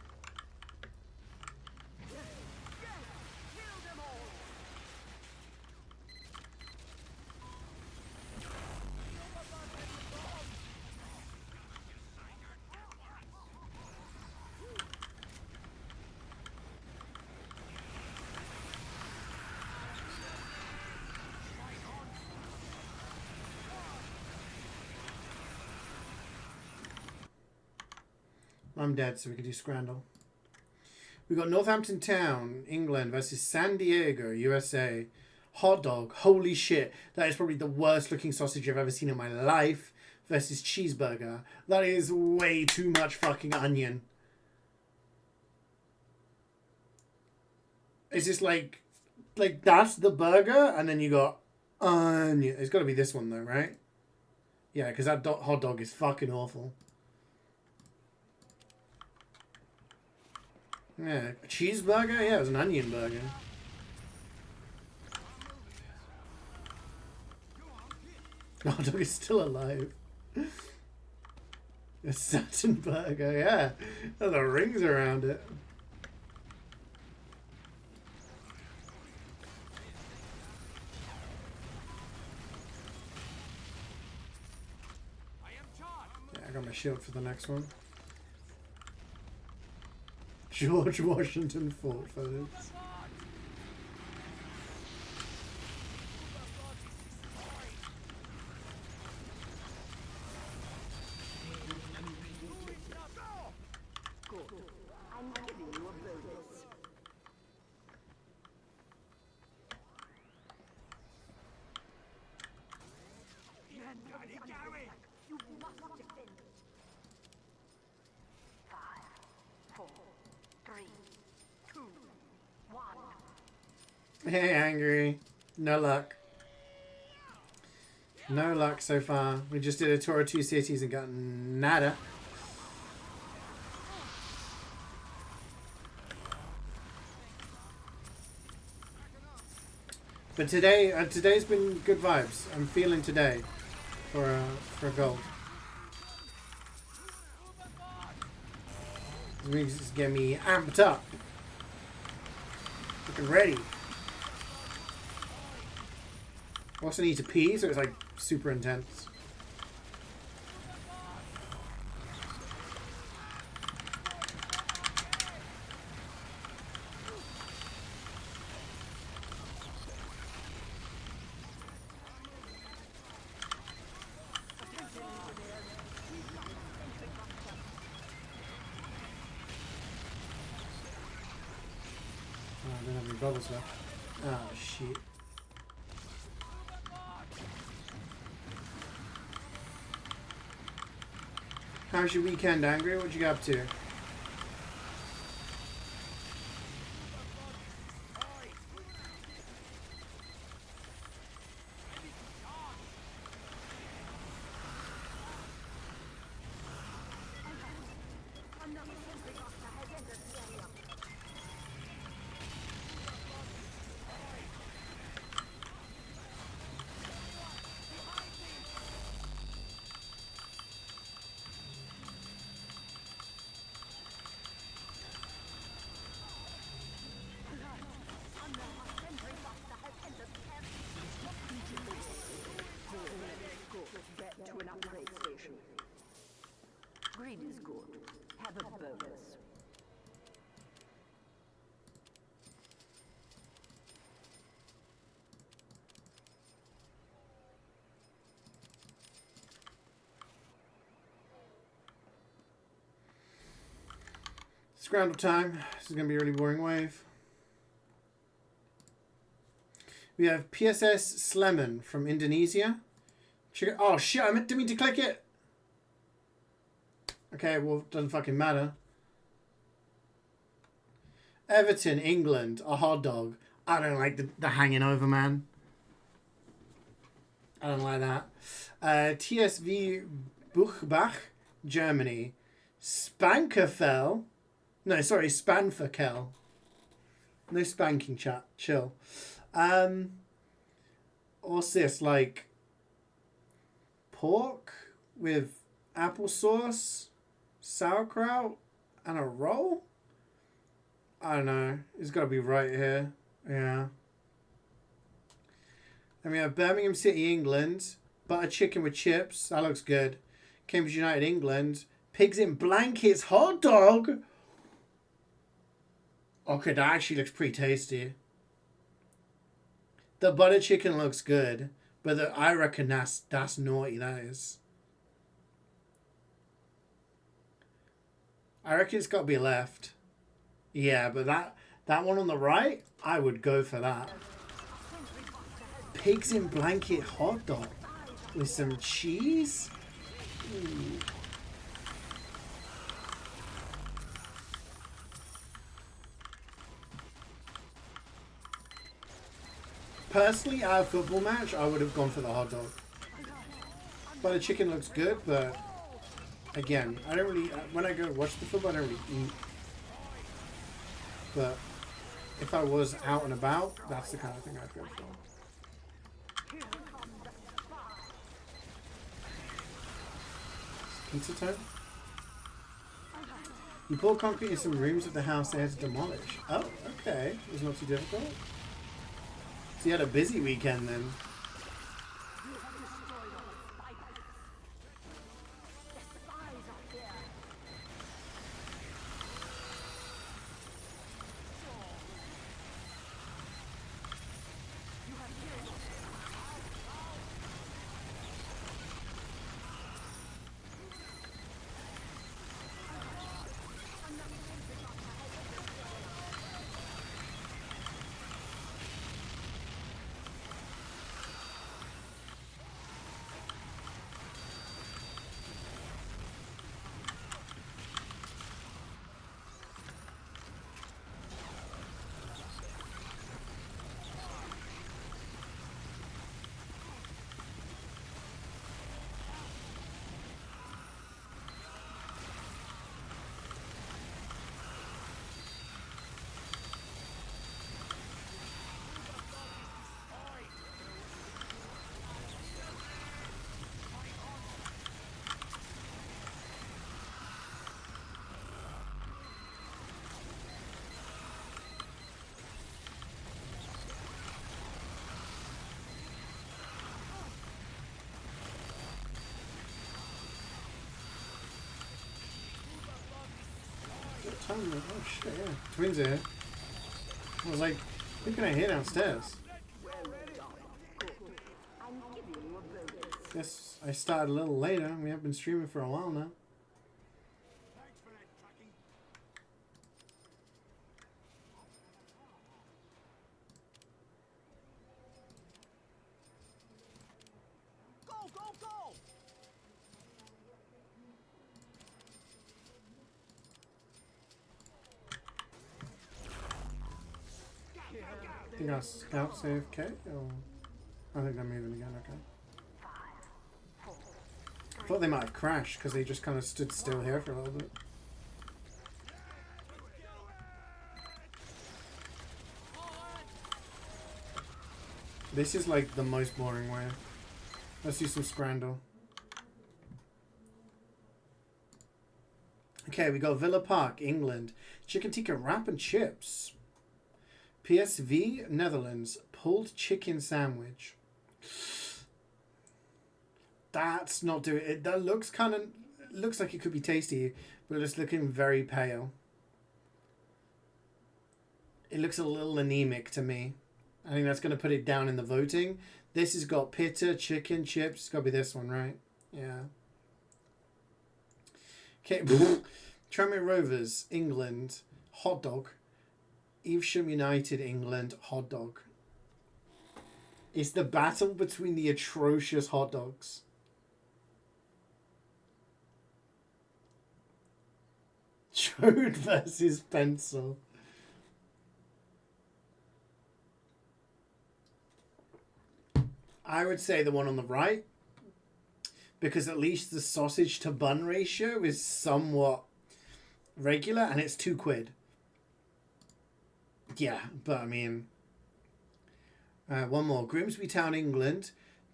I'm dead, so we can do Scrandle. We got Northampton Town, England versus San Diego, USA. Hot dog. Holy shit. That is probably the worst looking sausage I've ever seen in my life. Versus cheeseburger. That is way too much fucking onion. It's just like that's the burger, and then you got onion. It's got to be this one though, right? Yeah, because that hot dog is fucking awful. Yeah, a cheeseburger? Yeah, it was an onion burger. The hot dog is still alive. A Saturn burger, yeah. There's the rings around it. Yeah, I got my shield for the next one. George Washington fought for this. Good. I'm giving you a bonus. You must defend. 5, 4, 3, 2, 1. Hey, Angry. No luck. No luck so far. We just did a tour of 2 cities and got nada. But today, today's been good vibes. I'm feeling today for gold. This means it's getting me amped up, looking ready. I also need to pee, so it's like super intense. Oh, I don't have any bubbles left. Oh shit. How's your weekend, Angry? What'd you get up to? Another sentry boxer has entered the area. Another sentry boxer has entered the area. Good. Get to an upgrade station. Greed is good. Have a bonus. Scramble time. This is going to be a really boring wave. We have PSS Sleman from Indonesia. Oh shit, didn't mean to click it. Okay, well, doesn't fucking matter. Everton, England, a hot dog. I don't like the hanging over, man. I don't like that. TSV Buchbach, Germany. Spankerfell. No, sorry, Spanferkel. No spanking, chat. Chill. What's this? Like pork with applesauce, sauerkraut, and a roll? I don't know. It's got to be right here. Yeah. And we have Birmingham City, England. Butter chicken with chips. That looks good. Cambridge United, England. Pigs in blankets hot dog. Okay, that actually looks pretty tasty. The butter chicken looks good, but I reckon that's naughty. That is. I reckon it's got to be left. Yeah, but that one on the right, I would go for that. Pigs in blanket hot dog with some cheese. Ooh. Personally, at a football match, I would have gone for the hot dog. Butter chicken looks good, but again, I don't really. When I go watch the football, I don't really eat. But if I was out and about, that's the kind of thing I'd go for. Pizza time? You pour concrete in some rooms of the house they had to demolish. Oh, okay. It was not too difficult. So you had a busy weekend then. Oh shit, yeah. Twins here. I was like, who can I hear downstairs? Guess I started a little later and we have been streaming for a while now. think our scouts AFK, or I think they're moving again. Okay. I thought they might have crashed because they just kind of stood still here for a little bit. This is like the most boring way. Let's do some Scrandle. Okay, we got Villa Park, England. Chicken tikka wrap and chips. PSV, Netherlands. Pulled chicken sandwich. That's not doing it. That looks kind of... Looks like it could be tasty, but it's looking very pale. It looks a little anemic to me. I think that's going to put it down in the voting. This has got pita, chicken, chips. It's got to be this one, right? Yeah. Okay. Tranmere Rovers, England. Hot dog. Evesham United, England. Hot dog. It's the battle between the atrocious hot dogs. Chode versus pencil. I would say the one on the right, because at least the sausage to bun ratio is somewhat regular, and it's £2. Yeah, but I mean, one more. Grimsby Town, England.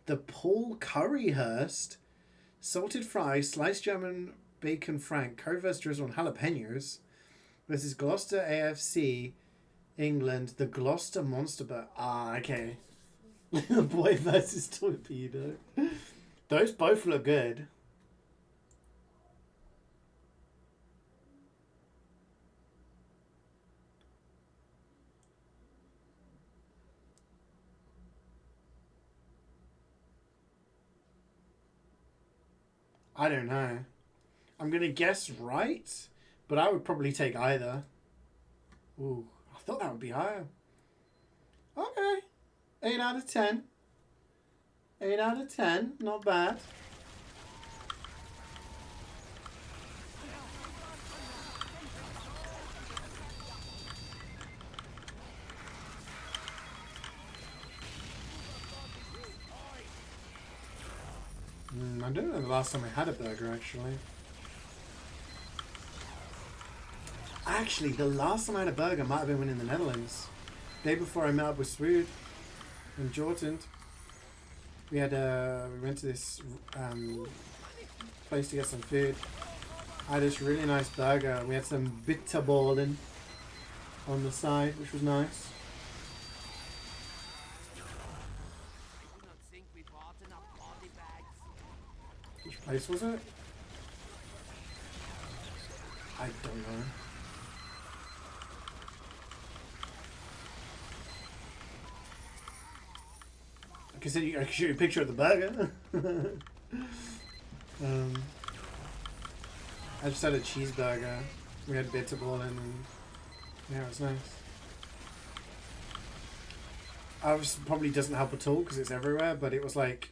The Paul Curryhurst salted fries, sliced German bacon frank, curry versus drizzle on jalapenos versus Gloucester AFC, England. The Gloucester Monster Bar. Ah, okay. Little boy versus torpedo. Those both look good. I don't know. I'm going to guess right, but I would probably take either. Ooh, I thought that would be higher. Okay. 8 out of 10. 8 out of 10. Not bad. I don't know the last time I had a burger, actually. Actually, the last time I had a burger might have been when in the Netherlands. Day before I met up with Swood in Jordan. We had we went to this place to get some food. I had this really nice burger. We had some bitterballen on the side, which was nice. Which place was it? I don't know. I can show you a picture of the burger. I just had a cheeseburger. We had bitterballen and yeah, it was nice. Obviously, probably doesn't help at all because it's everywhere, but it was like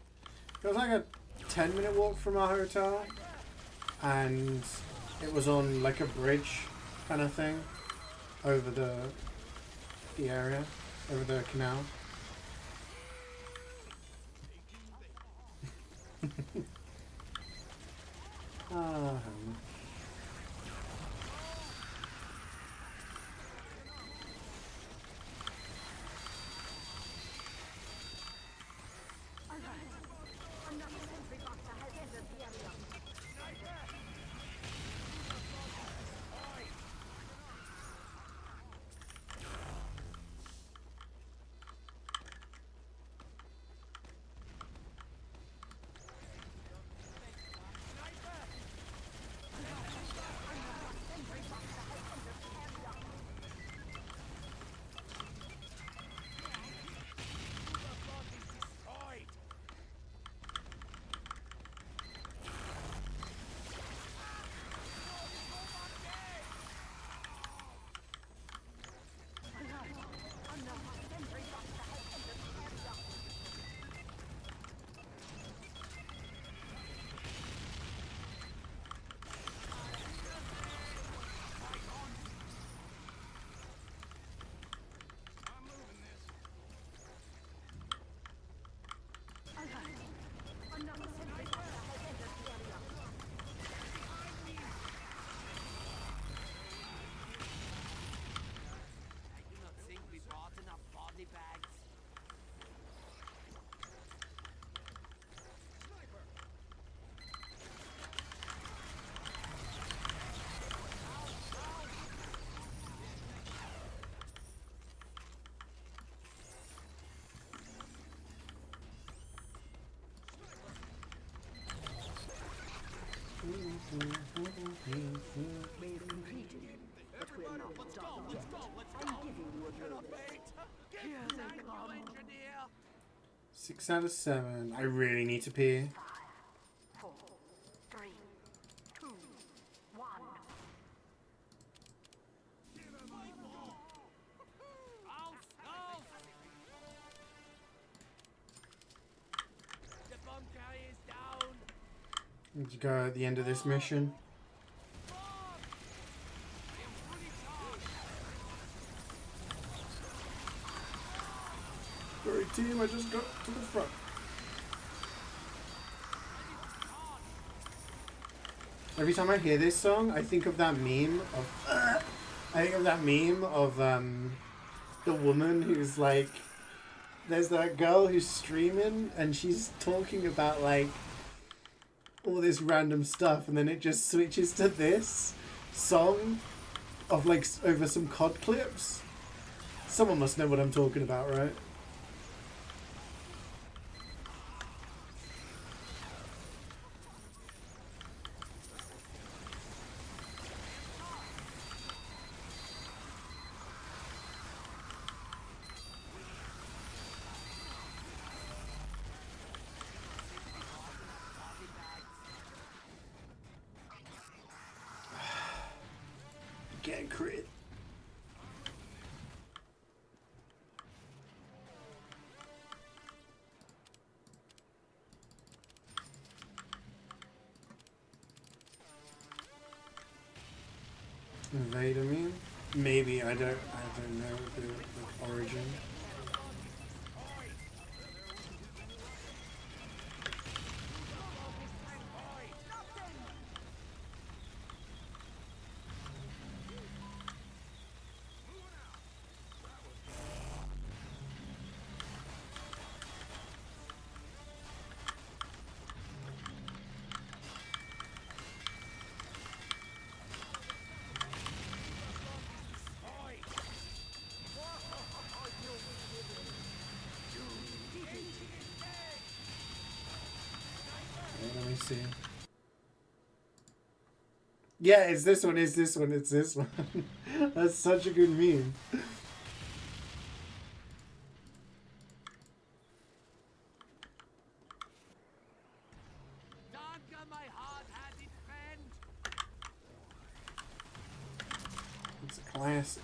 a 10-minute walk from our hotel, and it was on like a bridge kind of thing over the area, over the canal. Do you not think we brought enough body bags? We've completed, but we're not done yet. I'm giving you a bonus. Here they come. Engineer! 6 out of 7. I really need to pee. 4, 3, 2, 1. The bomb carrier is down! Need to go at the end of this mission. Sorry team, I just got to the front. Every time I hear this song, I think of that meme of the woman who's like, there's that girl who's streaming and she's talking about like all this random stuff, and then it just switches to this song of like over some COD clips. Someone must know what I'm talking about, right? Get crit. Invade, I mean? Maybe, I don't know the origin. Let me see. Yeah, it's this one, it's this one, it's this one. That's such a good meme. Danke, my hard-headed friend! It's a classic.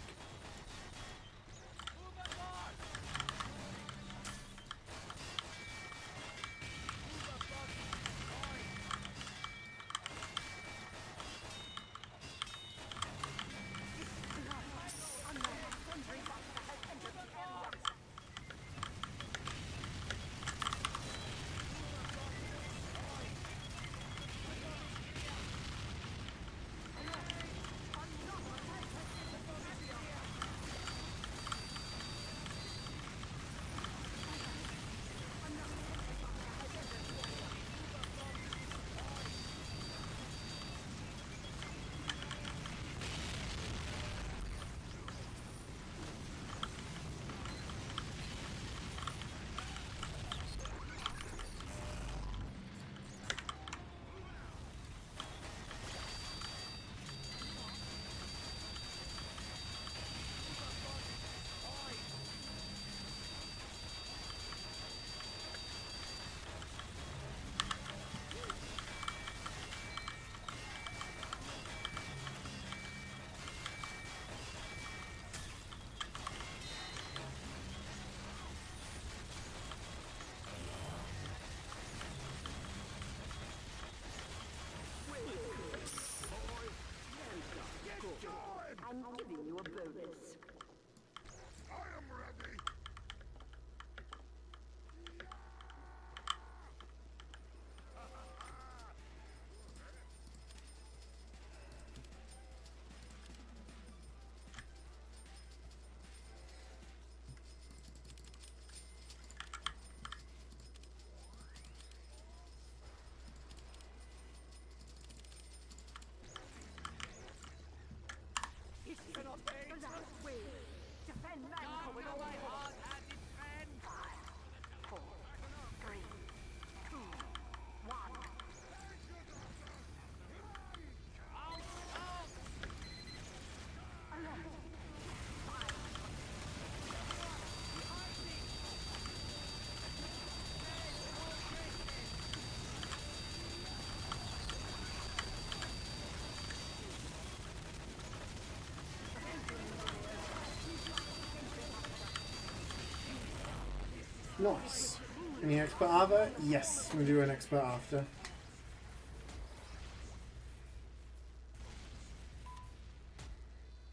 Nice. Any expert after? Yes, we'll do an expert after.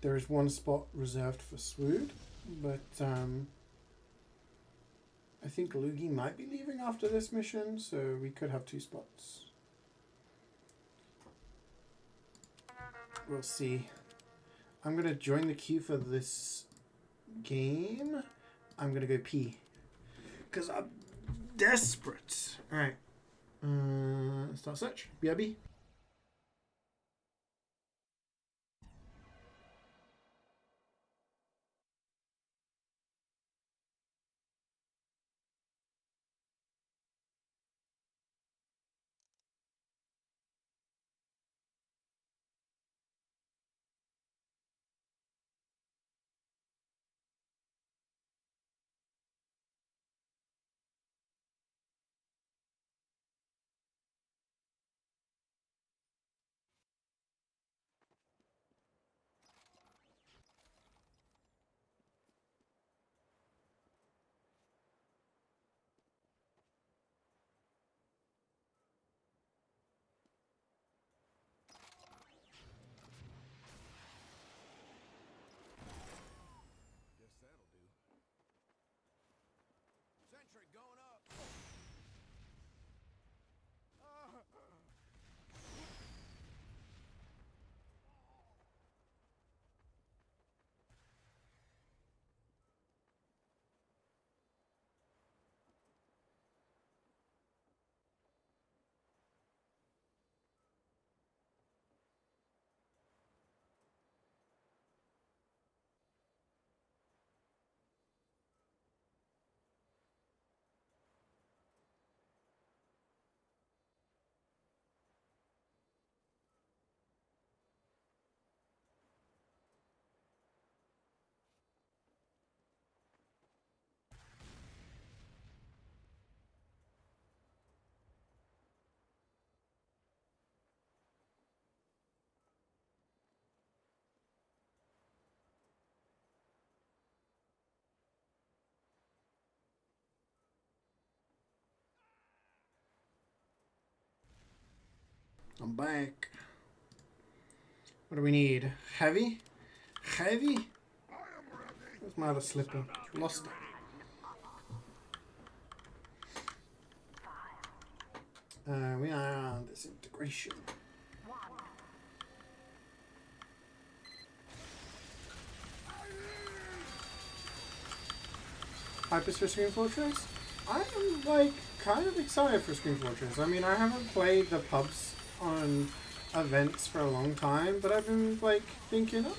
There is one spot reserved for Swood, but I think Luigi might be leaving after this mission, so we could have 2 spots. We'll see. I'm gonna join the queue for this game. I'm gonna go pee. Because I'm desperate. Alright. Start search. BRB. Guess that'll do. Sentry going up. I'm back. What do we need? Heavy? Heavy? Where's my other slipper? Lost it. We are on this integration. Hypers for Scream Fortress? I'm like kind of excited for Scream Fortress. I mean, I haven't played the pubs on events for a long time, but I've been like thinking, oh,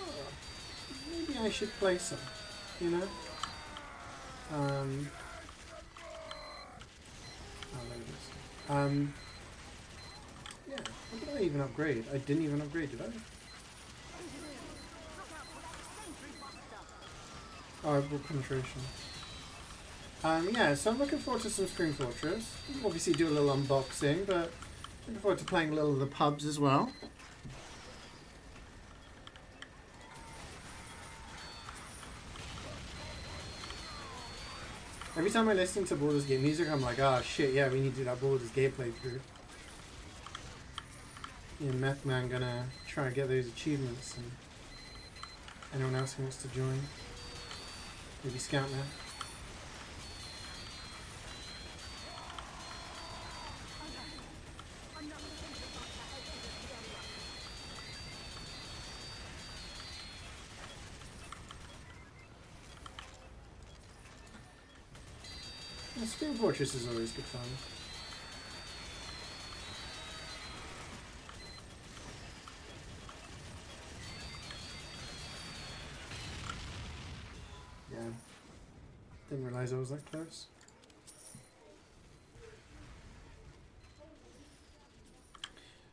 maybe I should play some, you know? Oh, there it is. Yeah, what did I even upgrade? I didn't even upgrade, did I? Oh, I brought penetration. Yeah, so I'm looking forward to some Scream Fortress. Obviously do a little unboxing, but looking forward to playing a little of the pubs as well. Every time I listen to Baldur's Gate music, I'm like, oh shit, yeah, we need to do that Baldur's Gate playthrough. Me and Meth Man gonna try and get those achievements, and anyone else who wants to join. Maybe Scout Man. Yeah, Scream Fortress is always good fun. Yeah. Didn't realize I was that close.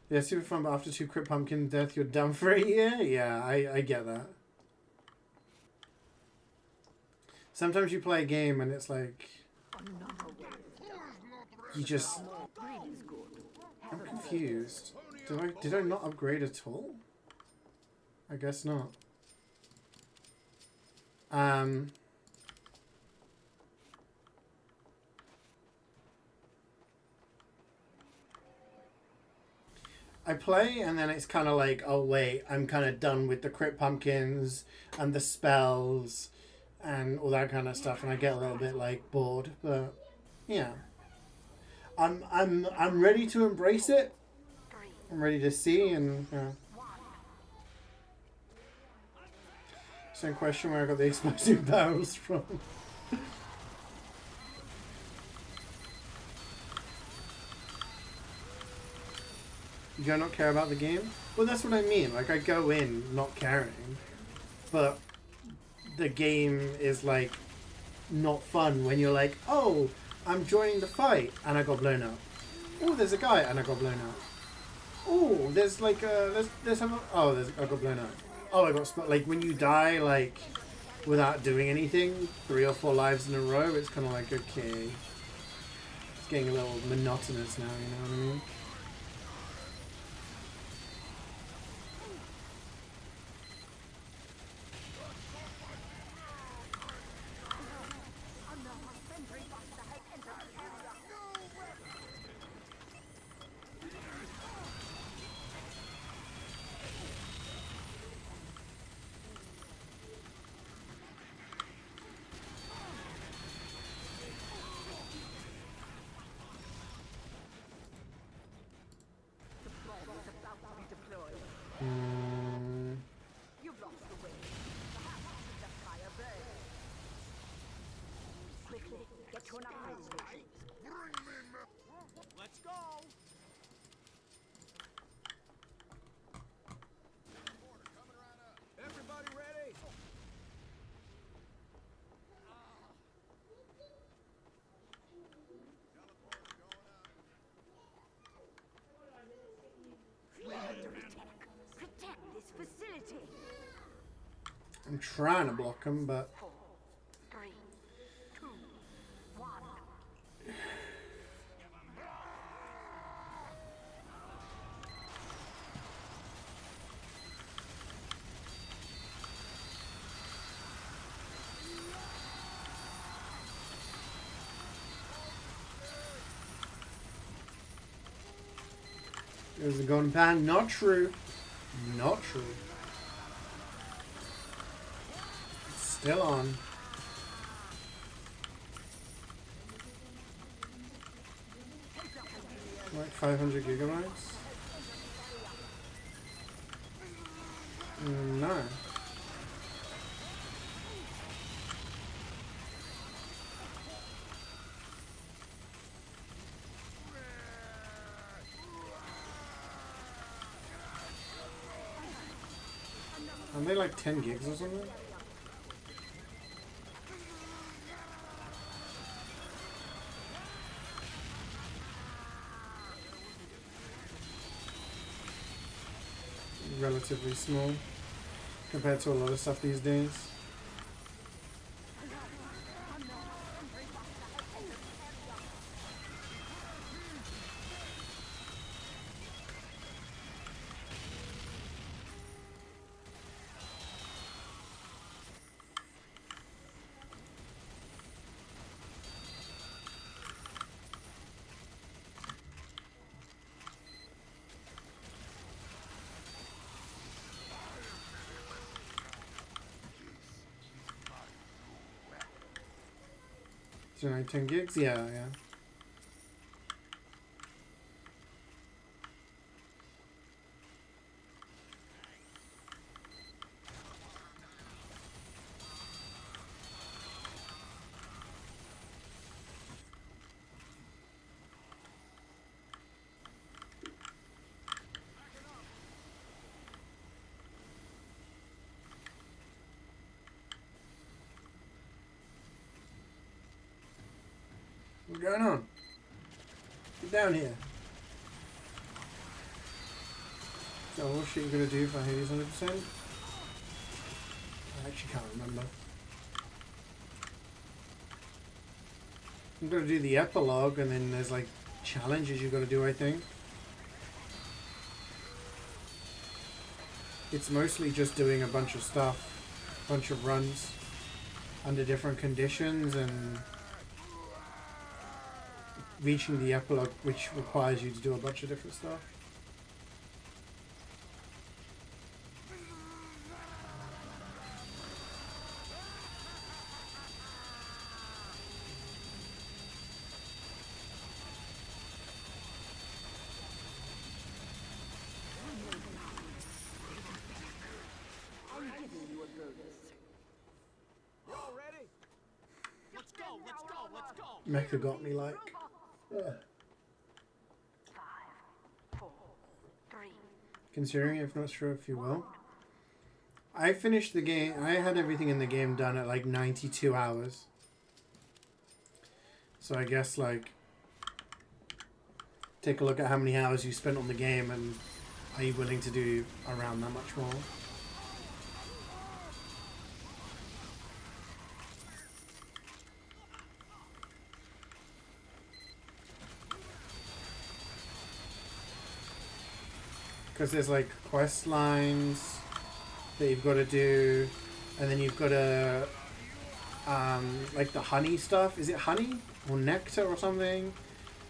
Yeah, super fun, but after 2 crit pumpkin death, you're done for a year? Yeah, I get that. Sometimes you play a game and it's like... You just... I'm confused. Did I not upgrade at all? I guess not. I play and then it's kind of like, oh wait, I'm kind of done with the crit pumpkins and the spells and all that kind of stuff, and I get a little bit like bored. But yeah, I'm ready to embrace it. I'm ready to see, and same question where I got the explosive barrels from. You do not care about the game? Well, that's what I mean. Like, I go in not caring, but the game is, like, not fun when you're like, oh, I'm joining the fight, and I got blown up. Oh, there's a guy, and I got blown up. Oh, there's, like, there's some... Oh, I got blown up. Oh, I got... Like, when you die, like, without doing anything, 3 or 4 lives in a row, it's kind of like, okay. It's getting a little monotonous now, you know what I mean? You've lost the way. Perhaps the fire burns. Quickly, get to an upgrade station. Let's go. Everybody ready? Protect this facility. I'm trying to block him, but... 4, 3, 2, 1. There's a golden pan. Not true. Not true. It's still on. Like 500 gigabytes? No. Are they like 10 gigs or something? Relatively small compared to a lot of stuff these days. So like 10 gigs? Yeah, yeah. What's going on? Get down here. So what shit you gonna do if I hit these 100%? I actually can't remember. I'm gonna do the epilogue and then there's like challenges you gotta do, I think. It's mostly just doing a bunch of stuff, a bunch of runs under different conditions and reaching the epilogue, which requires you to do a bunch of different stuff. Mecha got me like. Ugh. 5, 4, 3. Considering, if not sure if you will. I finished the game. I had everything in the game done at like 92 hours. So I guess like take a look at how many hours you spent on the game and are you willing to do around that much more? Because there's like quest lines that you've got to do, and then you've got to like the honey stuff. Is it honey or nectar or something?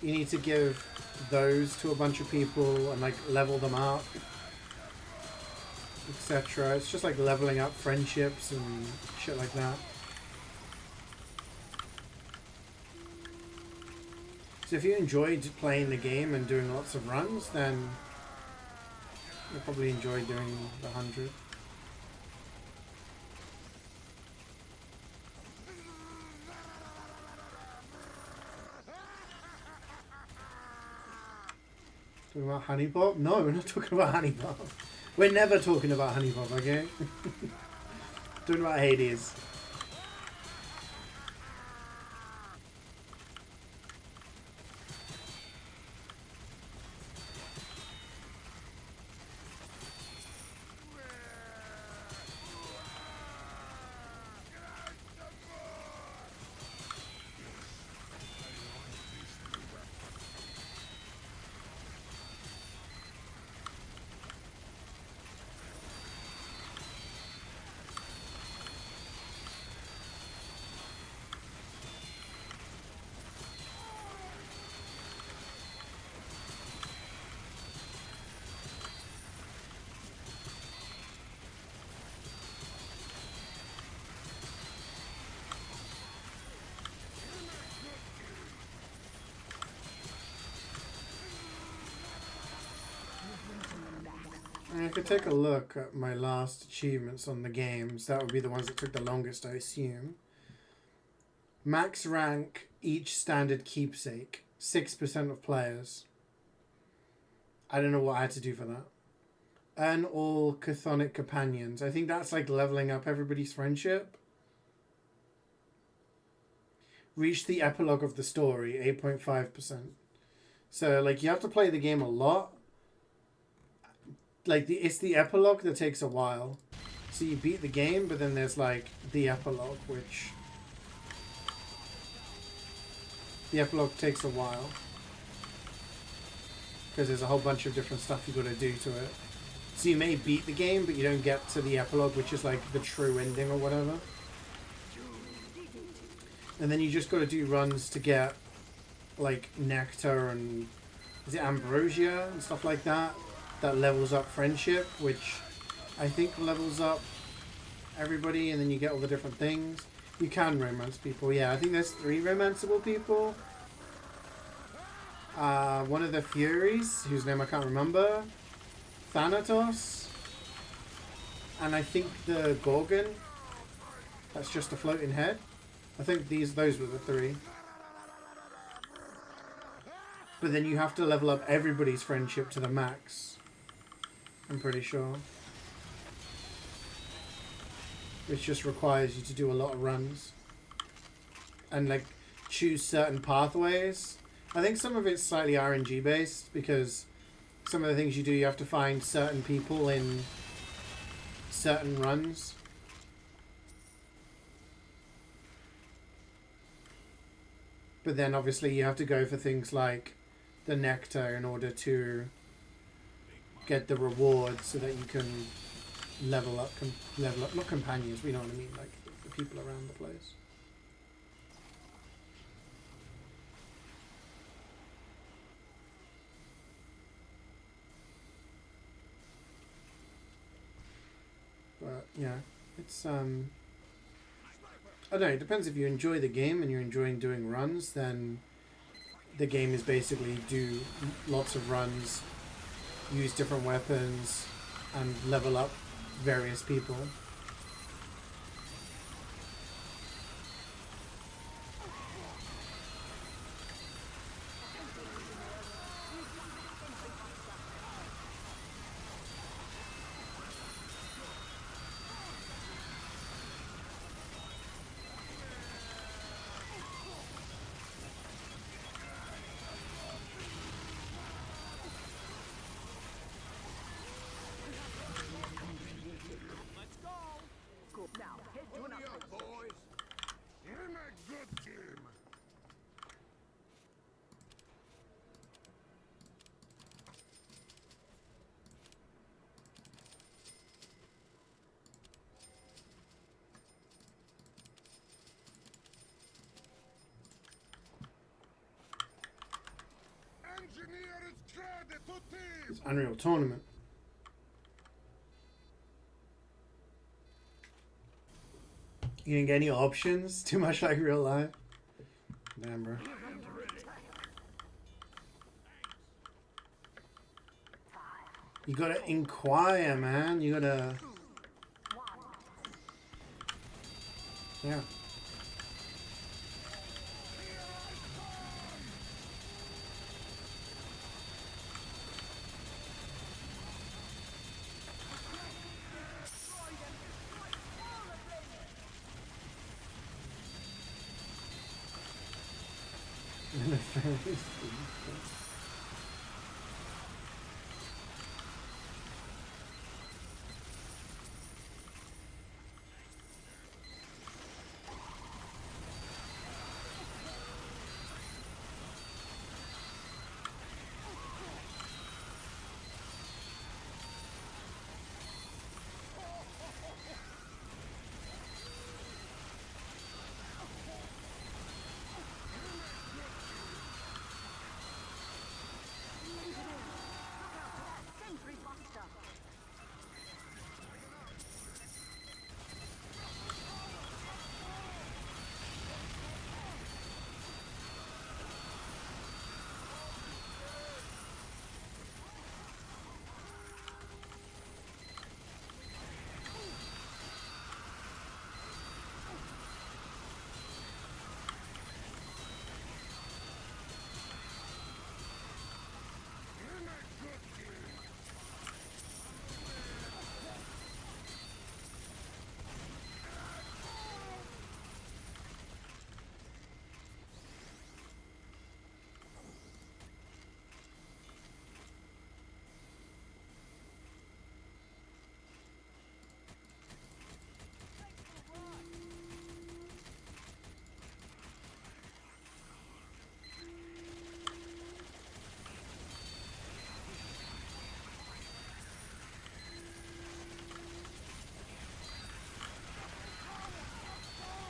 You need to give those to a bunch of people and like level them up, etc. It's just like leveling up friendships and shit like that. So if you enjoyed playing the game and doing lots of runs, then you'll probably enjoy doing the 100. Talking about honey pop? No, we're not talking about honey pop. We're never talking about honey pop, okay? Talking about Hades. I could take a look at my last achievements on the games. That would be the ones that took the longest, I assume. Max rank each standard keepsake. 6% of players. I don't know what I had to do for that. Earn all chthonic companions. I think that's like leveling up everybody's friendship. Reach the epilogue of the story. 8.5%. So like you have to play the game a lot. Like it's the epilogue that takes a while. So you beat the game, but then there's like the epilogue, which the epilogue takes a while because there's a whole bunch of different stuff you got to do to it. So you may beat the game, but you don't get to the epilogue, which is like the true ending or whatever. And then you just got to do runs to get like nectar and is it ambrosia and stuff like that. That levels up friendship, which I think levels up everybody, and then you get all the different things. You can romance people, yeah. I think there's 3 romanceable people. One of the Furies, whose name I can't remember. Thanatos. And I think the Gorgon. That's just a floating head. I think those were the 3. But then you have to level up everybody's friendship to the max. I'm pretty sure. Which just requires you to do a lot of runs. And like choose certain pathways. I think some of it's slightly RNG based because some of the things you do you have to find certain people in certain runs. But then obviously you have to go for things like the nectar in order to get the rewards so that you can level up not companions, but you know what I mean, like the people around the place. But yeah, it's I don't know, it depends. If you enjoy the game and you're enjoying doing runs, then the game is basically do lots of runs, use different weapons, and level up various people. It's Unreal Tournament. You didn't get any options? Too much like real life? Damn, bro. You gotta inquire, man. You gotta... Yeah.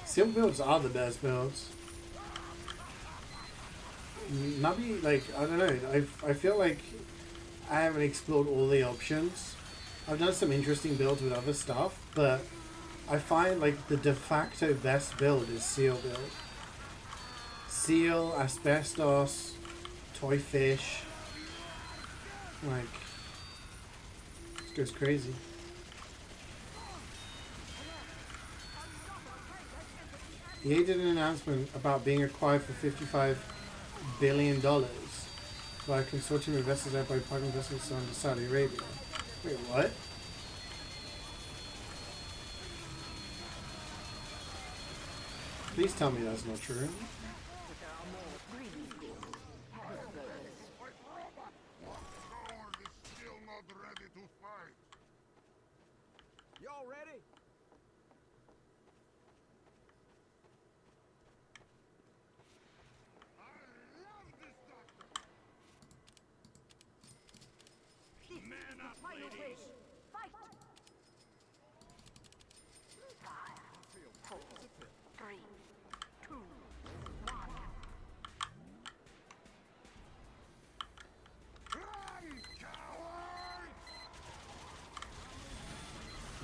Seal builds are the best builds. Maybe, like, I don't know. I feel like I haven't explored all the options. I've done some interesting builds with other stuff, but I find like the de facto best build is Seal build. Seal, Asbestos, Toy Fish. Like, it goes crazy. EA did an announcement about being acquired for $55 billion by a consortium of investors led by private investments under Saudi Arabia. Wait, what? Please tell me that's not true. Y'all ready? Man up, ladies! Fight! 5, 4, 3, 2, 1. Run, coward!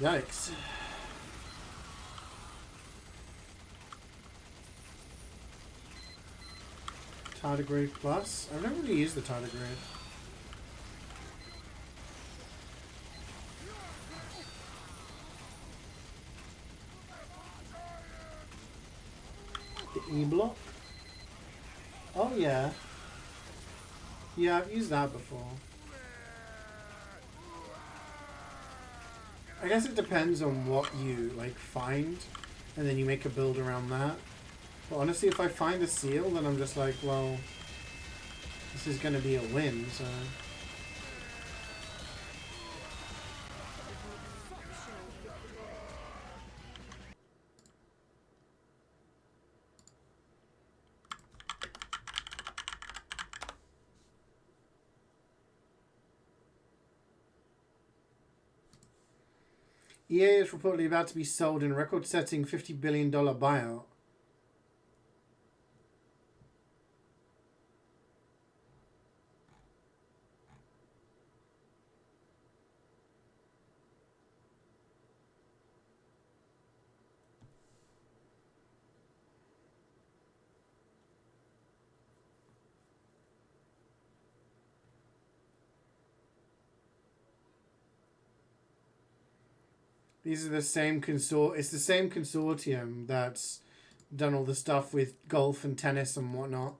Yikes. Tardigrade Plus? I've never really used the Tardigrade. The E-Block? Oh yeah. Yeah, I've used that before. I guess it depends on what you like find, and then you make a build around that. But honestly, if I find a seal, then I'm just like, well, this is gonna be a win, so. EA is reportedly about to be sold in a record-setting $50 billion buyout. These are the same It's the same consortium that's done all the stuff with golf and tennis and whatnot.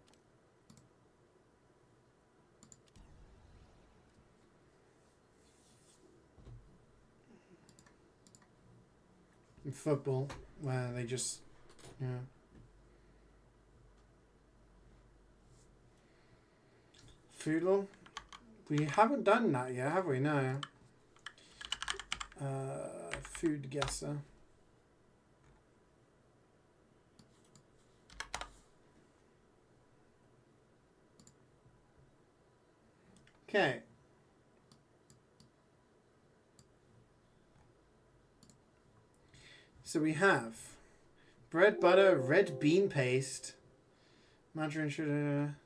And football, where they just, yeah. Foodle? We haven't done that yet, have we? No. Food guesser. Okay. So we have bread, butter, red bean paste, margarine, sugar,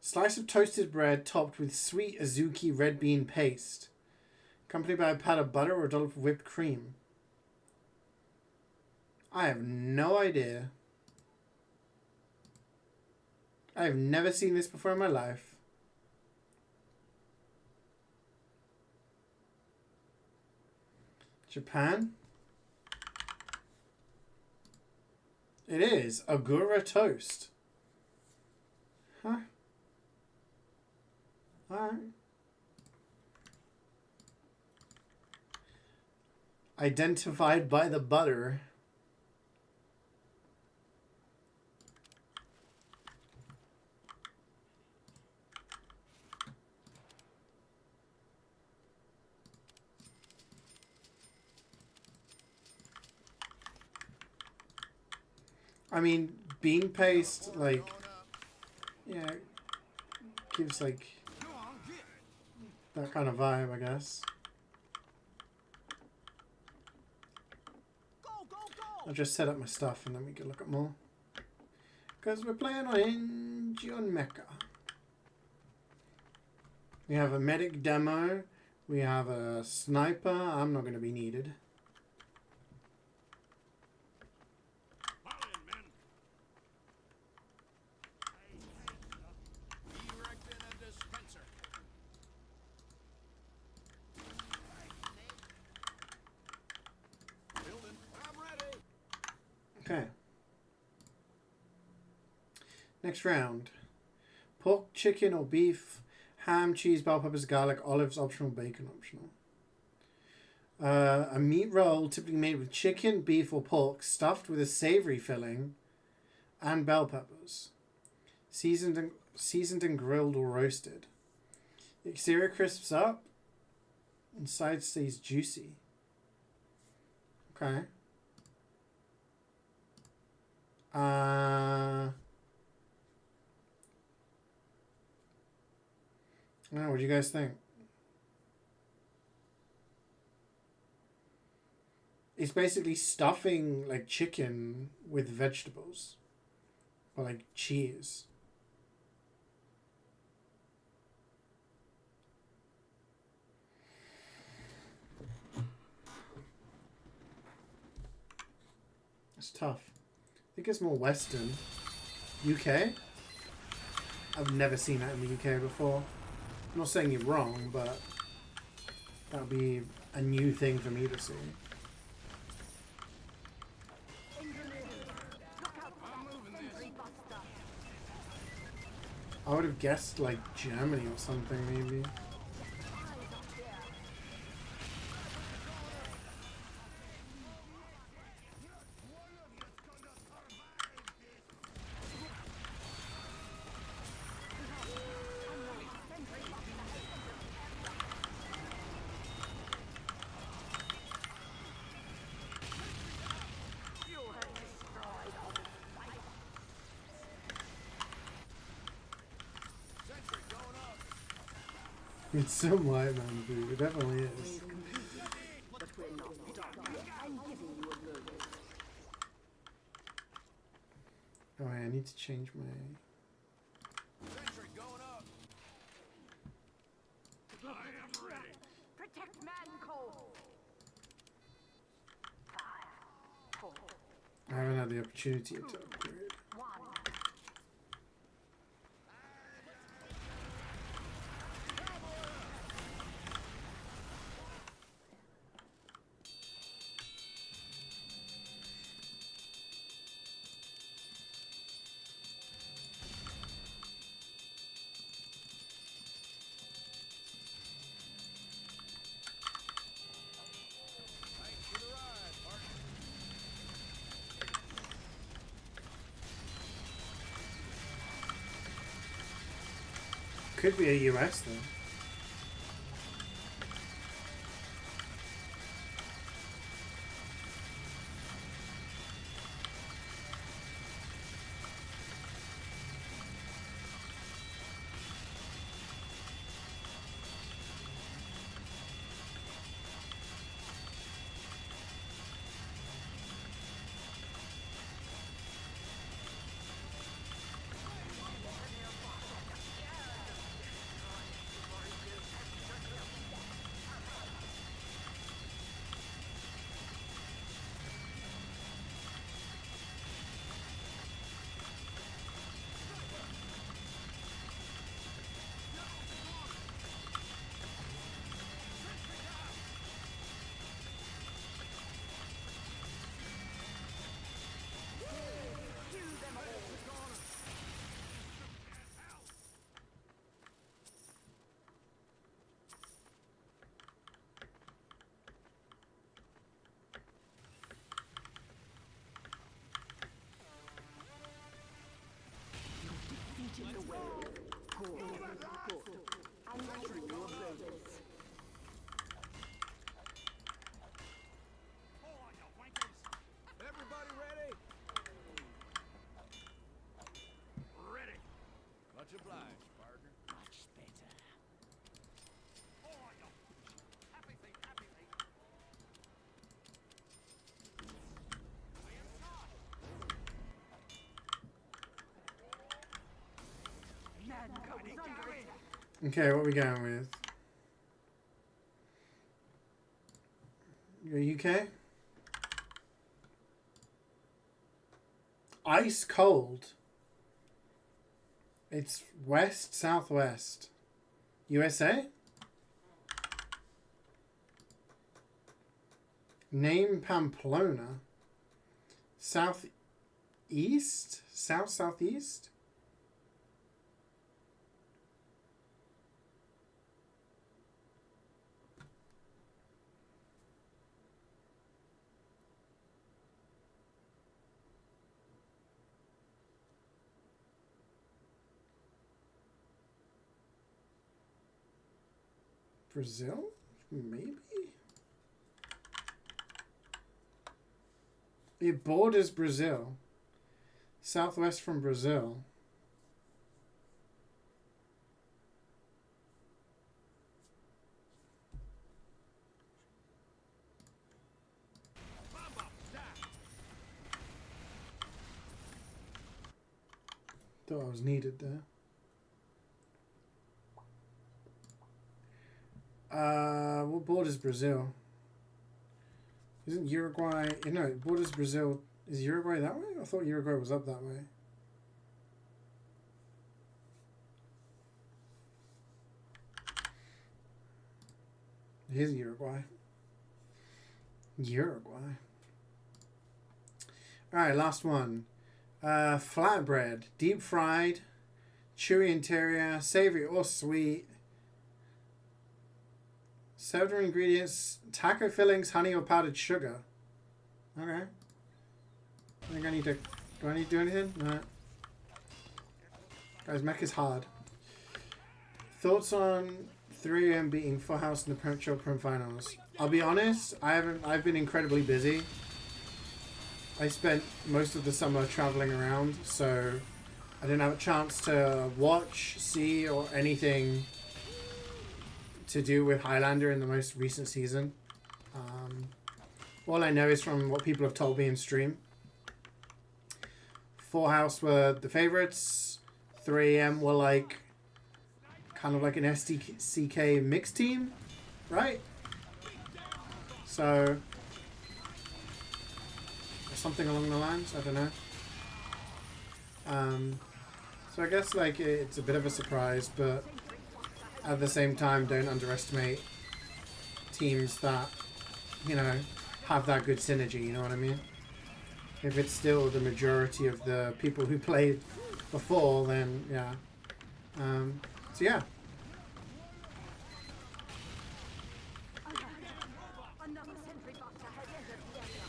slice of toasted bread topped with sweet azuki red bean paste, accompanied by a pat of butter or a dollop of whipped cream. I have no idea. I have never seen this before in my life. Japan? It is Agura toast. Huh? Alright. Identified by the butter. I mean, bean paste, like, yeah, gives, like, that kind of vibe, I guess. I'll just set up my stuff and then we can look at more. Because we're playing on Gion Mecha. We have a medic demo. We have a sniper. I'm not going to be needed. Okay. Next round. Pork, chicken or beef, ham, cheese, bell peppers, garlic, olives optional, bacon optional. A meat roll typically made with chicken, beef or pork stuffed with a savory filling and bell peppers. Seasoned and grilled or roasted. The exterior crisps up. Inside stays juicy. Okay. What do you guys think? It's basically stuffing like chicken with vegetables. Or like cheese. It's tough. I think it's more Western. UK? I've never seen that in the UK before. I'm not saying you're wrong, but that would be a new thing for me to see. I would have guessed like Germany or something maybe. It's so white, man, dude. It definitely is. But we're not done yet. I'm giving you a bonus. Oh, wait, I need to change my... Sentry going up. I am ready. Protect Manco. 5, 4, I haven't had the opportunity to upgrade. 1. Could be a US though. Defeated the wave. Good. I'm letting you observe this. Hold on, you wankers. Everybody ready? Ready. Much obliged, partner. Much better. Hold on, you. Happy feet, happy feet. I am shot. Man comes under attack. Okay, what are we going with? You're UK? Ice cold. It's west, southwest. USA? Name Pamplona. Southeast? Southeast? Brazil? Maybe? It borders Brazil. Southwest from Brazil. Thought I was needed there. What borders Brazil? Isn't Uruguay... No, it borders Brazil. Is Uruguay that way? I thought Uruguay was up that way. Here's Uruguay. Uruguay. Alright, last one. Flatbread. Deep fried. Chewy interior. Savory or sweet. Several ingredients, taco fillings, honey or powdered sugar. Okay. I think I need to... Do I need to do anything? No. Guys, mech is hard. Thoughts on 3am beating Full House in the Pro Prim Finals? I'll be honest, I've been incredibly busy. I spent most of the summer traveling around, so I didn't have a chance to watch, see, or anything to do with Highlander in the most recent season. All I know is from what people have told me in stream. Full House were the favorites. 3am were like kind of like an SDCK mixed team, right? So something along the lines, I don't know. So I guess like it's a bit of a surprise, but at the same time, don't underestimate teams that, you know, have that good synergy, you know what I mean? If it's still the majority of the people who played before, then yeah. So yeah. Another sentry boxer has entered the area.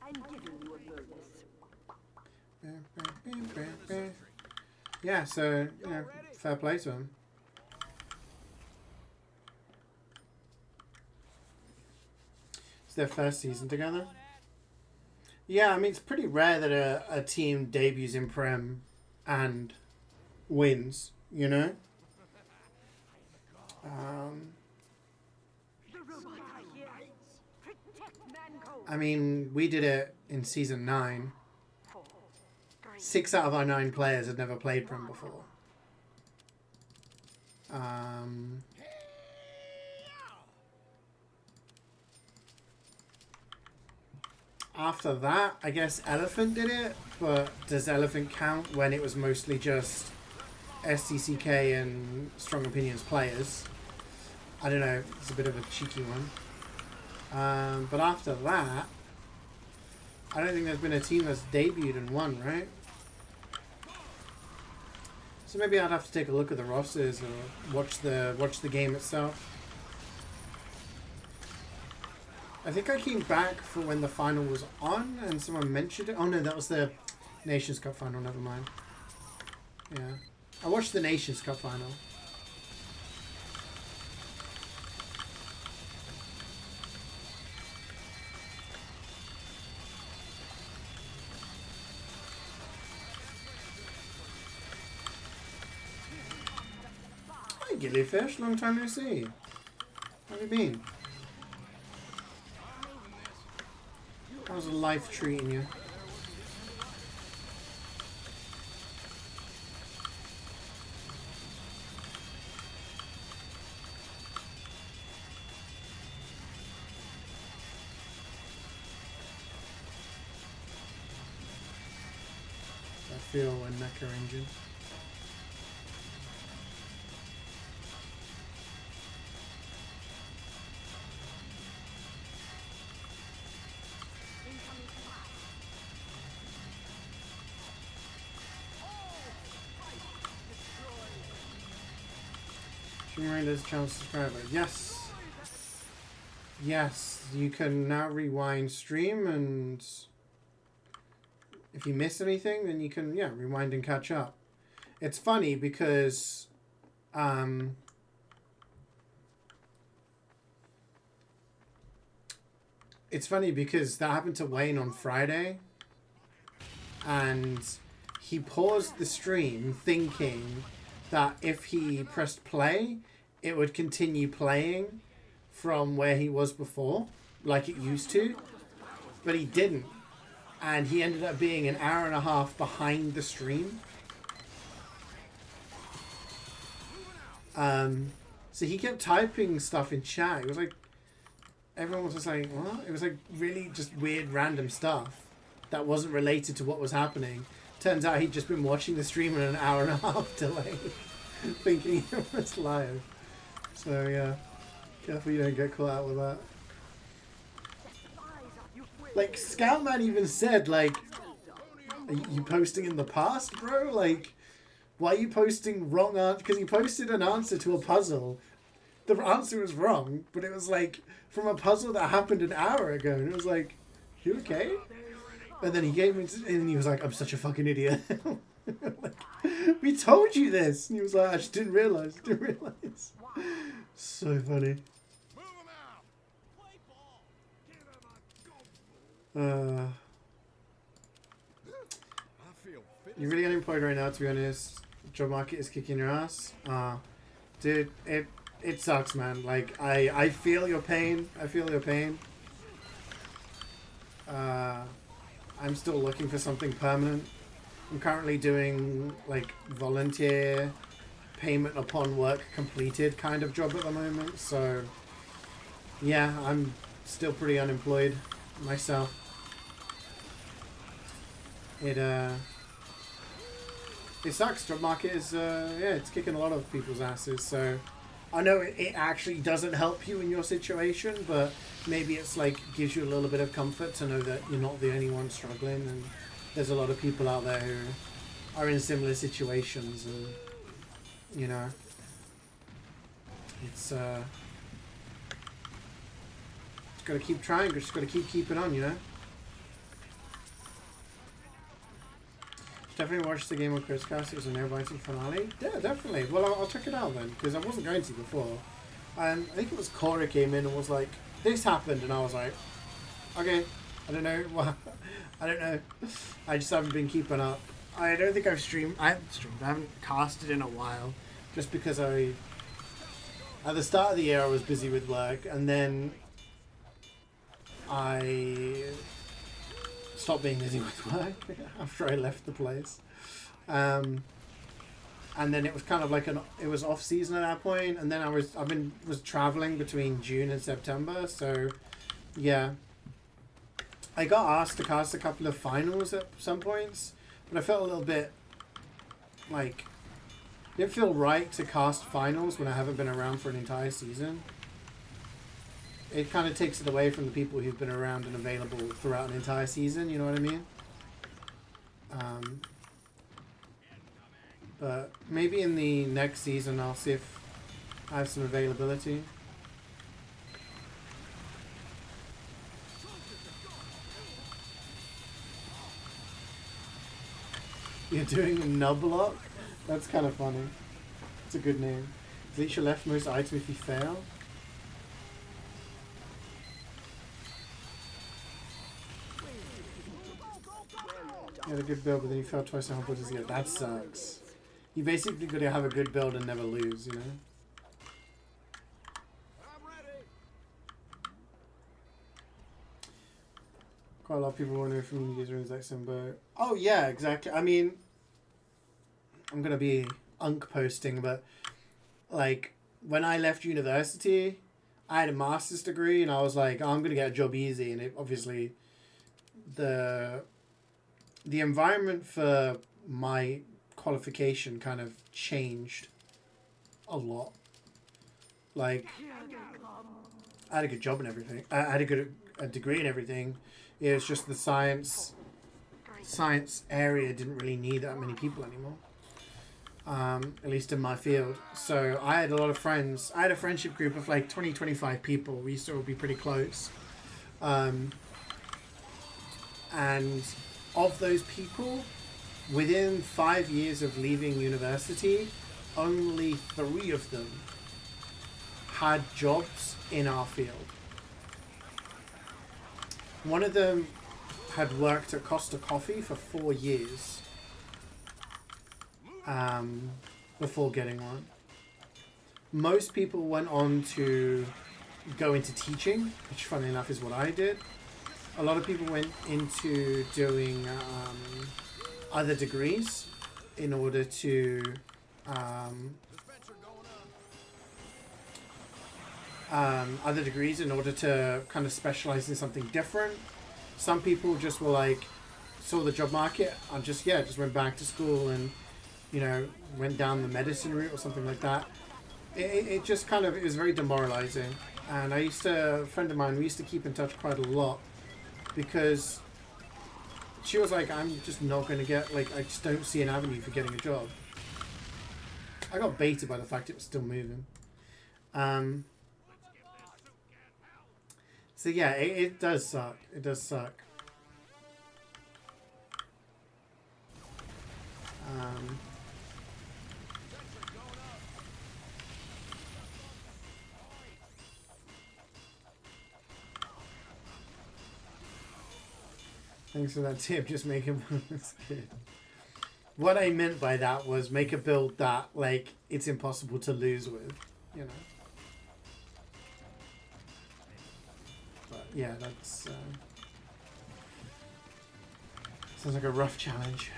I'm giving you a bonus. Yeah, so, you know, fair play to him. It's their first season together. Yeah, I mean, it's pretty rare that a team debuts in Prem and wins, you know? The robots are here. Protect Manco. I mean, we did it in Season 9. 4, 3, 6 out of our 9 players had never played Prem before. After that, I guess Elephant did it, but does Elephant count when it was mostly just STCK and Strong Opinions players? I don't know, it's a bit of a cheeky one. But after that, I don't think there's been a team that's debuted and won, right? So maybe I'd have to take a look at the rosters or watch the game itself. I think I came back for when the final was on and someone mentioned it. Oh no, that was the Nations Cup final, never mind. Yeah. I watched the Nations Cup final. Hi Gillyfish, long time no see. How have you been? How's life treating you? I feel a Necker engine. There's a channel subscriber. Yes. Yes, you can now rewind stream, and if you miss anything, then you can, yeah, rewind and catch up. It's funny because that happened to Wayne on Friday, and he paused the stream thinking that if he pressed play, it would continue playing from where he was before, like it used to, but he didn't, and he ended up being an hour and a half behind the stream. So he kept typing stuff in chat. It was like, everyone was just like, what? It was like really just weird random stuff that wasn't related to what was happening. Turns out he'd just been watching the stream in an hour and a half delay, thinking it was live. So yeah, careful you don't get caught out with that. Like, Scoutman even said, like, are you posting in the past, bro? Like, why are you posting wrong answer? Because he posted an answer to a puzzle. The answer was wrong, but it was like from a puzzle that happened an hour ago. And it was like, you okay? And then he gave me, and he was like, I'm such a fucking idiot. Like, we told you this. And he was like, I just didn't realize. So funny. You're really unemployed right now, to be honest. Job market is kicking your ass. Dude, it sucks, man. Like, I feel your pain. I'm still looking for something permanent. I'm currently doing, like, volunteer payment upon work completed kind of job at the moment. So, yeah, I'm still pretty unemployed myself. It sucks. Job market is, yeah, it's kicking a lot of people's asses. So, I know it actually doesn't help you in your situation, but maybe it's like gives you a little bit of comfort to know that you're not the only one struggling, and there's a lot of people out there who are in similar situations, and you know, it's just gotta keep trying, just gotta keep keeping on, you know. Definitely watch the game on Chris Cast. It was a no-biting finale. Yeah, definitely. Well, I'll check it out then, because I wasn't going to before. And I think it was Cora came in and was like, this happened, and I was like, okay, I don't know. Well, I don't know. I just haven't been keeping up. I don't think I've streamed. I haven't casted in a while, just because at the start of the year I was busy with work, and then I stopped being busy with work after I left the place. And then it was kind of like it was off season at that point, and then I was traveling between June and September, so yeah. I got asked to cast a couple of finals at some points, but I felt a little bit like it didn't feel right to cast finals when I haven't been around for an entire season. It kind of takes it away from the people who've been around and available throughout an entire season, you know what I mean? But maybe in the next season I'll see if I have some availability. You're doing a nublock? That's kind of funny. It's a good name. Delete your leftmost item if you fail. You had a good build, but then you failed twice in whole this year. That sucks. You basically got to have a good build and never lose, you know? I'm ready. Quite a lot of people wondering if communities are in the exact same boat. Oh yeah, exactly. I mean, I'm gonna be unk posting, but like when I left university, I had a master's degree, and I was like, oh, I'm gonna get a job easy, and it obviously the environment for my qualification kind of changed a lot. Like, I had a good job and everything. I had a degree and everything. It was just the science area didn't really need that many people anymore. At least in my field. So I had a lot of friends. I had a friendship group of like 20, 25 people. We used to all be pretty close. And of those people, within 5 years of leaving university, only 3 of them had jobs in our field. One of them had worked at Costa Coffee for 4 years before getting one. Most people went on to go into teaching, which funnily enough is what I did. A lot of people went into doing other degrees in order to kind of specialize in something different. Some people just were like, saw the job market and just went back to school and, you know, went down the medicine route or something like that. It just kind of, it was very demoralizing. And a friend of mine, we used to keep in touch quite a lot because she was like, I'm just not going to get, like, I just don't see an avenue for getting a job. I got baited by the fact it was still moving. So yeah, it does suck. It does suck. Thanks for that tip. Just make a build. What I meant by that was make a build that, like, it's impossible to lose with, you know. But yeah, that's sounds like a rough challenge.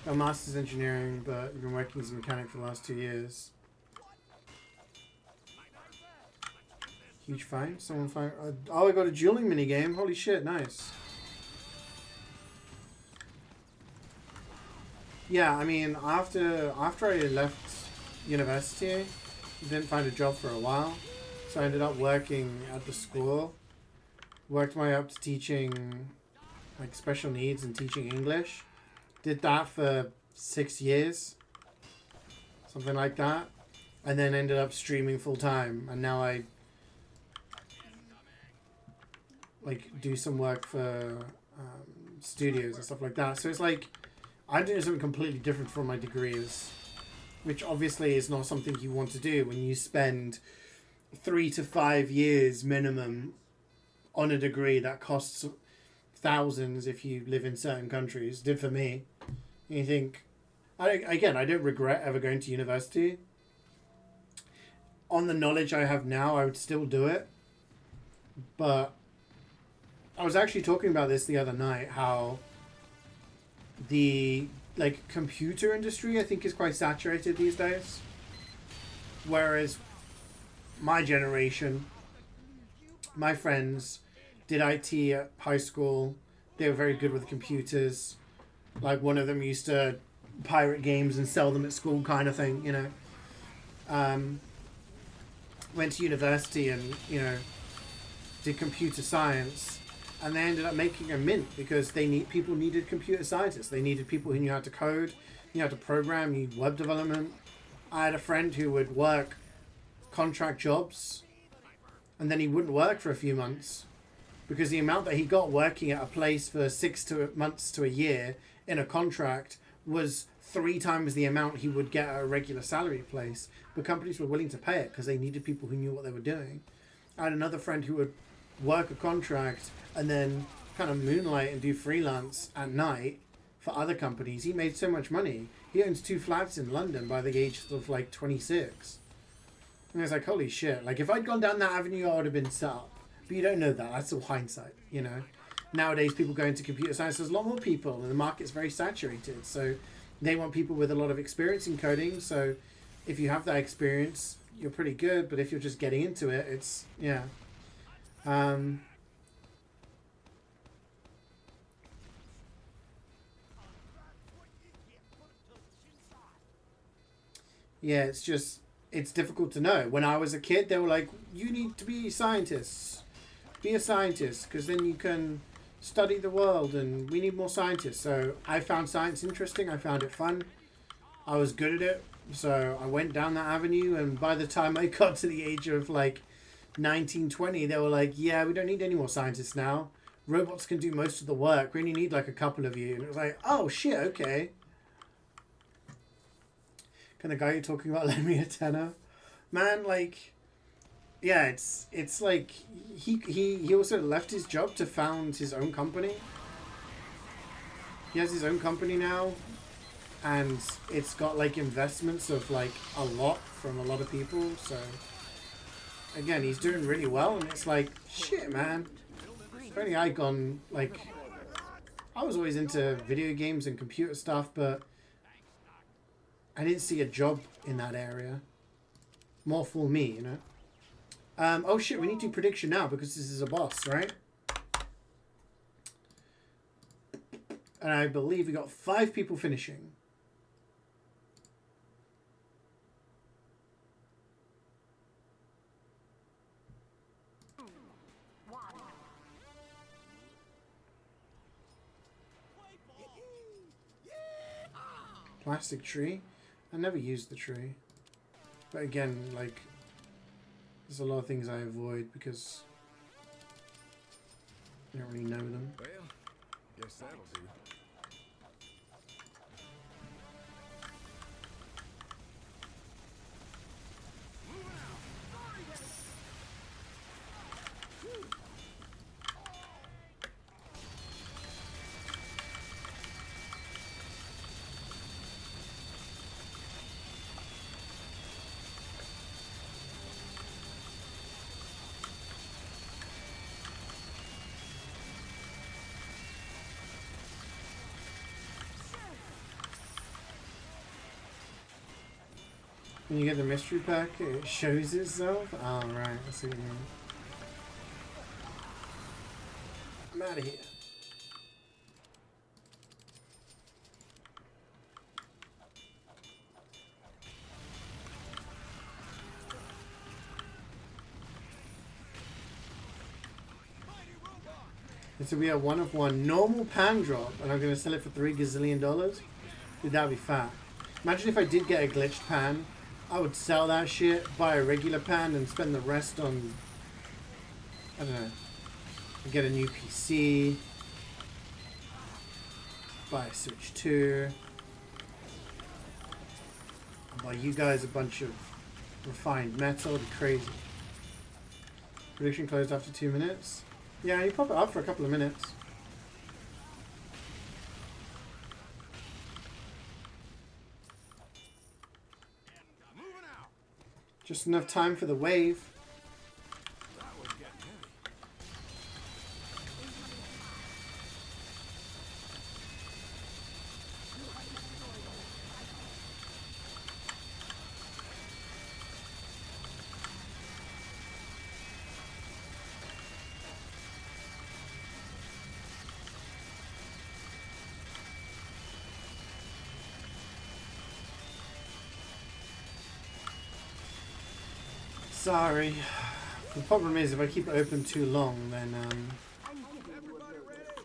Got a master's in engineering, but you've been working as a mechanic for the last 2 years. Huge find. Someone find. Oh, I got a dueling minigame. Holy shit! Nice. Yeah, I mean, after I left university, didn't find a job for a while, so I ended up working at the school. Worked my way up to teaching, like, special needs and teaching English. Did that for 6 years, something like that, and then ended up streaming full time. And now like do some work for studios and stuff like that. So it's like I'm doing something completely different from my degree is, which obviously is not something you want to do when you spend 3 to 5 years minimum on a degree that costs thousands if you live in certain countries. Did for me. You think, I don't regret ever going to university. On the knowledge I have now, I would still do it. But I was actually talking about this the other night, how the like computer industry I think is quite saturated these days. Whereas my generation, my friends did IT at high school. They were very good with computers. Like one of them used to pirate games and sell them at school kind of thing, you know. Went to university and, you know, did computer science, and they ended up making a mint because people needed computer scientists. They needed people who knew how to code, knew how to program, knew web development. I had a friend who would work contract jobs and then he wouldn't work for a few months because the amount that he got working at a place for 6 months to a year in a contract was 3 times the amount he would get at a regular salary place. But companies were willing to pay it because they needed people who knew what they were doing. I had another friend who would work a contract and then kind of moonlight and do freelance at night for other companies. He made so much money. He owns 2 flats in London by the age of like 26. And I was like, holy shit. Like if I'd gone down that avenue, I would have been set up. But you don't know that. That's all hindsight, you know. Nowadays, people go into computer science. There's a lot more people and the market's very saturated. So they want people with a lot of experience in coding. So if you have that experience, you're pretty good. But if you're just getting into it, it's, yeah. Yeah, it's just, it's difficult to know. When I was a kid, they were like, you need to be scientists. Be a scientist, because then you can study the world, and we need more scientists. So I found science interesting. I found it fun. I was good at it. So I went down that avenue, and by the time I got to the age of like 19, 20, they were like, yeah, we don't need any more scientists now. Robots can do most of the work. We only need like a couple of you. And it was like, oh shit, okay. Can the guy you're talking about lend me a tenner? Man, like, yeah, it's like he also left his job to found his own company. He has his own company now, and it's got like investments of like a lot from a lot of people. So again, he's doing really well, and it's like, shit, man. If only I'd gone, like, I was always into video games and computer stuff, but I didn't see a job in that area. More for me, you know. Oh shit, we need to do prediction now because this is a boss, right? And I believe we got 5 people finishing. Plastic tree. I never used the tree. But again, like, there's a lot of things I avoid because I don't really know them. Well, guess that'll do. When you get the mystery pack, it shows itself? Oh, right. I see what you mean. I'm out of here. And so we have 1 of 1 normal pan drop, and I'm going to sell it for $3 gazillion. Dude, that would be fat. Imagine if I did get a glitched pan. I would sell that shit, buy a regular pan, and spend the rest on, I don't know, Get a new PC. Buy a Switch 2. I'll buy you guys a bunch of refined metal. It'd be crazy. Prediction closed after 2 minutes. Yeah, you pop it up for a couple of minutes. Moving out. Just enough time for the wave. That was getting heavy. Sorry. The problem is if I keep it open too long, then Everybody ready?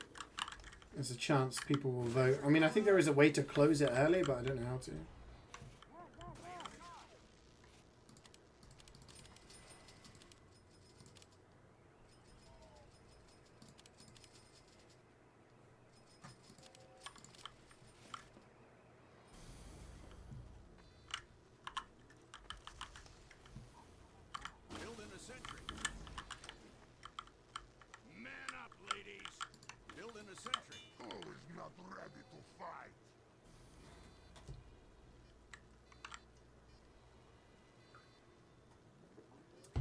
there's a chance people will vote. I mean, I think there is a way to close it early, but I don't know how to. Building a sentry. Man up, ladies. Building a sentry. Who is not ready to fight?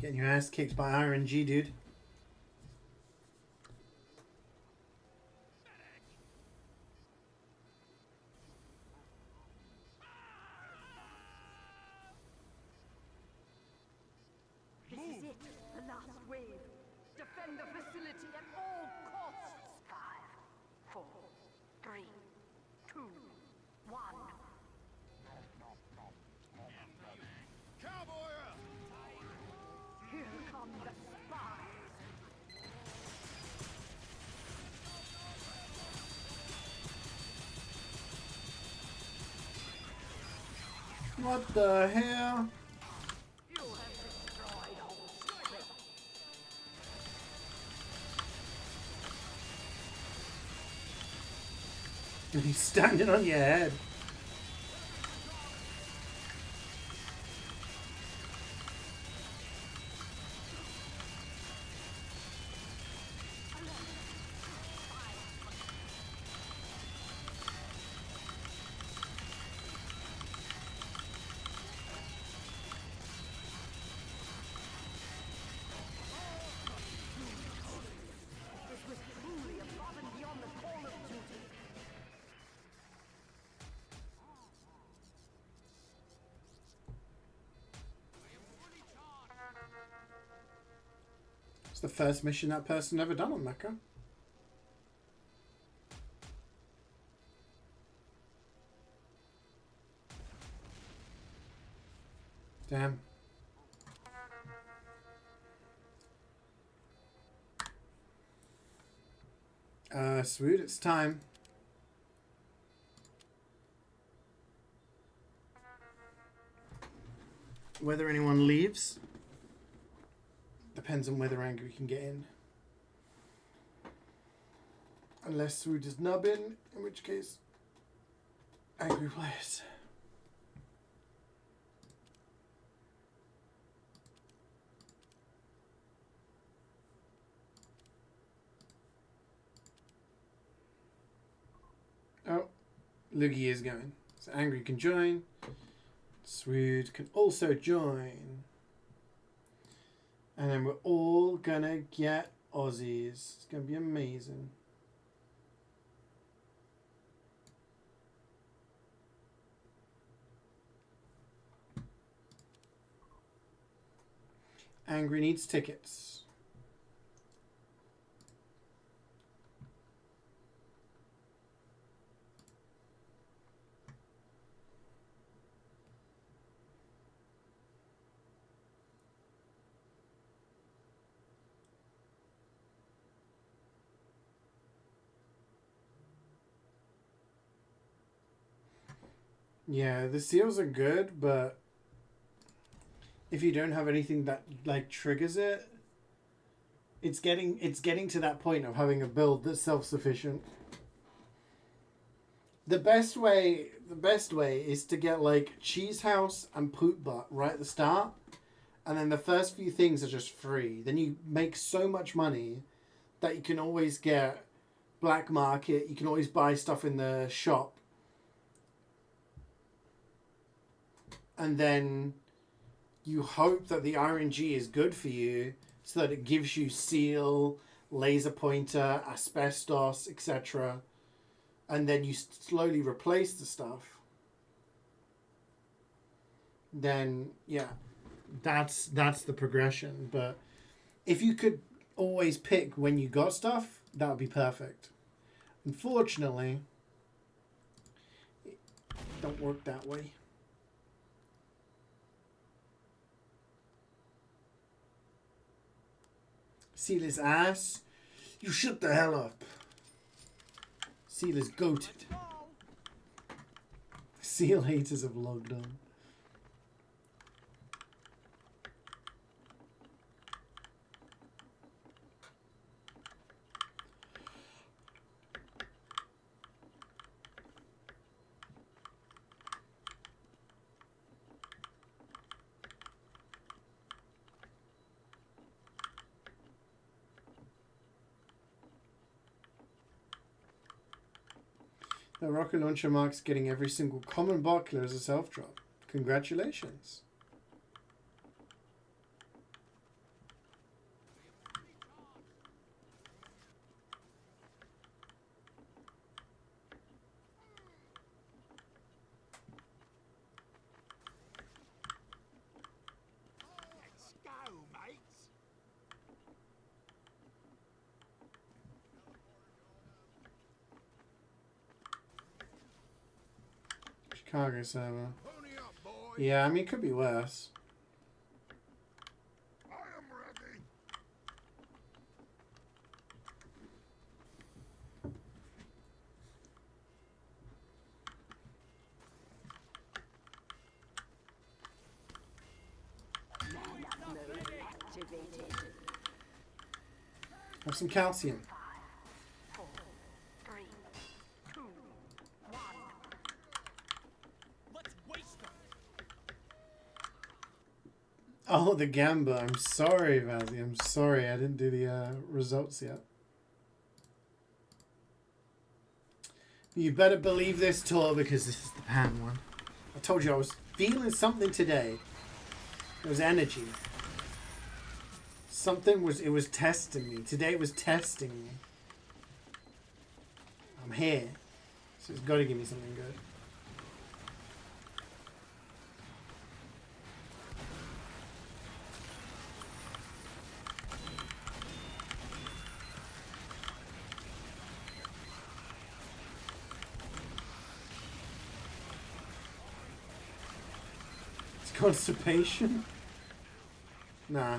Getting your ass kicked by RNG, dude. This is it. The last wave. Defend the facility at all costs. 5, 4, 3, 2, 1. Cowboy up. Here come the spies. What the hell? You have destroyed all script. And he's standing on your head. This was truly above and beyond the call of duty. It's the first mission that person ever done on Mecca. Damn. Swoot, it's time. Whether anyone leaves depends on whether Angry can get in. Unless Swoot is nubbing, in which case Angry plays. Oh, Luigi is going. So Angry can join. Swoot can also join. And then we're all gonna get Aussies. It's gonna be amazing. Angry needs tickets. Yeah, the seals are good, but if you don't have anything that like triggers it, It's getting to that point of having a build that's self-sufficient. The best way is to get like Cheese House and Poop Butt right at the start, and then the first few things are just free. Then you make so much money that you can always get black market. You can always buy stuff in the shop, and then you hope that the RNG is good for you, so that it gives you seal, laser pointer, asbestos, etc. And then you slowly replace the stuff. Then yeah, that's the progression. But if you could always pick when you got stuff, that would be perfect. Unfortunately, it don't work that way. Seal his ass. You shut the hell up. Seal is goated. Seal haters have logged on. The rocket launcher marks getting every single common buckler as a self-drop. Congratulations. Let's go, mates. Chicago server. Pony up, boy. Yeah, I mean, it could be worse. I am ready. Activated. Have some calcium. 4, 3, 2, 1. Let's waste them. Oh, the Gamba. I'm sorry, Vazzy. I'm sorry. I didn't do the results yet. You better believe this, Tor, because this is the pan one. I told you I was feeling something today. It was energy. It was testing me. Today it was testing me. I'm here. So it's got to give me something good. It's constipation? Nah.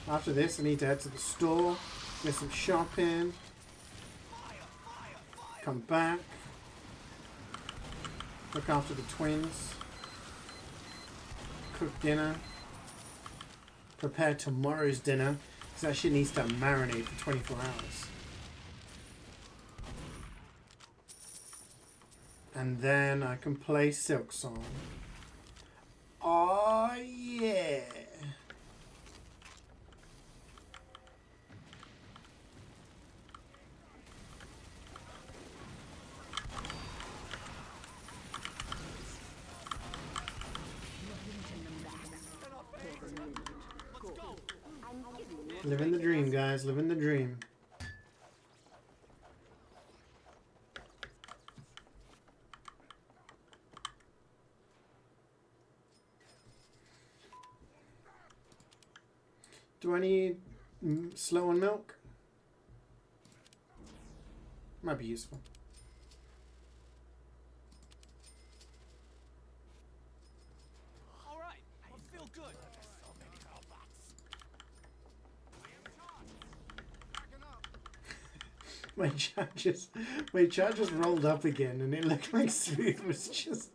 After this, I need to head to the store, get some shopping, come back, look after the twins, cook dinner, prepare tomorrow's dinner, because that shit needs to marinate for 24 hours. And then I can play Silk Song. Oh yeah! Living the dream, guys. Living the dream. Do I need slow on milk? Might be useful. my chat just rolled up again, and it looked like Smooth was just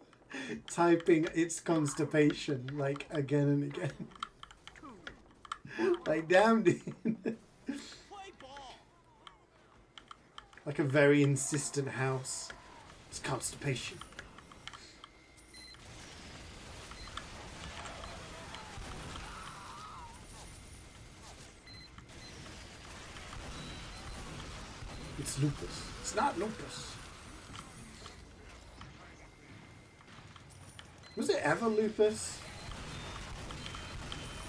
typing its constipation like again and again. Like damn, dude. Play ball. Like a very insistent house. It's constipation. It's lupus. It's not lupus. Was it ever lupus?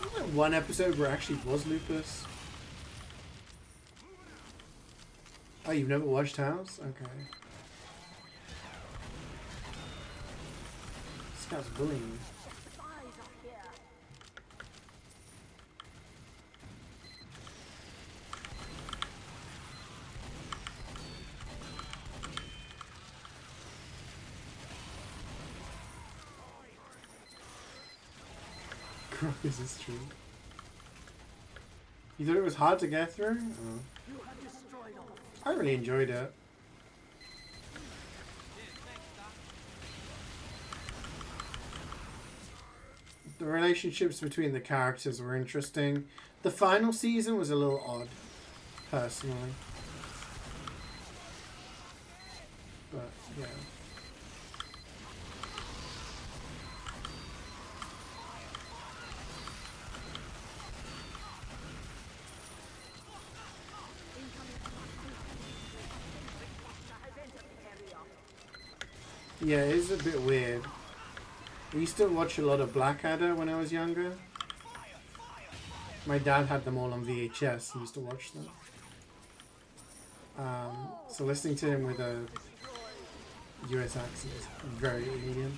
Was there one episode where it actually was lupus? Oh, you've never watched House? Okay. This guy's bullying. Is this true? You thought it was hard to get through? Oh. I really enjoyed it. The relationships between the characters were interesting. The final season was a little odd, personally. But, yeah. Yeah, it is a bit weird. I used to watch a lot of Blackadder when I was younger. My dad had them all on VHS. He used to watch them. So listening to him with a US accent is very alien.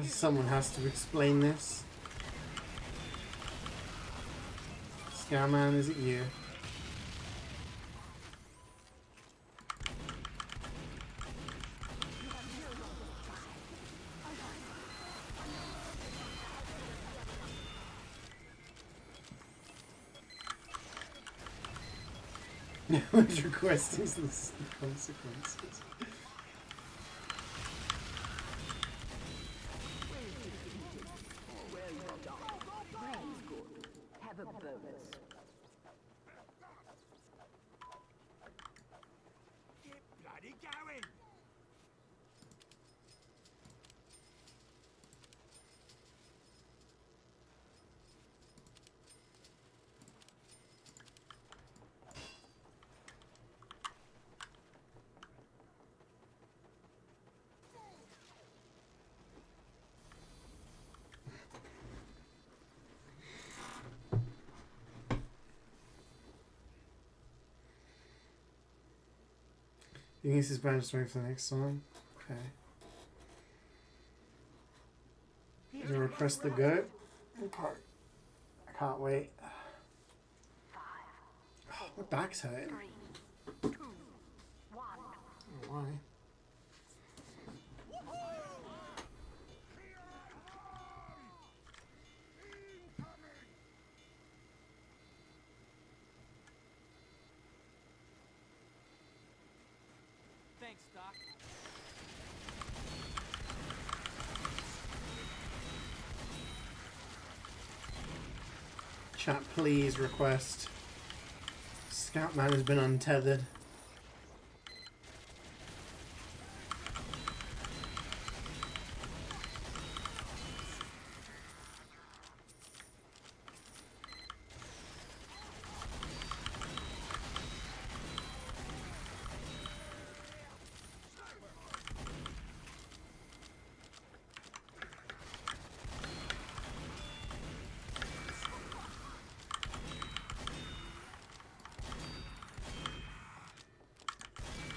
Someone has to explain this. Scarman, is it you? No one's requesting the consequences. Get bloody going. You think this is bad, just wait for the next song? Okay. You request the goat? Okay. I can't wait. Oh, my back's hurting. 3, 2, 1. Why? Thanks, Doc. Chat, please request. Scoutman has been untethered.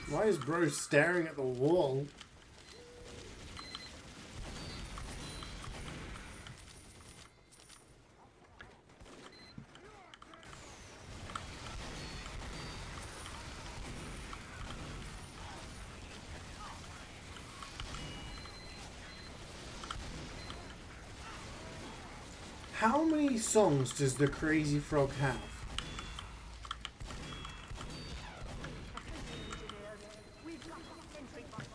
Why is bro staring at the wall? How many songs does the Crazy Frog have? We've got a sentry buster.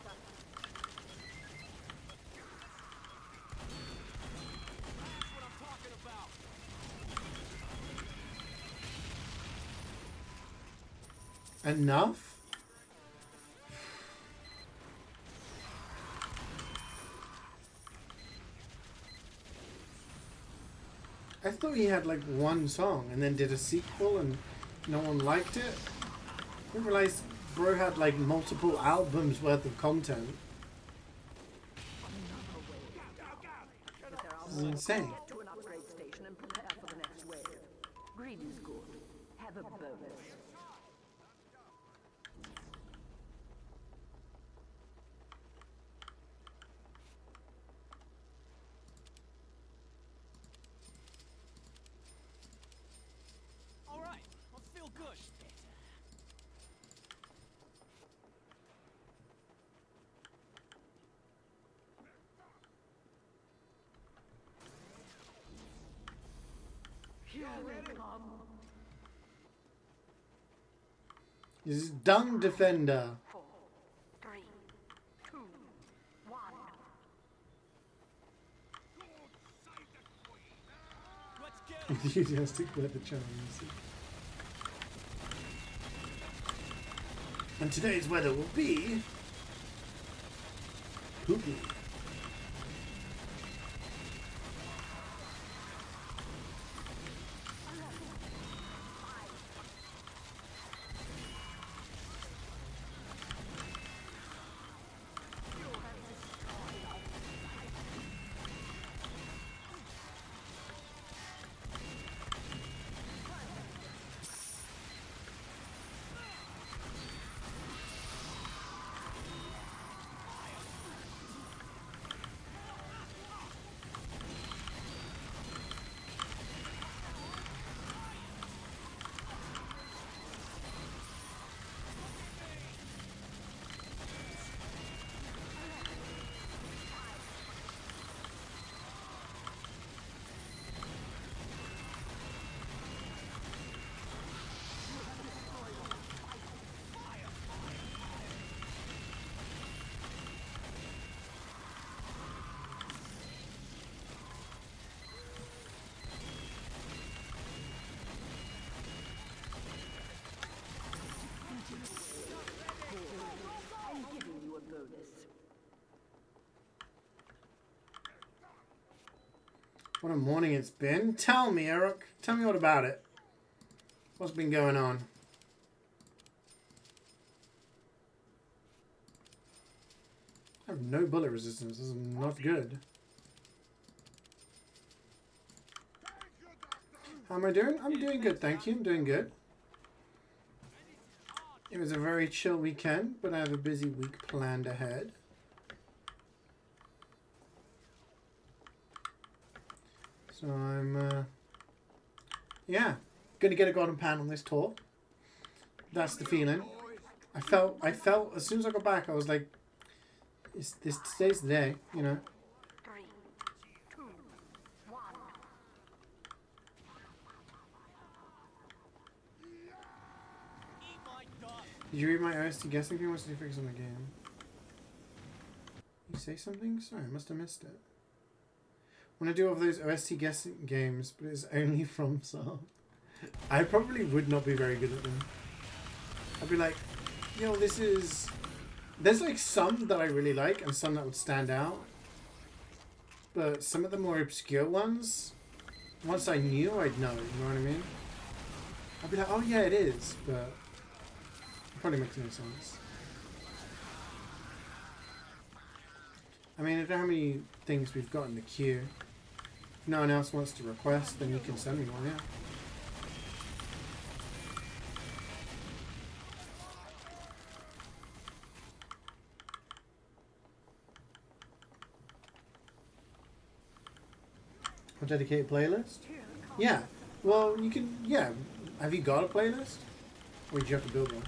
That's what I'm talking about. Enough? I thought he had like one song and then did a sequel and no one liked it. I didn't realize bro had like multiple albums worth of content. But there are It's more. insane. Get to an upgrade station and prepare for the next wave. Greed is good. Have a bonus. All right, I feel good. Here they come. This is Dung Defender. 4, 3, 2, 1. Let's get 'em. Enthusiastic weather charms. And today's weather will be poopy. I'm giving you a bonus. What a morning it's been. Tell me, Eric. Tell me all about it. What's been going on? I have no bullet resistance. This is not good. How am I doing? I'm doing good, thank you. I'm doing good. It was a very chill weekend, but I have a busy week planned ahead. So I'm, yeah, gonna get a golden pan on this tour. That's the feeling. I felt as soon as I got back, I was like, today's the day, you know. 3, 2, 1. Eat my dust. Did you read my OST guessing thing? What's the fix on the game? You say something? Sorry, I must have missed it. When I do all of those OST guessing games, but it's only from Saab, I probably would not be very good at them. I'd be like, yo, this is... There's like some that I really like and some that would stand out. But some of the more obscure ones, once I knew, I'd know, you know what I mean? I'd be like, oh yeah, it is, but it probably makes no sense. I mean, I don't know how many things we've got in the queue. If no one else wants to request, then you can send me one, yeah. A dedicated playlist? Yeah. Well, you can, yeah. Have you got a playlist? Or did you have to build one?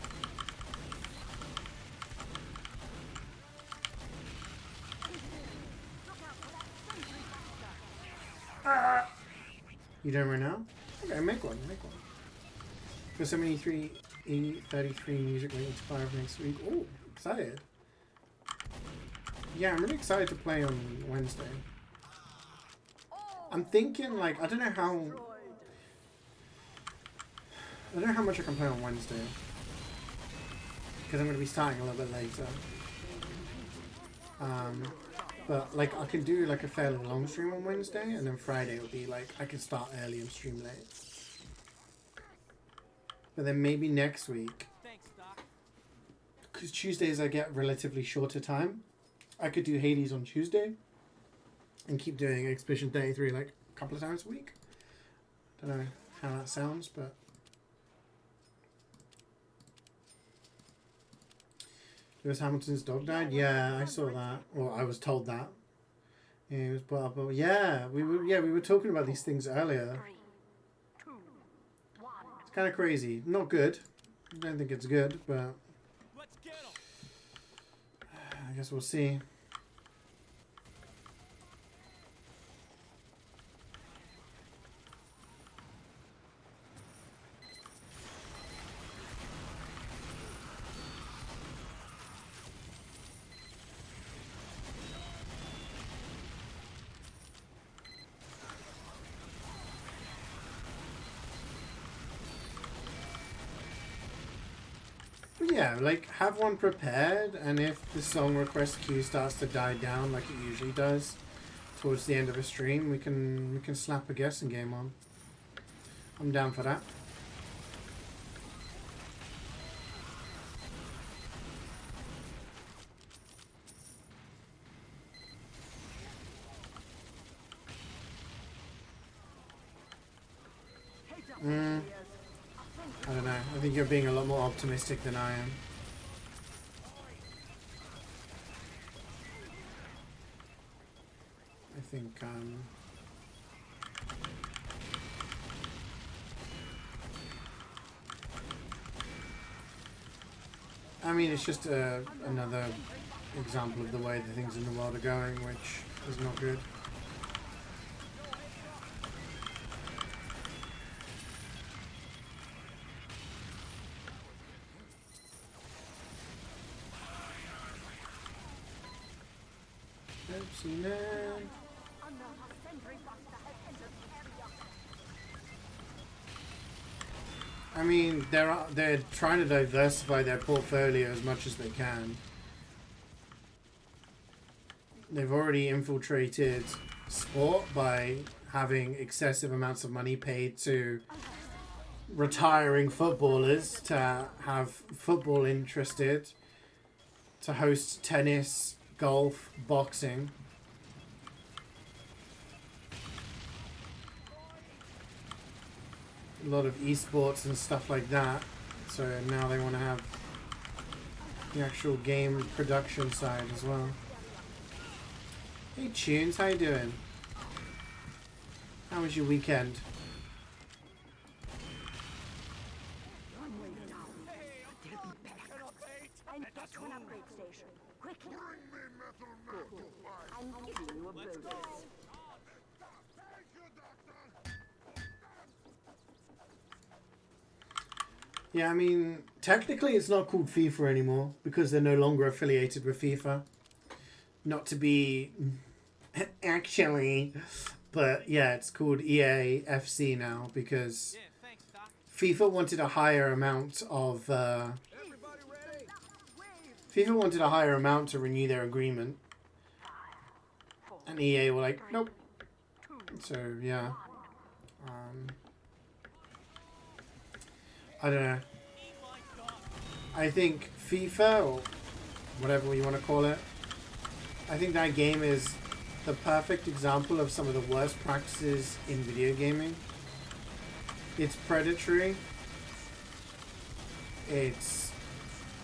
You doing right now? Okay, make one, make one. There's 33 music waiting to fire next week. Oh, excited. Yeah, I'm really excited to play on Wednesday. I'm thinking, like, I don't know how much I can play on Wednesday. Because I'm going to be starting a little bit later. But, like, I can do, like, a fairly long stream on Wednesday, and then Friday will be, like, I can start early and stream late. But then maybe next week, because Tuesdays I get relatively shorter time, I could do Hades on Tuesday and keep doing Expedition 33 like a couple of times a week. Don't know how that sounds, but Lewis Hamilton's dog died. Yeah, I saw that. Well, I was told that. Yeah, it was brought up. But yeah, we were talking about these things earlier. 3, 2, 1. It's kind of crazy. Not good. I don't think it's good, but Let's get 'em. I guess we'll see. But yeah, like, have one prepared, and if the song request queue starts to die down like it usually does towards the end of a stream, we can slap a guessing game on. I'm down for that. I don't know. I think you're being a lot more optimistic than I am. I think, I mean, it's just another example of the way the things in the world are going, which is not good. Oopsie man. Another sentry buster has entered the area. I mean, they're trying to diversify their portfolio as much as they can. They've already infiltrated sport by having excessive amounts of money paid to retiring footballers to have football interested, to host tennis, golf, boxing. A lot of esports and stuff like that. So now they want to have the actual game production side as well. Hey Tunes, how you doing? How was your weekend? Runway down. They'll be back. And get to an upgrade station. Quickly. Bring me metal man to fight. I'm giving you a bonus. Thank you, Doctor. Yeah, I mean, technically it's not called FIFA anymore because they're no longer affiliated with FIFA. Not to be actually, but yeah, it's called EA FC now because Yeah, thanks, Doc. FIFA wanted a higher amount of Everybody ready? FIFA wanted a higher amount to renew their agreement, 5, 4, and EA were like, nope. 2, So yeah, I don't know. I think FIFA, or whatever you want to call it, I think that game is the perfect example of some of the worst practices in video gaming. It's predatory. It's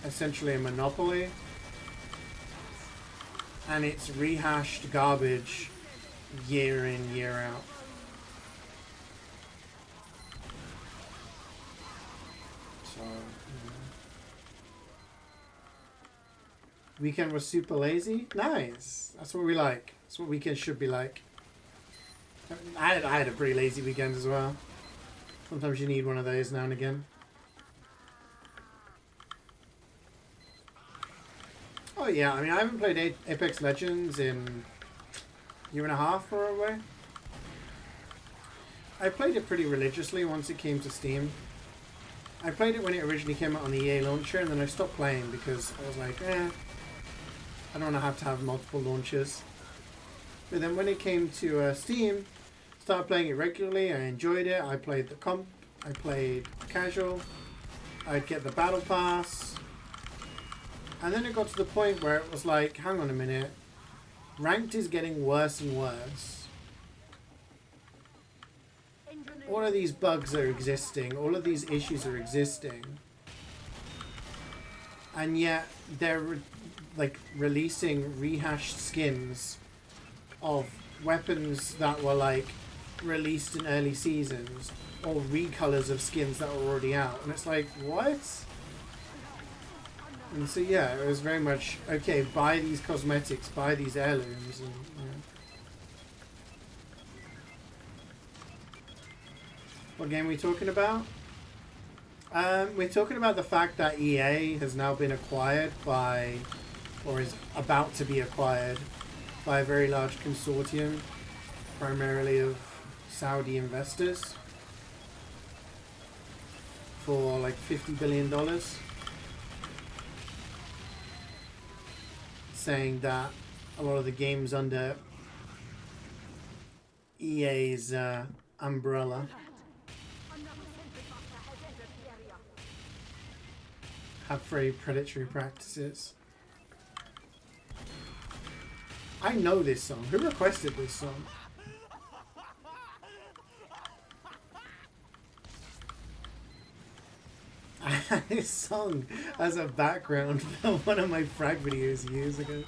essentially a monopoly. And it's rehashed garbage year in, year out. So, weekend was super lazy. Nice. That's what we like. That's what weekends should be like. I had a pretty lazy weekend as well. Sometimes you need one of those now and again. Oh yeah, I mean I haven't played Apex Legends in a year and a half probably. I played it pretty religiously once it came to Steam. I played it when it originally came out on the EA launcher, and then I stopped playing because I was like, I don't want to have multiple launchers. But then when it came to Steam, started playing it regularly. I enjoyed it. I played the comp. I played casual. I'd get the battle pass. And then it got to the point where it was like, hang on a minute. Ranked is getting worse and worse. All of these bugs are existing. All of these issues are existing. And yet they're like releasing rehashed skins of weapons that were like released in early seasons, or recolors of skins that were already out. And it's like, what? And so yeah, it was very much, okay, buy these cosmetics, buy these heirlooms, and What game are we talking about? We're talking about the fact that EA has now been acquired by, or is about to be acquired by a very large consortium, primarily of Saudi investors, for like $50 billion. Saying that a lot of the games under EA's umbrella have very predatory practices. I know this song. Who requested this song? I had this song as a background for one of my frag videos years ago.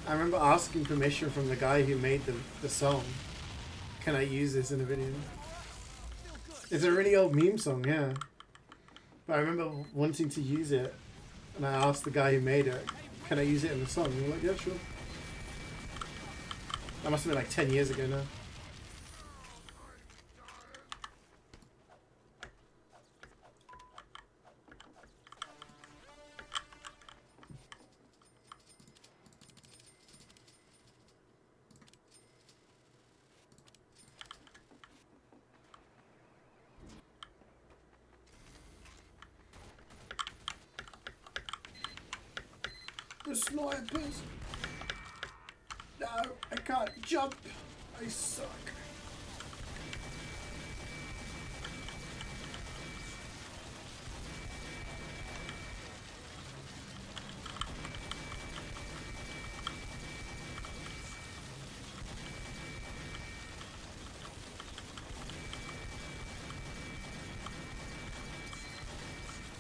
I remember asking permission from the guy who made the song. Can I use this in a video? It's a really old meme song, yeah. But I remember wanting to use it, and I asked the guy who made it, can I use it in the song? And he was like, yeah, sure. That must have been like 10 years ago now. The snipers! No, I can't jump! I suck.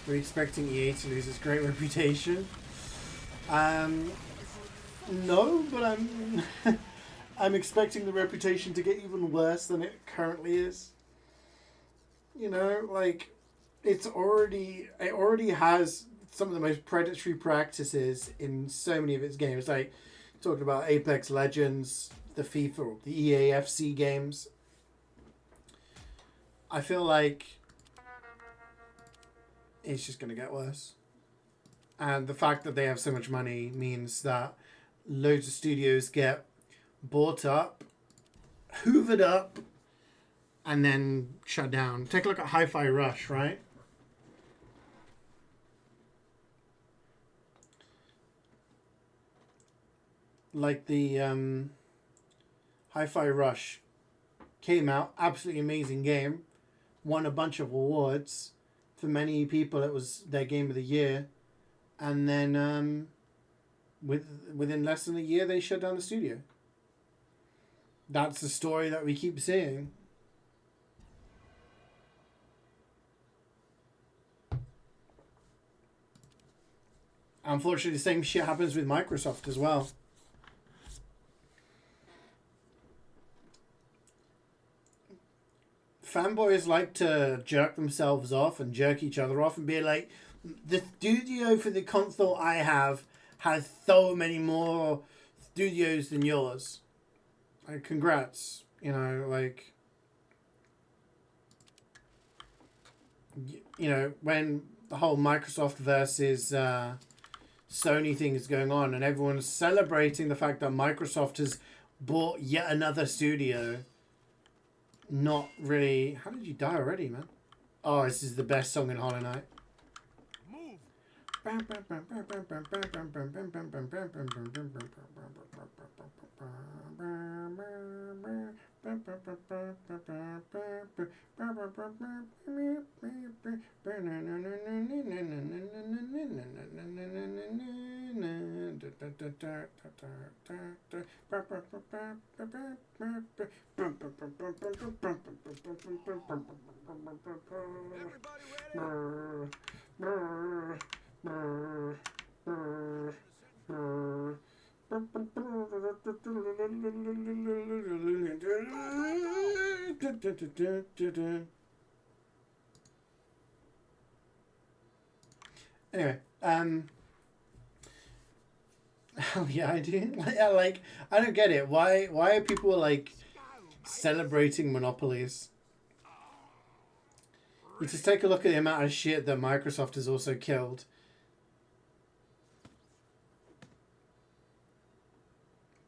We're expecting EA to lose its great reputation. No, but I'm expecting the reputation to get even worse than it currently is. You know, like it already has some of the most predatory practices in so many of its games. Like talking about Apex Legends, the FIFA, or the EAFC games. I feel like it's just going to get worse. And the fact that they have so much money means that loads of studios get bought up, hoovered up, and then shut down. Take a look at Hi-Fi Rush, right? Like the Hi-Fi Rush came out, absolutely amazing game, won a bunch of awards. For many people, it was their game of the year. And then within less than a year, they shut down the studio. That's the story that we keep seeing. Unfortunately, the same shit happens with Microsoft as well. Fanboys like to jerk themselves off and jerk each other off and be like, the studio for the console I have has so many more studios than yours. Like, congrats. You know, like, you know, when the whole Microsoft versus Sony thing is going on and everyone's celebrating the fact that Microsoft has bought yet another studio. Not really. How did you die already, man? Oh, this is the best song in Hollow Knight. Move. Anyway, oh yeah, I do. Like, I don't get it. Why are people like celebrating monopolies? You just take a look at the amount of shit that Microsoft has also killed.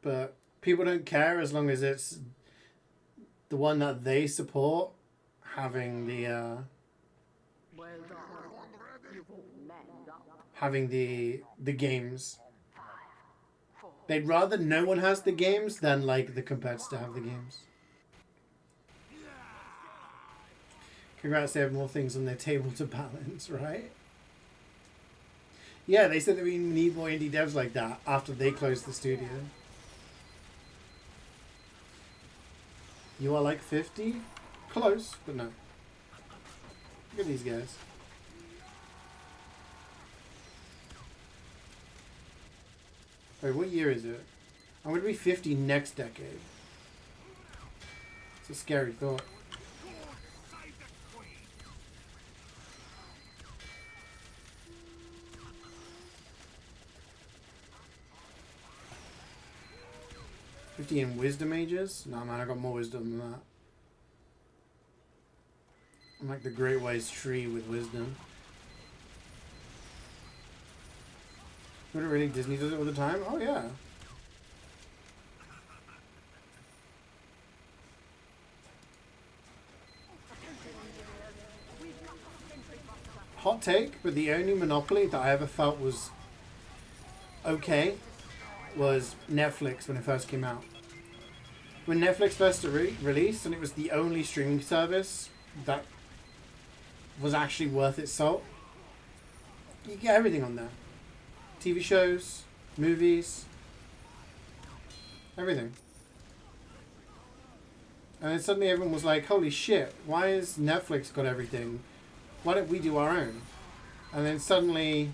But people don't care as long as it's the one that they support having the Well done. You've all manned up. having the games. 5, 4, They'd rather no one has the games than like the competitor have the games. Congrats, they have more things on their table to balance, right? Yeah, they said that we need more indie devs like that after they closed the studio. You are like 50? Close, but no. Look at these guys. Wait, what year is it? I'm going to be 50 next decade. It's a scary thought. Save the queen. 50 in wisdom ages? No, man, I got more wisdom than that. I'm like the Great Wise Tree with wisdom. Would it really? Disney does it all the time? Oh, yeah. Hot take, but the only monopoly that I ever felt was okay was Netflix when it first came out. When Netflix first released, and it was the only streaming service that was actually worth its salt. You get everything on there. TV shows, movies, everything. And then suddenly everyone was like, holy shit, why has Netflix got everything? Why don't we do our own? And then suddenly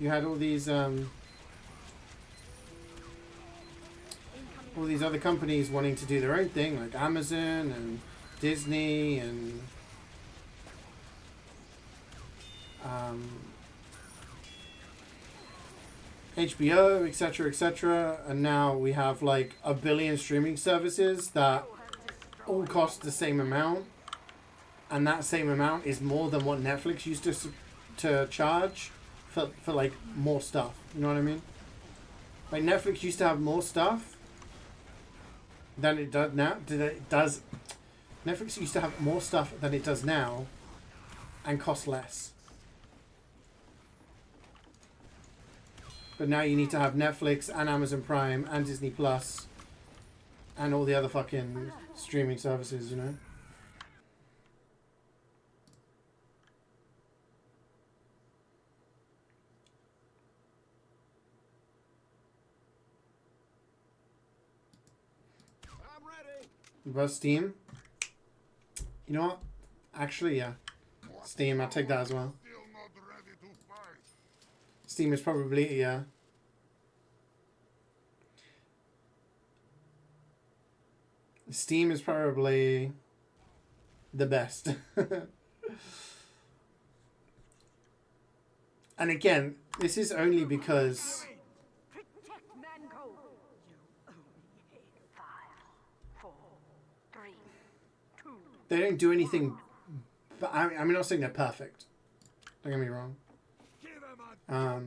you had all these other companies wanting to do their own thing, like Amazon and Disney and HBO, etc., etc. And now we have like a billion streaming services that all cost the same amount, and that same amount is more than what Netflix used to charge for like more stuff. You know what I mean? Like Netflix used to have more stuff than it does now. Netflix used to have more stuff than it does now, and cost less. But now you need to have Netflix and Amazon Prime and Disney Plus and all the other fucking streaming services, you know? I'm ready. About Steam? You know what? Actually, yeah. Steam, I'll take that as well. Still not ready to fight. Steam is probably, yeah. Steam is probably the best. And again, this is only because Protect Manco. You only hate 5, 4, 3, 2. they don't do anything. But I'm not saying they're perfect. Don't get me wrong. Give him a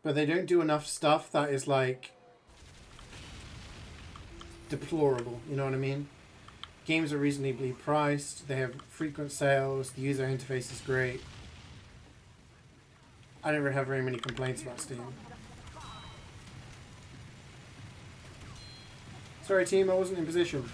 But they don't do enough stuff that is like deplorable. You know what I mean? Games are reasonably priced. They have frequent sales. The user interface is great. I don't really have very many complaints about Steam. Sorry, team, I wasn't in position.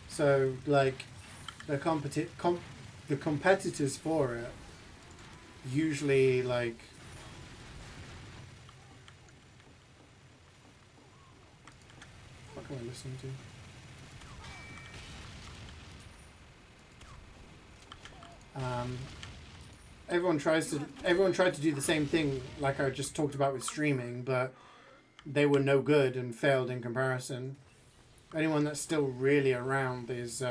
So like the the competitors for it usually like what am I listening to? Everyone tried to do the same thing like I just talked about with streaming, but they were no good and failed in comparison. Anyone that's still really around is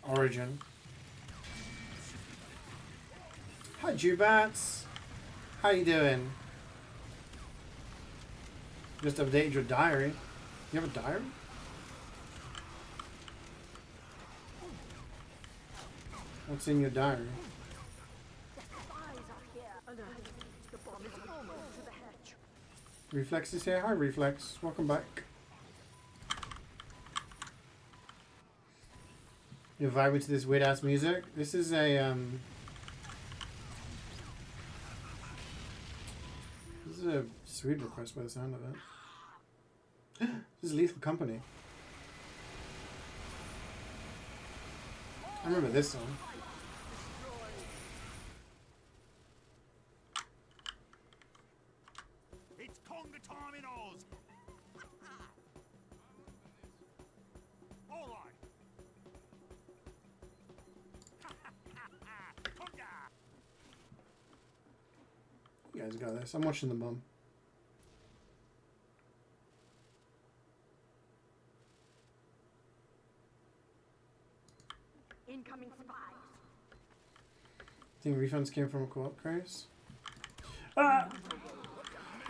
Origin. Hi Jubats. How you doing? Just updated your diary. You have a diary? What's in your diary? Spies are here. Alert. The bomb is almost to the hatch. Reflex is here. Hi Reflex. Welcome back. You're vibing to this weird ass music? This is a this is a sweet request by the sound of it. This is Lethal Company. I remember this song. It's conga time in Oz. All right. Conga. You guys got this. I'm watching the bum. Incoming spies. Think refunds came from a co-op craze? I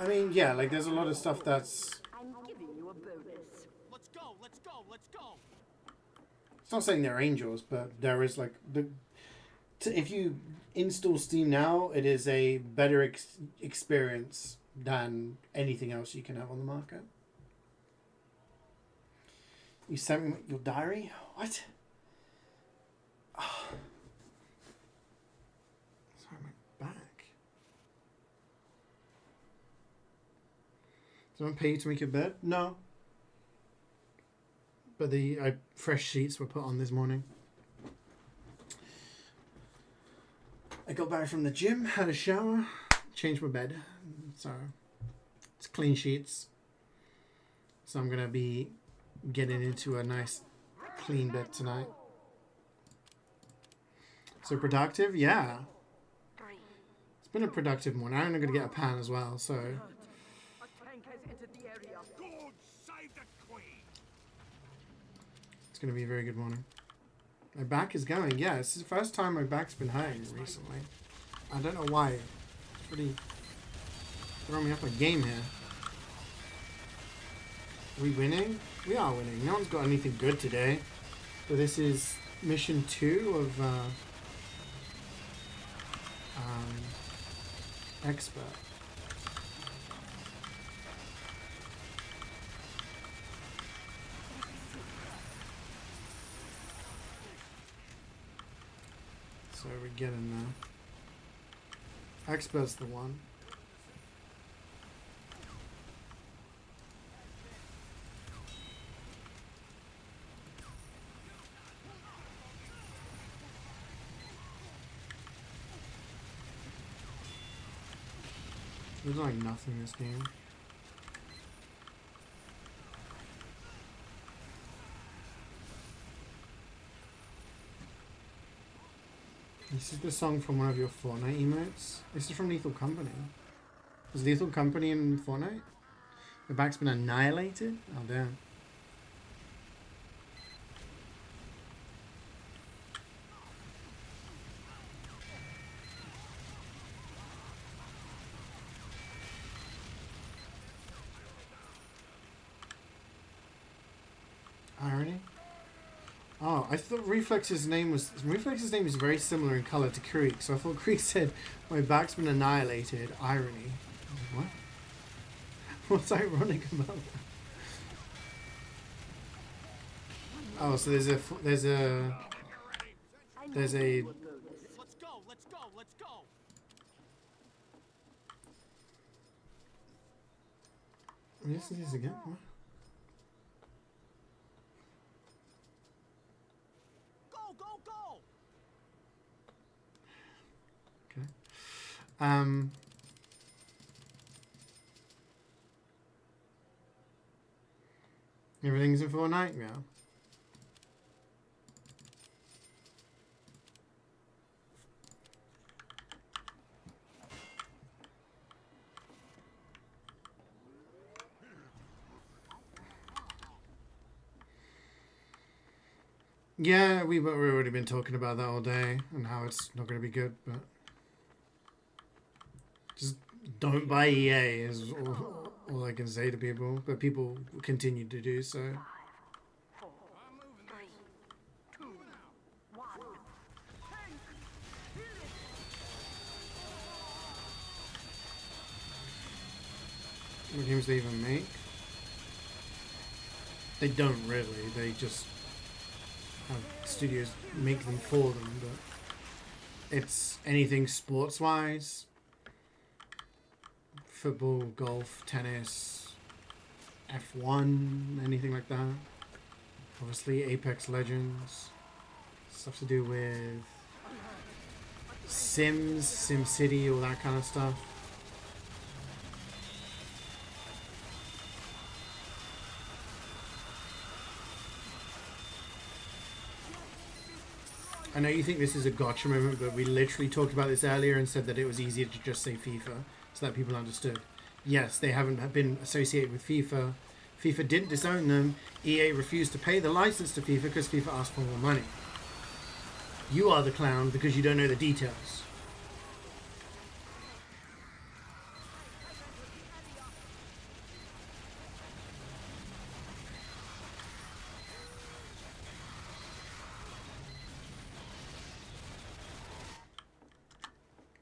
mean, yeah, like there's a lot of stuff that's... I'm giving you a bonus. Let's go. Let's go. Let's go. It's not saying they're angels, but there is like... if you install Steam now, it is a better experience than anything else you can have on the market. You sent me your diary? What? Oh. Sorry, my back. Did someone pay you to make your bed? No. But the fresh sheets were put on this morning. I got back from the gym, had a shower, changed my bed. So it's clean sheets. So I'm gonna be getting into a nice clean bed tonight. So productive, yeah. 3. It's been a productive morning. I'm gonna get a pan as well, so A tank has entered the area. God save the Queen. it's gonna be a very good morning. My back is going. Yeah, it's the first time my back's been hurting recently. I don't know why. It's pretty throwing me off my game here. Are we winning? We are winning. No one's got anything good today. But this is mission 2 of Expert. So we get in there. Expert's the one. There's like nothing in this game. This is the song from one of your Fortnite emotes. This is from Lethal Company. Is Lethal Company in Fortnite? The back's been annihilated? Oh damn. Irony? Oh, I thought Reflex's name is very similar in colour to Creek, so I thought Creek said my back's been annihilated. Irony. What? What's ironic about that? Oh, so there's a Let's go, let's go, let's go. Yes, it is again. What? Go, go, go. Okay. Everything's in Fortnite now. Yeah, we've already been talking about that all day and how it's not going to be good, but just don't buy EA is all I can say to people, but people continue to do so. 4, 3, 2, 1. What games they even make? They don't really, they just have studios make them for them, but it's anything sports-wise. Football, golf, tennis, F1, anything like that. Obviously Apex Legends, stuff to do with Sims, SimCity, all that kind of stuff. I know you think this is a gotcha moment, but we literally talked about this earlier and said that it was easier to just say FIFA so that people understood. Yes, they haven't been associated with FIFA. FIFA didn't disown them. EA refused to pay the license to FIFA because FIFA asked for more money. You are the clown because you don't know the details.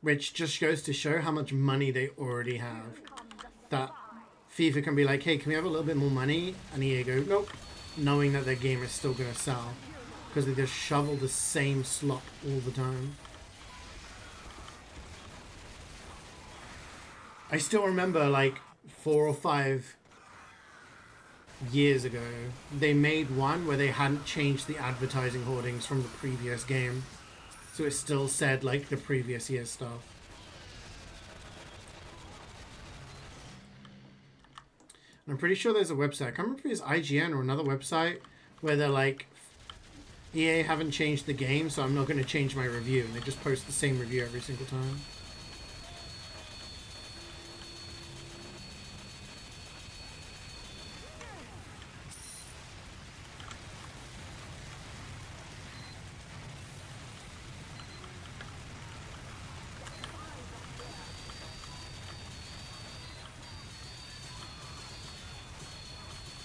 Which just goes to show how much money they already have. That FIFA can be like, hey, can we have a little bit more money? And EA go, nope. Knowing that their game is still going to sell. Because they just shovel the same slop all the time. I still remember like 4 or 5 years ago, they made one where they hadn't changed the advertising hoardings from the previous game. So it still said like the previous year's stuff. And I'm pretty sure there's a website. I can't remember if it's IGN or another website where they're like, EA haven't changed the game, so I'm not going to change my review. And they just post the same review every single time.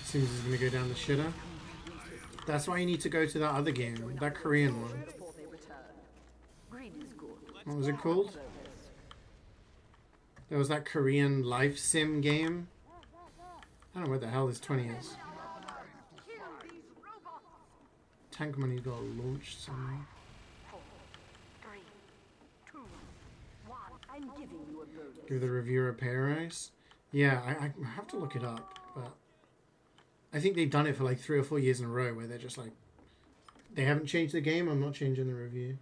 Seems he's gonna go down the shitter. That's why you need to go to that other game, that Korean one. What was it called? There was that Korean life sim game. I don't know where the hell this 20 is. Tank Money's got launched somewhere. 4, 3, 2, 1. I'm giving you a bonus. Give the reviewer a pay rise. Yeah, I have to look it up, but I think they've done it for like 3 or 4 years in a row where they're just like, they haven't changed the game, I'm not changing the review.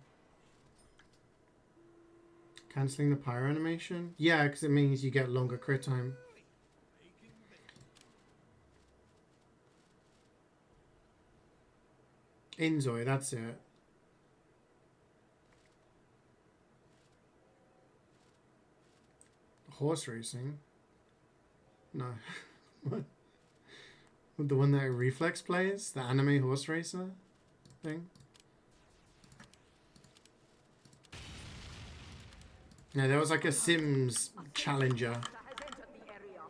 Cancelling the pyro animation? Yeah, because it means you get longer crit time. Inzoi, that's it. Horse racing? No. What? The one that Reflex plays? The anime horse racer thing? Yeah, there was like a Sims challenger. Has entered the area.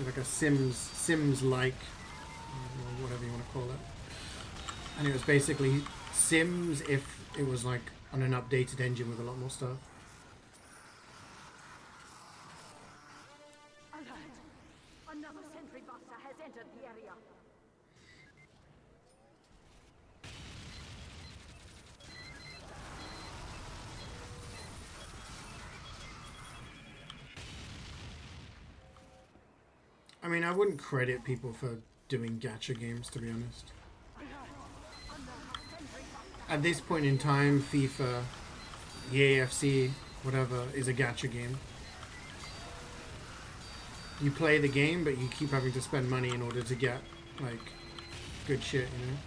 Like a Sims-like, or whatever you want to call it. And it was basically Sims if it was like on an updated engine with a lot more stuff. Alert! Another sentry buster has entered the area. I mean, I wouldn't credit people for doing gacha games, to be honest. At this point in time, FIFA, EAFC, whatever, is a gacha game. You play the game, but you keep having to spend money in order to get, like, good shit, you know?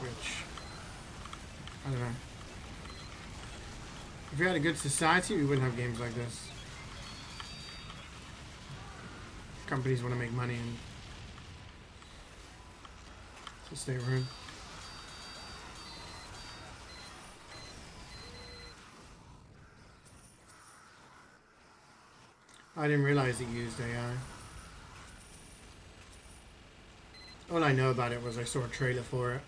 Which, I don't know. If we had a good society, we wouldn't have games like this. Companies want to make money and so stay rude. I didn't realize it used AI. All I know about it was I saw a trailer for it.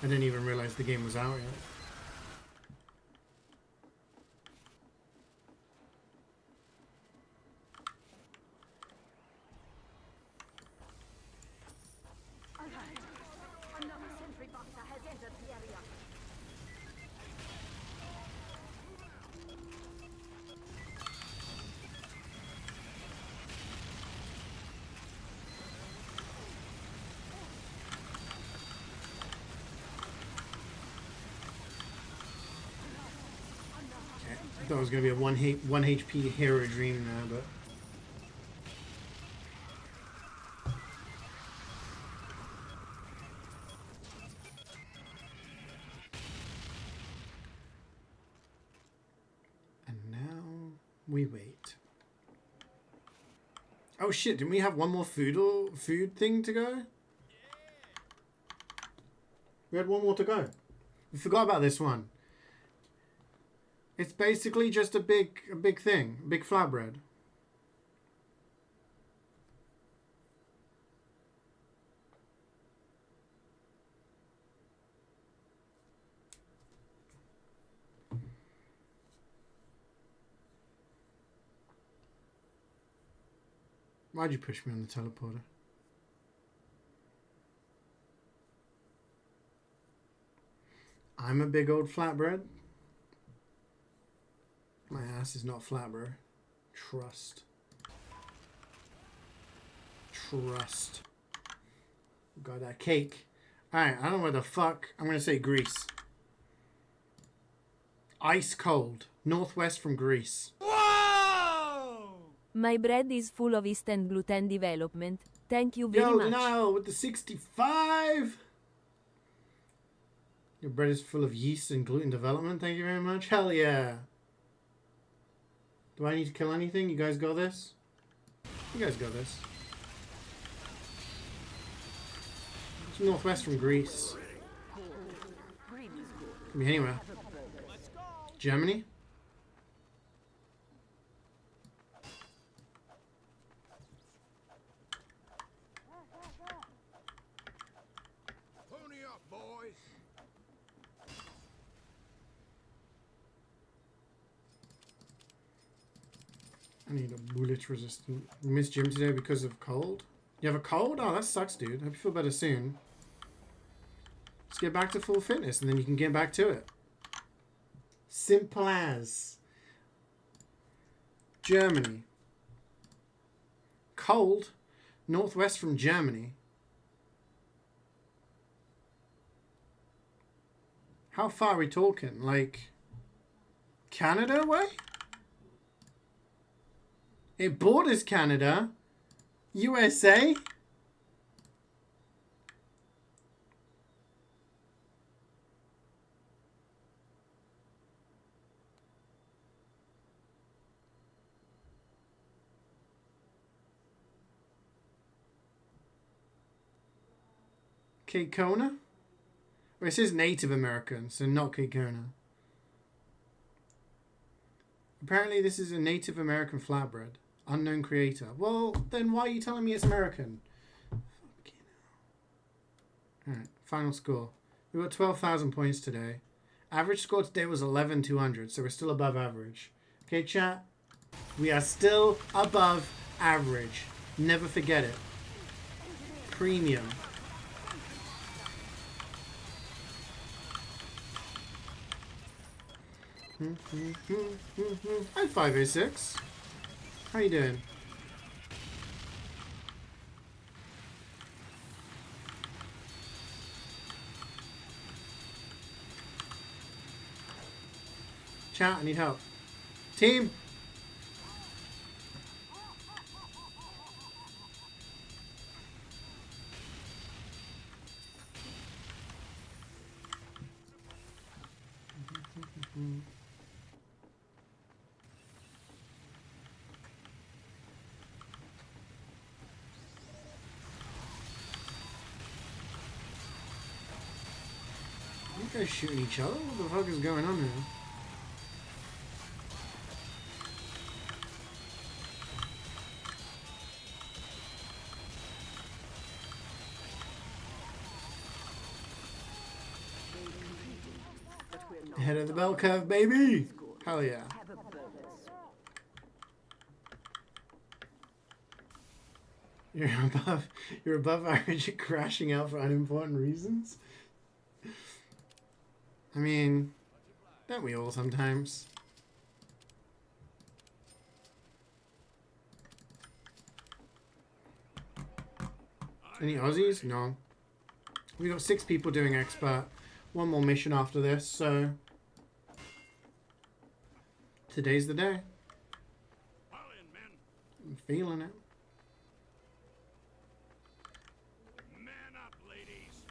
I didn't even realize the game was out yet. Another sentry buster has entered the area. Okay. I thought it was going to be a 1 HP hero dream now, but... we wait. Oh shit, didn't we have one more food thing to go? We had one more to go. We forgot about this one. It's basically just a big thing, a big flatbread. Why'd you push me on the teleporter? I'm a big old flatbread. My ass is not flat, bro. Trust. Trust. Got that cake. Alright, I don't know where the fuck. I'm gonna say Greece. Ice cold. Northwest from Greece. My bread is full of yeast and gluten development. Thank you very Yo, much. Denial with the 65. Your bread is full of yeast and gluten development. Thank you very much. Hell yeah. Do I need to kill anything? You guys got this? You guys got this. It's northwest from Greece. Could be anywhere. Germany? Pony up, boys. I need a bullet resistant. We missed gym today because of cold. You have a cold? Oh, that sucks, dude. Hope you feel better soon. Let's get back to full fitness and then you can get back to it. Simple as. Germany. Cold. Northwest from Germany. How far are we talking? Like Canada way? It borders Canada. USA? Kekona? Well, it says Native American, so not Kekona. Apparently this is a Native American flatbread. Unknown creator. Well, then why are you telling me it's American? Alright, final score. We got 12,000 points today. Average score today was 11,200, so we're still above average. Okay, chat? We are still above average. Never forget it. Premium. Hi, 506. How you doing? Chat, I need help. Team! You guys shooting each other? What the fuck is going on here? Head of the bell curve, baby! Hell yeah. You're above average at crashing out for unimportant reasons? I mean, don't we all sometimes? Any Aussies? No. We got 6 people doing expert. One more mission after this, so today's the day. I'm feeling it. Man up, ladies.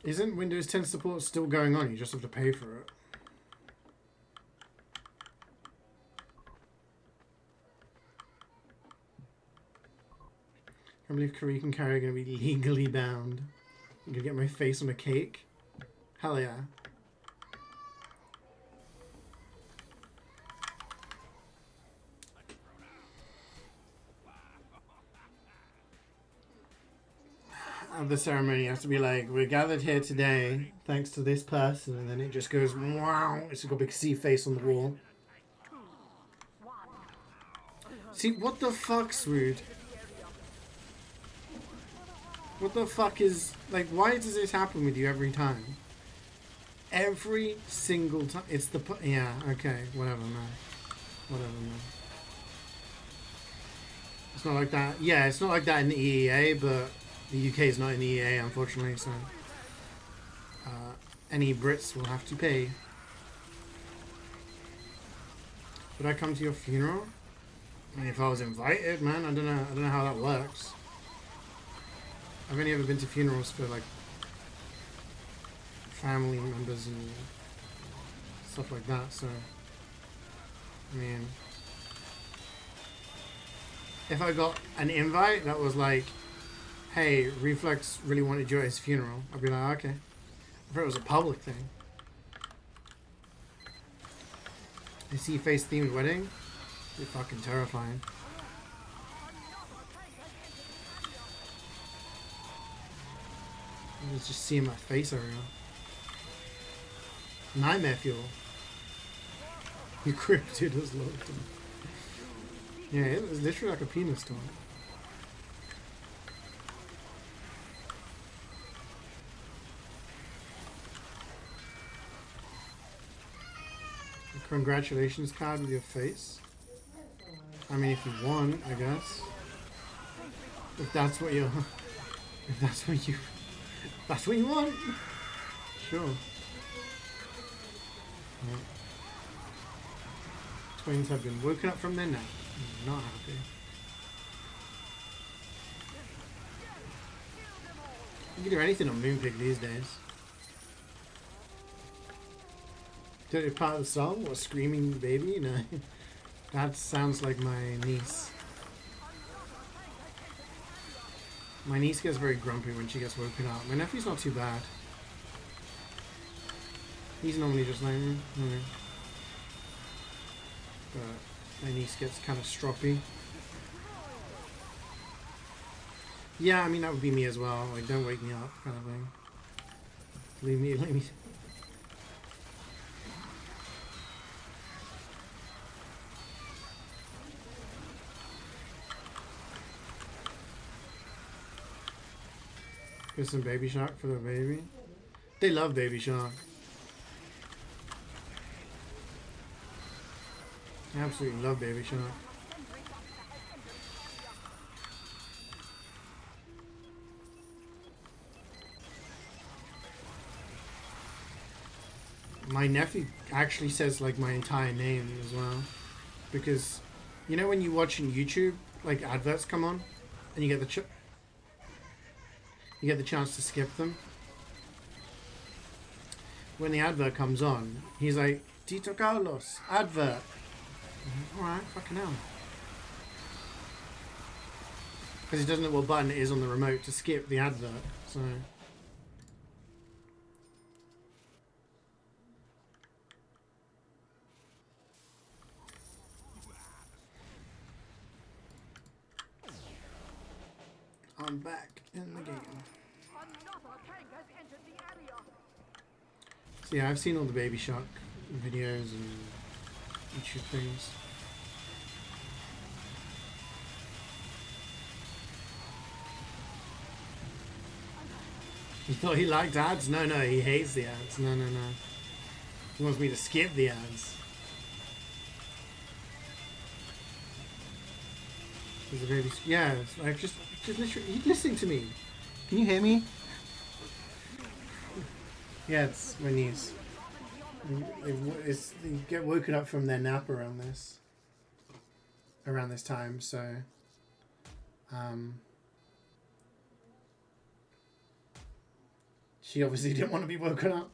Isn't Windows 10 support still going on? You just have to pay for it. I believe Korean and Carrie are going to be legally bound. I'm going to get my face on a cake. Hell yeah. Of the ceremony, you have to be like, we're gathered here today thanks to this person, and then it just goes, wow. It's got a big C face on the wall. See, what the fuck's rude? What the fuck is... Like, why does this happen with you every time? Every single time. It's the... Yeah, okay. Whatever, man. Whatever, man. It's not like that. Yeah, it's not like that in the EEA, but the UK is not in the EEA, unfortunately, so... any Brits will have to pay. Would I come to your funeral? I mean, if I was invited, man, I don't know how that works. I've only ever been to funerals for like family members and stuff like that, so I mean, if I got an invite that was like, hey, Reflex really wanted you at his funeral, I'd be like, okay. If it was a public thing. A sea-face themed wedding? It'd be fucking terrifying. I was just seeing my face everywhere. Nightmare fuel. You cryptid as looked. Yeah, it was literally like a penis to him. A congratulations card with your face. I mean, if you won, I guess. If that's what you're... If that's what you... That's what you want. Sure. Right. Twins have been woken up from their nap. I'm not happy. You can do anything on Moonpig these days. Don't you part of the song? What, screaming baby? No. That sounds like my niece. My niece gets very grumpy when she gets woken up. My nephew's not too bad. He's normally just like, but my niece gets kind of stroppy. Yeah, I mean, that would be me as well. Like, don't wake me up, kind of thing. Leave me. Here's some Baby Shark for the baby. They love Baby Shark. I absolutely love Baby Shark. My nephew actually says like my entire name as well, because you know when you watch on YouTube, like adverts come on, and you get the chance to skip them. When the advert comes on, he's like, Tito Carlos, advert. Alright, fucking hell. Because he doesn't know what button it is on the remote to skip the advert, so... I'm back in the game. Another tank has entered the area. So yeah, I've seen all the Baby Shark videos and YouTube things. You thought he liked ads? No, he hates the ads. No. He wants me to skip the ads. There's a baby. Yeah, it's like just literally. You listening to me? Can you hear me? Yeah, it's my niece. They get woken up from their nap around this time, so she obviously didn't want to be woken up.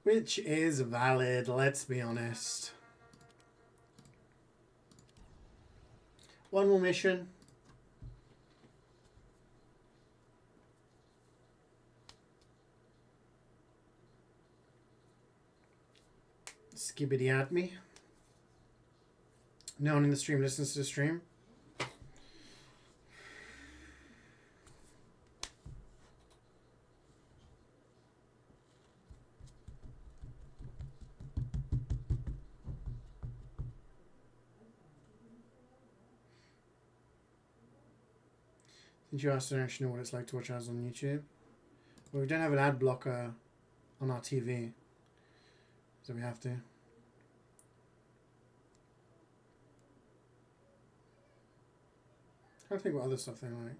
Which is valid, let's be honest. One more mission. Skibbity at me. No one in the stream listens to the stream. Since you asked, I don't actually know what it's like to watch ads on YouTube. Well, we don't have an ad blocker on our TV, so we have to. I don't think what other stuff they like.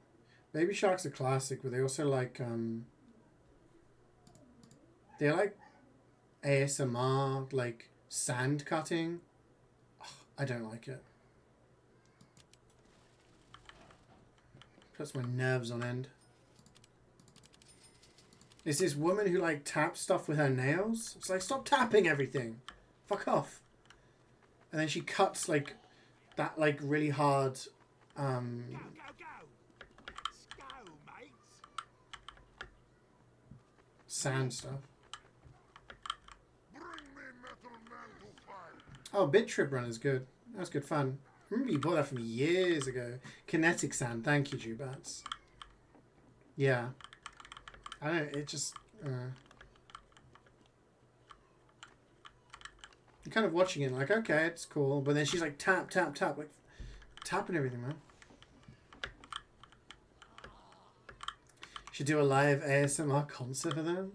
Baby Shark's a classic, but they also like they like ASMR, like sand cutting. Ugh, I don't like it. Puts my nerves on end. It's this woman who like taps stuff with her nails. It's like, stop tapping everything. Fuck off. And then she cuts like that like really hard Go, go, go! Let's go, mates! sand stuff. Bring me Metal Man to fight. Oh, Bit Trip Run is good. That's good fun. I remember you bought that from me years ago. Kinetic Sand. Thank you, Jubats. Yeah. I don't know, it just... you're kind of watching it like, okay, it's cool. But then she's like, tap, tap, tap. Like, tapping everything, man. Should do a live ASMR concert for them?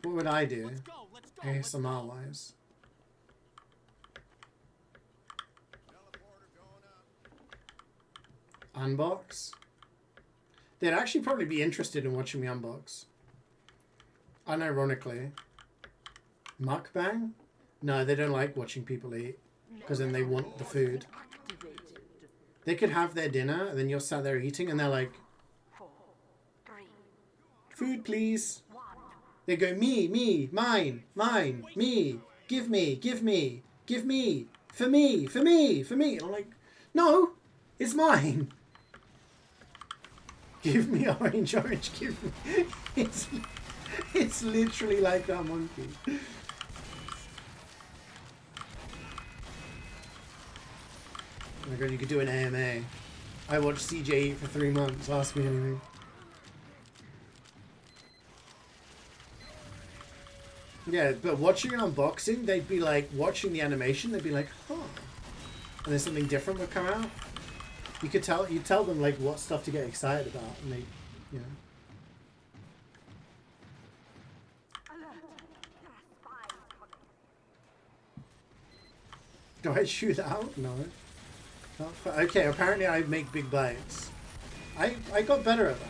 What would I do? Let's go, ASMR-wise. Unbox? They'd actually probably be interested in watching me unbox. Unironically. Mukbang? No, they don't like watching people eat. Because then they want the food. They could have their dinner, and then you're sat there eating, and they're like, 4, Food, please. They go, me, mine, me, give me, for me. And I'm like, no, it's mine. Give me orange, give me. It's literally like that monkey. Oh my god, you could do an AMA. I watched CeeJaey eat for 3 months. Ask me anything. Yeah, but watching an unboxing, they'd be like, watching the animation, they'd be like, huh. And then something different would come out. You could tell, you tell them like what stuff to get excited about, and they, you know. Do I shoot out? No. Okay, apparently I make big bites. I got better at that.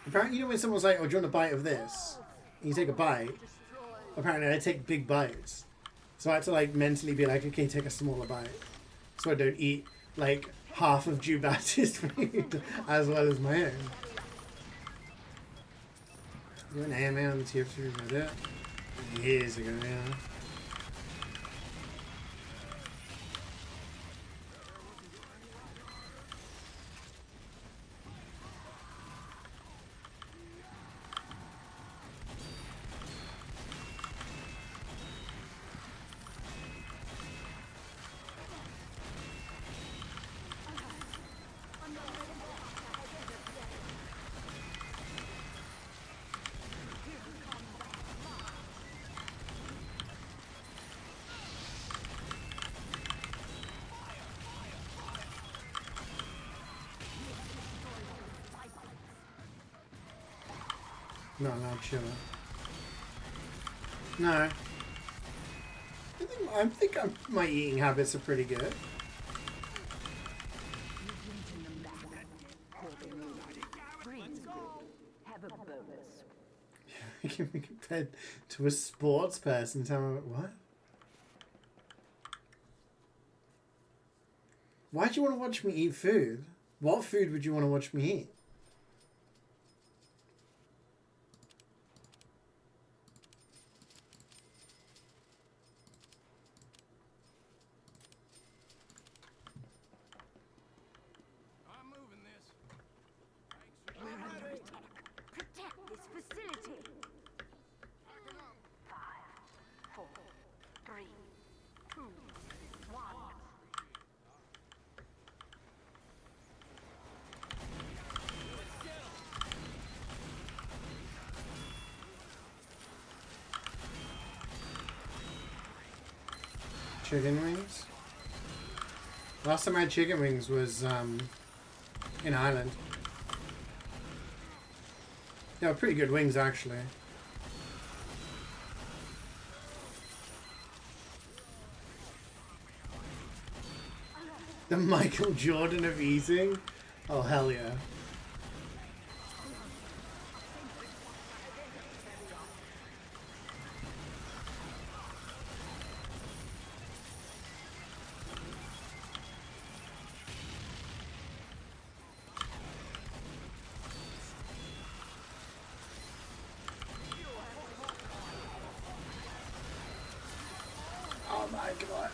Apparently, you know when someone's like, oh, do you want a bite of this? And you take a bite. Apparently, I take big bites. So I had to, like, mentally be like, okay, take a smaller bite. So I don't eat, like, half of Jubatis' food as well as my own. You went AMA on the TF2, I did. Years ago, yeah. Not allowed sugar. No. I think my eating habits are pretty good. You can be compared to a sports person. Tell me what? Why do you want to watch me eat food? What food would you want to watch me eat? Chicken wings? Last time I had chicken wings was in Ireland. They were pretty good wings, actually. The Michael Jordan of eating? Oh, hell yeah. Oh my god.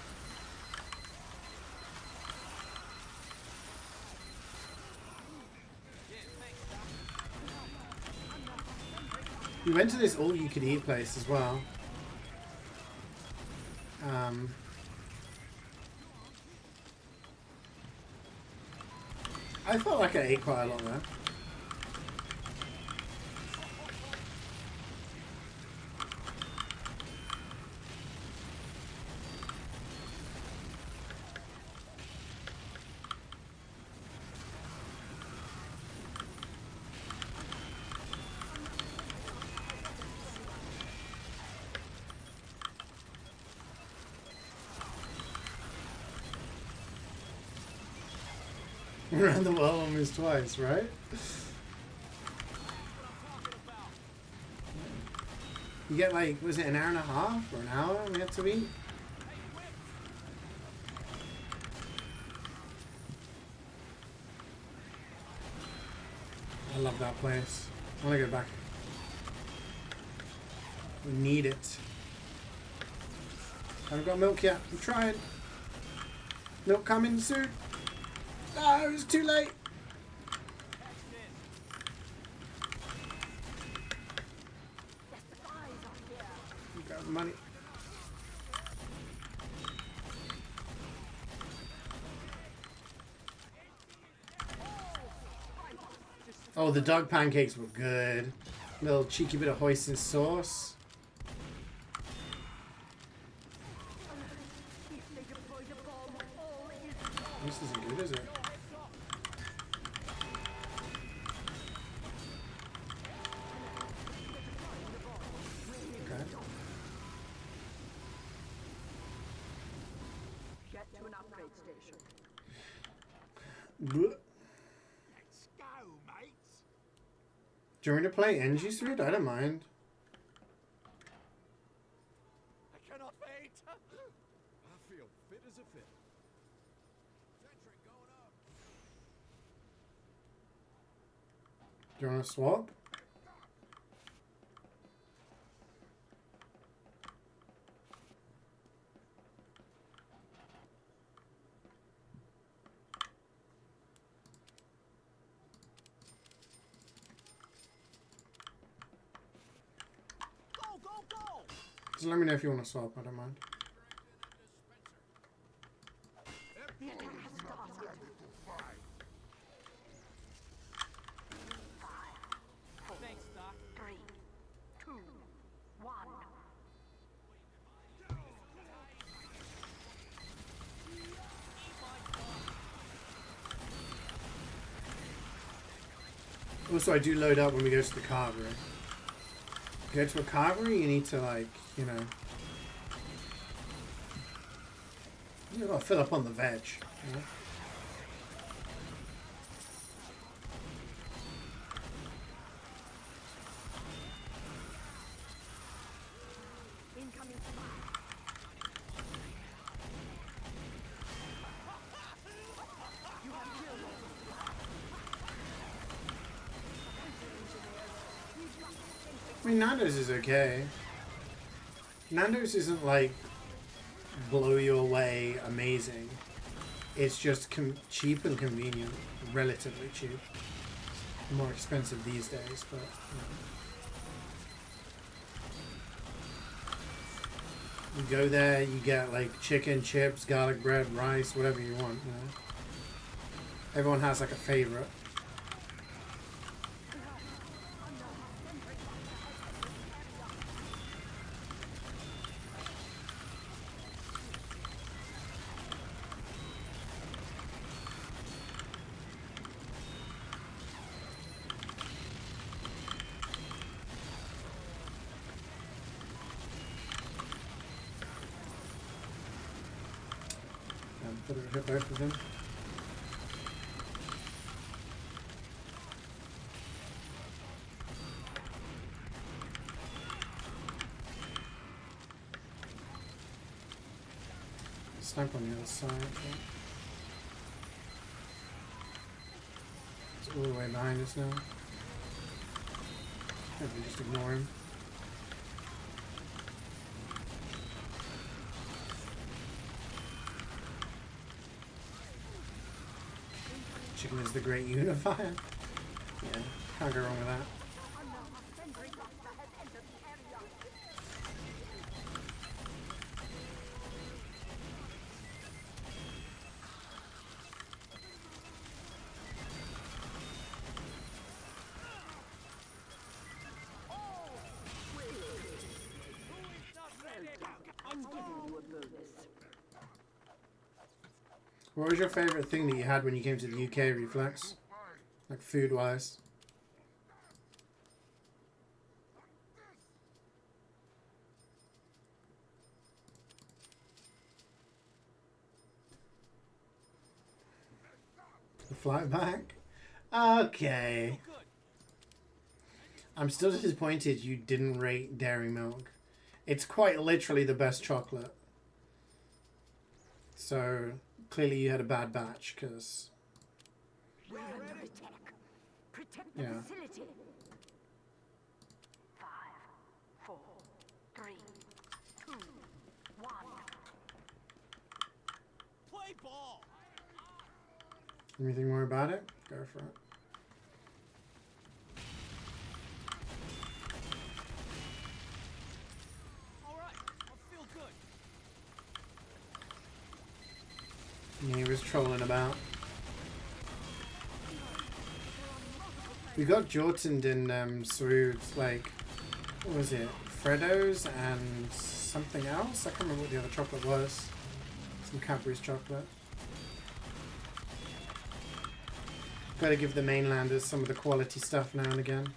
We went to this all-you-could-eat place as well. I felt like I ate quite a lot there. Around the world almost twice, right? You get like, was it an hour and a half or an hour we had to eat? I love that place. I want to go back. We need it. I haven't got milk yet. I'm trying. Milk coming soon. Ah, it was too late. You got the money. Oh, the dog pancakes were good. Little cheeky bit of hoisin sauce. This isn't good, is it? Okay. Get to an upgrade station. Blech. Let's go, mates. Do you want me to play Angie's Route? I don't mind. I cannot wait. I feel fit as a fiddle. Sentry going up. Do you want to swap? Go, go, go. Just let me know if you want to swap. I don't mind. Thanks, Doc. 3, 2, 1. Also, I do load up when we go to the carvery. Go to a carvery, you need to, like, you know... You gotta fill up on the veg, you know? Incoming spy. You have killed all. I mean, Nando's is okay. Nando's isn't, like, blow you away amazing. It's just cheap and convenient. Relatively cheap. More expensive these days, but... You go there, you get, like, chicken, chips, garlic bread, rice, whatever you want, you know? Everyone has, like, a favorite. Hit both of them. Snipe on the other side. Yeah. It's all the way behind us now. Maybe just ignore him. Chicken is the great unifier. Yeah, can't go wrong with that. I'm giving you a bonus. What was your favourite thing that you had when you came to the UK, Reflex? Like food-wise? The flight back? Okay. I'm still disappointed you didn't rate Dairy Milk. It's quite literally the best chocolate. So... Clearly you had a bad batch, because... We're under attack. Protect Protect the Yeah. facility. 5, 4, 3, 2, 1. Play ball. Anything more about it? Go for it. All right, I feel good. Yeah, he was trolling about. We got Jordaned in Srood's, like, what was it? Freddo's and something else? I can't remember what the other chocolate was. Some Cadbury's chocolate. Gotta give the mainlanders some of the quality stuff now and again.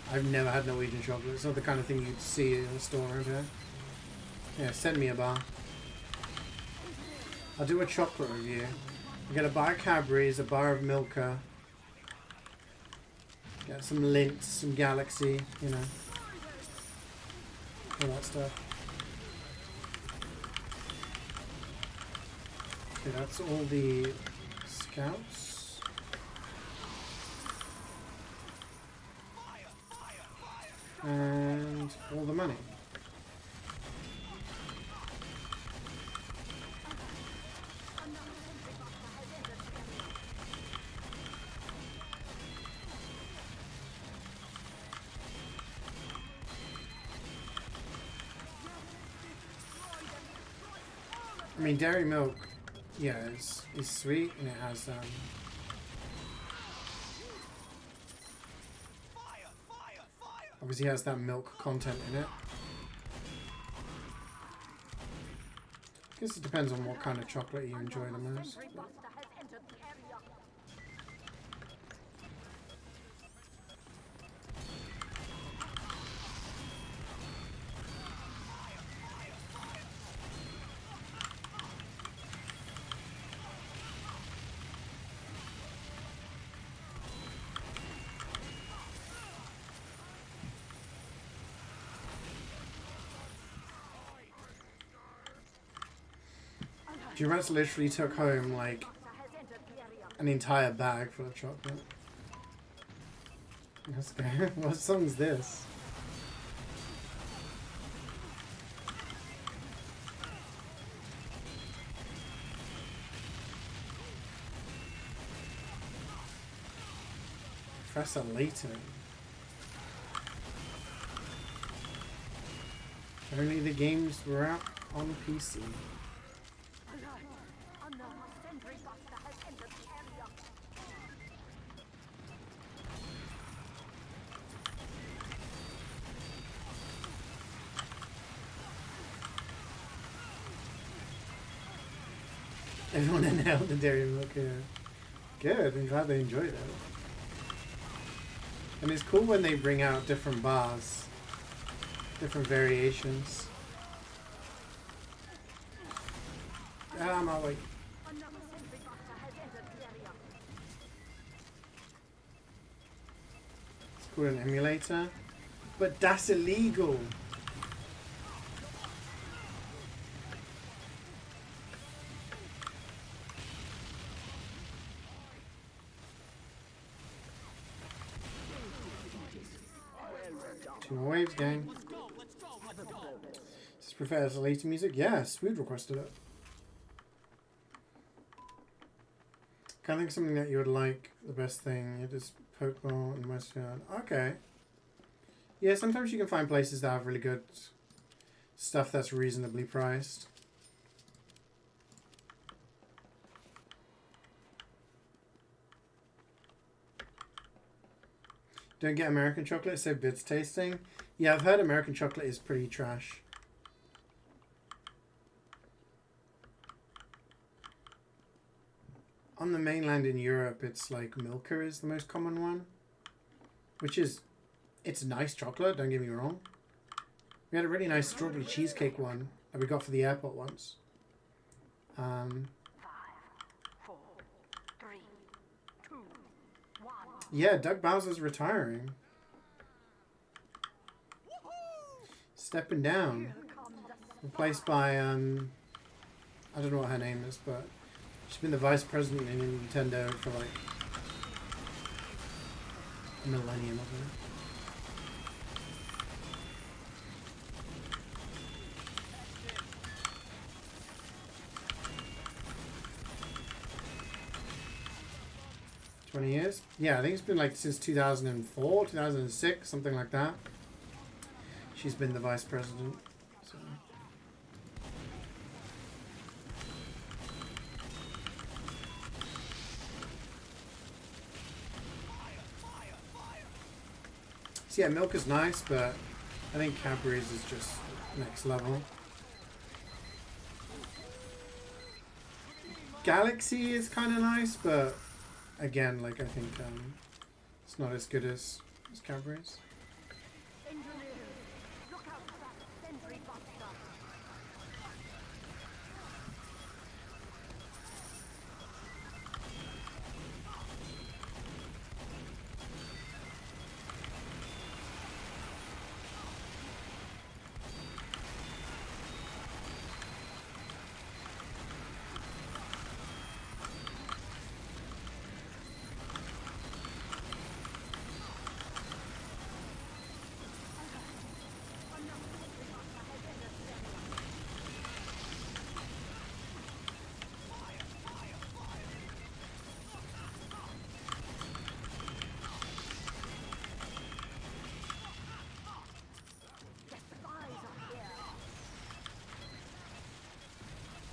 I've never had Norwegian chocolate. It's not the kind of thing you'd see in a store around here. Yeah, send me a bar. I'll do a chocolate review. I'm gonna buy Cadbury's, a bar of Milka. Get some Lindt, some Galaxy, you know. All that stuff. Okay, that's all the scouts. And all the money. I mean, dairy milk, yeah, is sweet and it has obviously has that milk content in it. I guess it depends on what kind of chocolate you enjoy the most. Sentry Buster has entered the area. Durant literally took home like Has entered the area. an entire bag full of chocolate. Let's go. What song's this? Professor Layton. Only the games were out on PC. Alert! Unknown Sentry Buster has entered the area. Everyone inhaled the dairy milk. Yeah. Good. I'm glad they enjoyed it. And it's cool when they bring out different bars, different variations. Ah, I'm out like. Another Sentry Buster has entered the area. It's called an emulator, but that's illegal. Two more waves, gang. This is Professor Layton music. Yes, we'd requested it. Can't think of something that you would like. The best thing it is Pokeball in Westfield. Okay. Yeah, sometimes you can find places that have really good stuff that's reasonably priced. Don't get American chocolate, it's so bits tasting. Yeah, I've heard American chocolate is pretty trash. On the mainland in Europe, it's like Milka is the most common one. Which is, it's nice chocolate, don't get me wrong. We had a really nice strawberry cheesecake one that we got for the airport once. 5, 4, 3, 2, 1. Yeah, Doug Bowser's retiring. Stepping down. Replaced by, I don't know what her name is, but she's been the vice president in Nintendo for like a millennium, I think. 20 years? Yeah, I think it's been like since 2004, 2006, something like that. She's been the vice president. So. So yeah, Milk is nice, but I think Cadbury's is just next level. Galaxy is kind of nice, but again, like I think it's not as good as Cadbury's.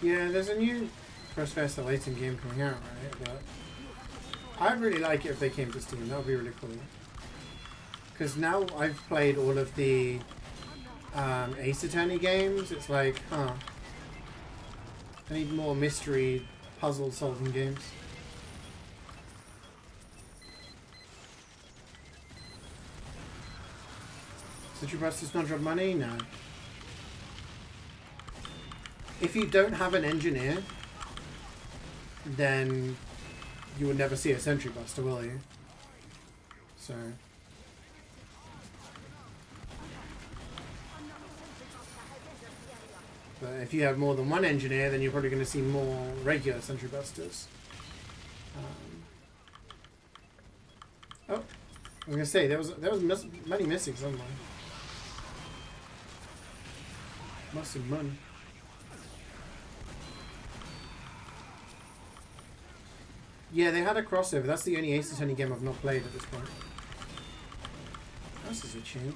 Yeah, there's a new Professor Layton game coming out, right? But I'd really like it if they came to Steam. That would be really cool. Because now I've played all of the Ace Attorney games. It's like, I need more mystery puzzle solving games. Century Busters not drop money? No. If you don't have an engineer, then you would never see a Sentry Buster, will you? So... But if you have more than one engineer, then you're probably going to see more regular Sentry Busters. Oh, I was going to say, there was money missing somewhere. Must have money. Yeah, they had a crossover. That's the only Ace Attorney game I've not played at this point. This is a tune.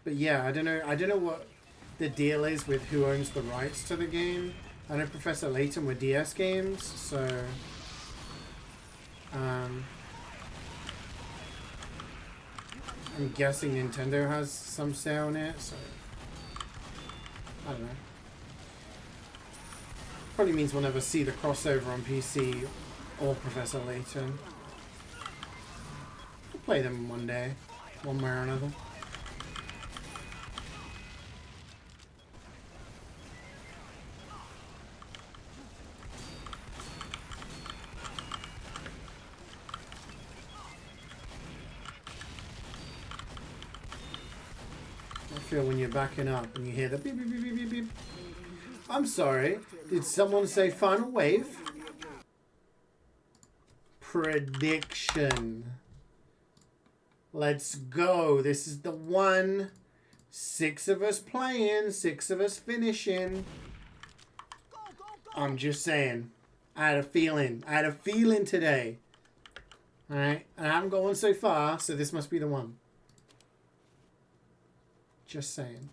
But yeah, I don't know what the deal is with who owns the rights to the game. I know Professor Layton were DS games, so I'm guessing Nintendo has some say on it, so I don't know. Probably means we'll never see the crossover on PC or Professor Layton. We'll play them one day, one way or another. Feel when you're backing up and you hear the beep beep beep beep beep beep. I'm sorry, did someone say final wave? Prediction. Let's go. This is the one. 6 of us playing, 6 of us finishing. I'm just saying. I had a feeling. I had a feeling today. Alright, and I haven't got one so far, so this must be the one. Just saying.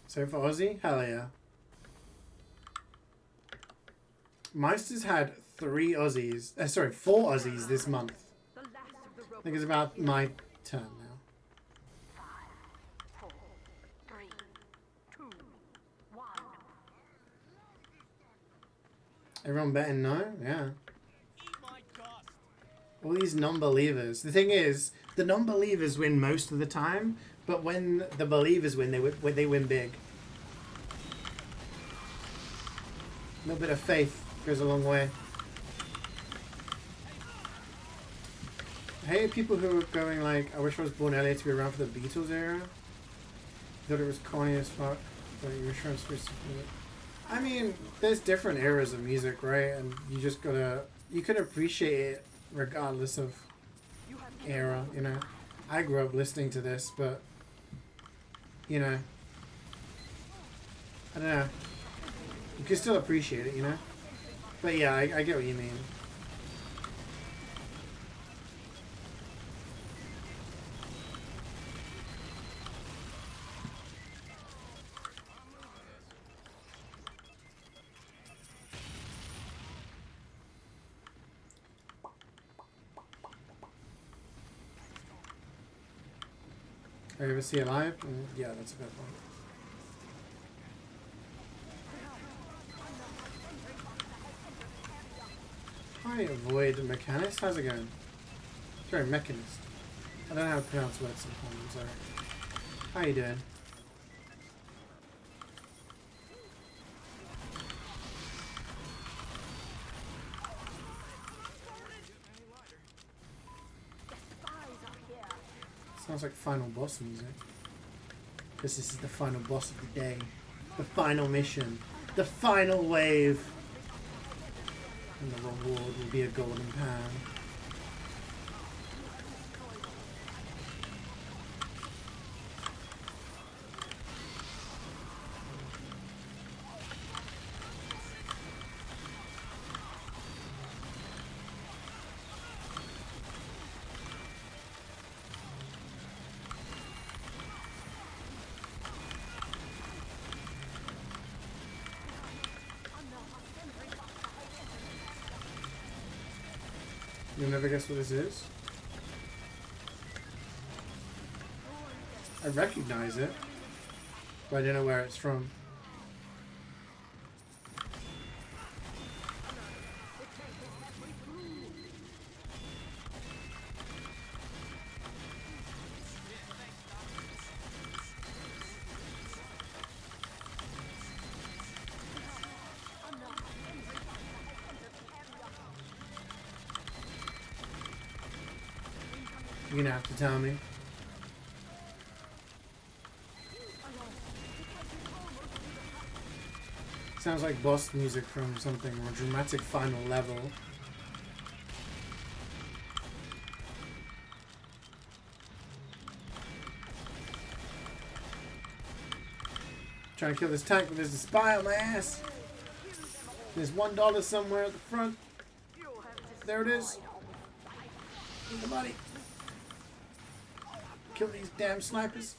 So for Aussie, hell yeah. Meister's had 3 Aussies. Sorry, 4 Aussies this month. I think it's about my turn now. Everyone better know? Yeah. Eat my dust. All these non-believers. The thing is, the non-believers win most of the time, but when the believers win, they win big. A little bit of faith goes a long way. I hate people who are going like, I wish I was born earlier to be around for the Beatles era. Thought it was corny as fuck, but you were sure I'm supposed to do it. I mean, there's different eras of music, right? And you just gotta, you can appreciate it regardless of era, you know. I grew up listening to this, but, you know, I don't know. You can still appreciate it, you know. But yeah, I get what you mean. Have you ever see it live? Yeah, that's a good one. Hi, Avoid Mechanist. How's it going? Sorry, Mechanist. I don't know how to pronounce words sometimes, I'm sorry. How you doing? Sounds like final boss music. Because this is the final boss of the day. The final mission. The final wave. And the reward will be a golden pan. You'll never guess what this is? I recognize it, but I don't know where it's from. You're gonna have to tell me. Sounds like boss music from something or a dramatic final level. Trying to kill this tank, but there's a spy on my ass. There's $1 somewhere at the front. There it is. Need the money. Kill these damn snipers.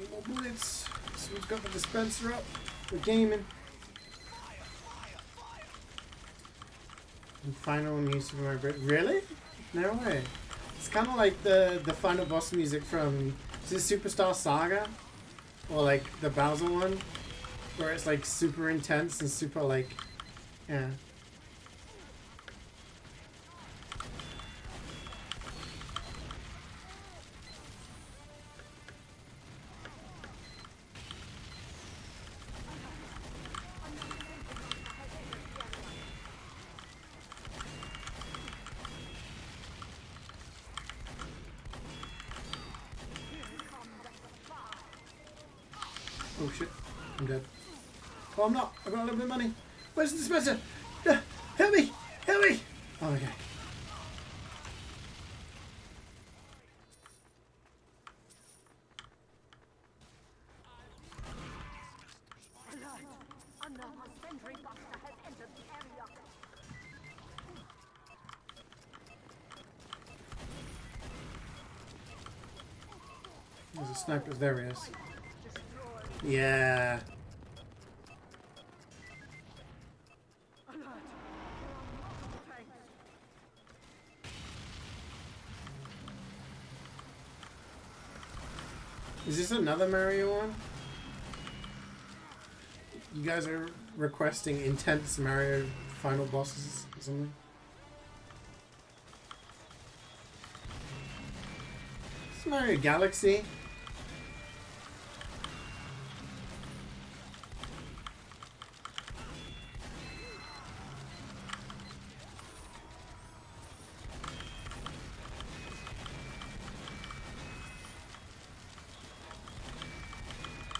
Need more bullets. Someone's got the dispenser up. We're gaming. And final music of my break. Really? No way. It's kind of like the final boss music from, is it Superstar Saga? Or like the Bowser one? Where it's like super intense and super like, yeah. Oh shit, I'm dead. Oh, I'm not. I've got a little bit of money. Where's the dispenser? Help me! Help me! Oh, okay. There's a sniper. There he is. Yeah. Is this another Mario one? You guys are requesting intense Mario final bosses or something? It's Mario Galaxy.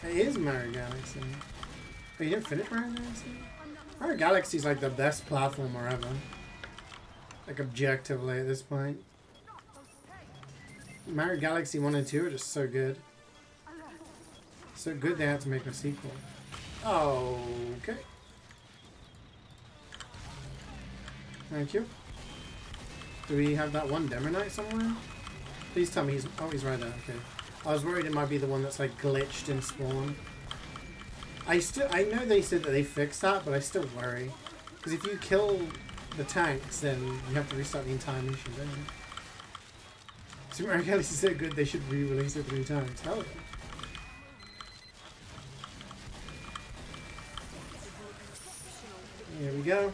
It is Mario Galaxy. But you didn't finish Mario Galaxy? Mario Galaxy's like the best platformer ever. Like objectively at this point. Mario Galaxy 1 and 2 are just so good. So good they had to make a sequel. Oh, okay. Thank you. Do we have that one Demo Knight somewhere? Please tell me he's... Oh, he's right there. Okay. I was worried it might be the one that's like glitched in spawn. I know they said that they fixed that, but I still worry. Because if you kill the tanks, then you have to restart the entire mission, don't you? Super Mario Galaxy is so good they should re-release it 3 times. Hell yeah. Here we go.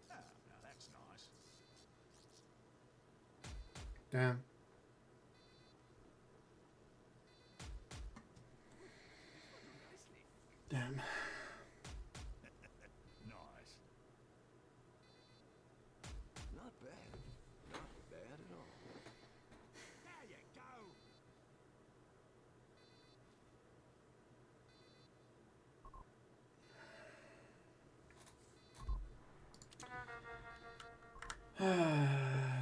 Now that's nice. Damn. Damn. Nice. Not bad. Not bad at all. There you go.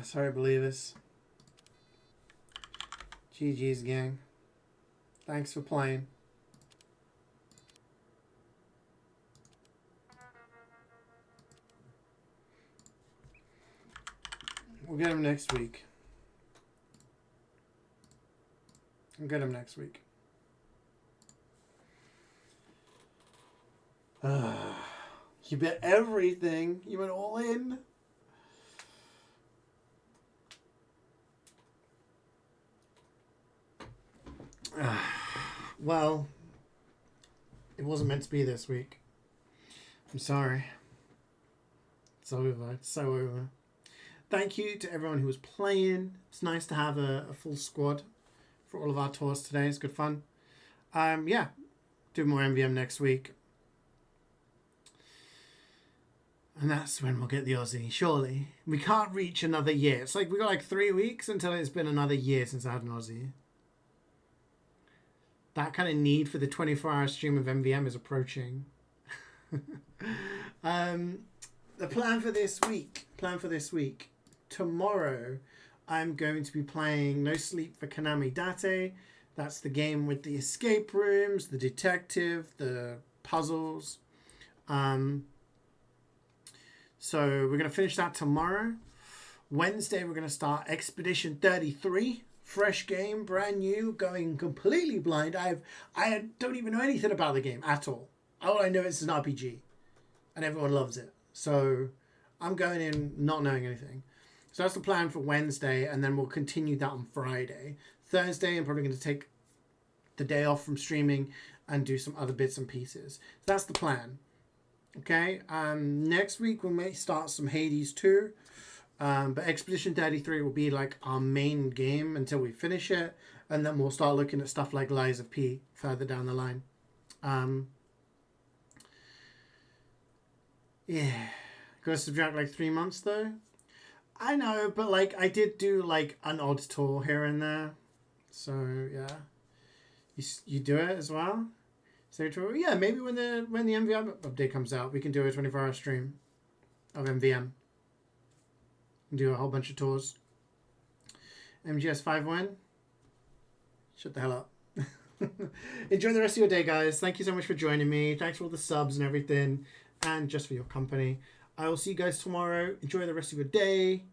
Sorry, believers. GG's, gang. Thanks for playing. We'll get him next week. We'll get him next week. You bet everything. You went all in. Well, it wasn't meant to be this week. I'm sorry. It's over. It's so over. Thank you to everyone who was playing. It's nice to have a full squad for all of our tours today. It's good fun. Yeah, do more MvM next week. And that's when we'll get the Aussie, surely. We can't reach another year. It's like we got like 3 weeks until it's been another year since I had an Aussie. That kind of need for the 24-hour stream of MvM is approaching. The plan for this week. Tomorrow, I'm going to be playing No Sleep for Kanami Date. That's the game with the escape rooms, the detective, the puzzles. So we're going to finish that tomorrow. Wednesday, we're going to start Expedition 33. Fresh game, brand new, going completely blind. I don't even know anything about the game at all. All I know is it's an RPG. And everyone loves it. So I'm going in not knowing anything. So that's the plan for Wednesday, and then we'll continue that on Friday. Thursday, I'm probably going to take the day off from streaming and do some other bits and pieces. So that's the plan. Okay, next week we may start some Hades 2. But Expedition 33 will be like our main game until we finish it. And then we'll start looking at stuff like Lies of P further down the line. Yeah. Gotta subtract like 3 months though. I know, but like I did do like an odd tour here and there. So yeah. You do it as well? So yeah, maybe when the MvM update comes out, we can do a 24-hour stream of MvM. And do a whole bunch of tours. MGS5 win? Shut the hell up. Enjoy the rest of your day, guys. Thank you so much for joining me. Thanks for all the subs and everything. And just for your company. I will see you guys tomorrow. Enjoy the rest of your day.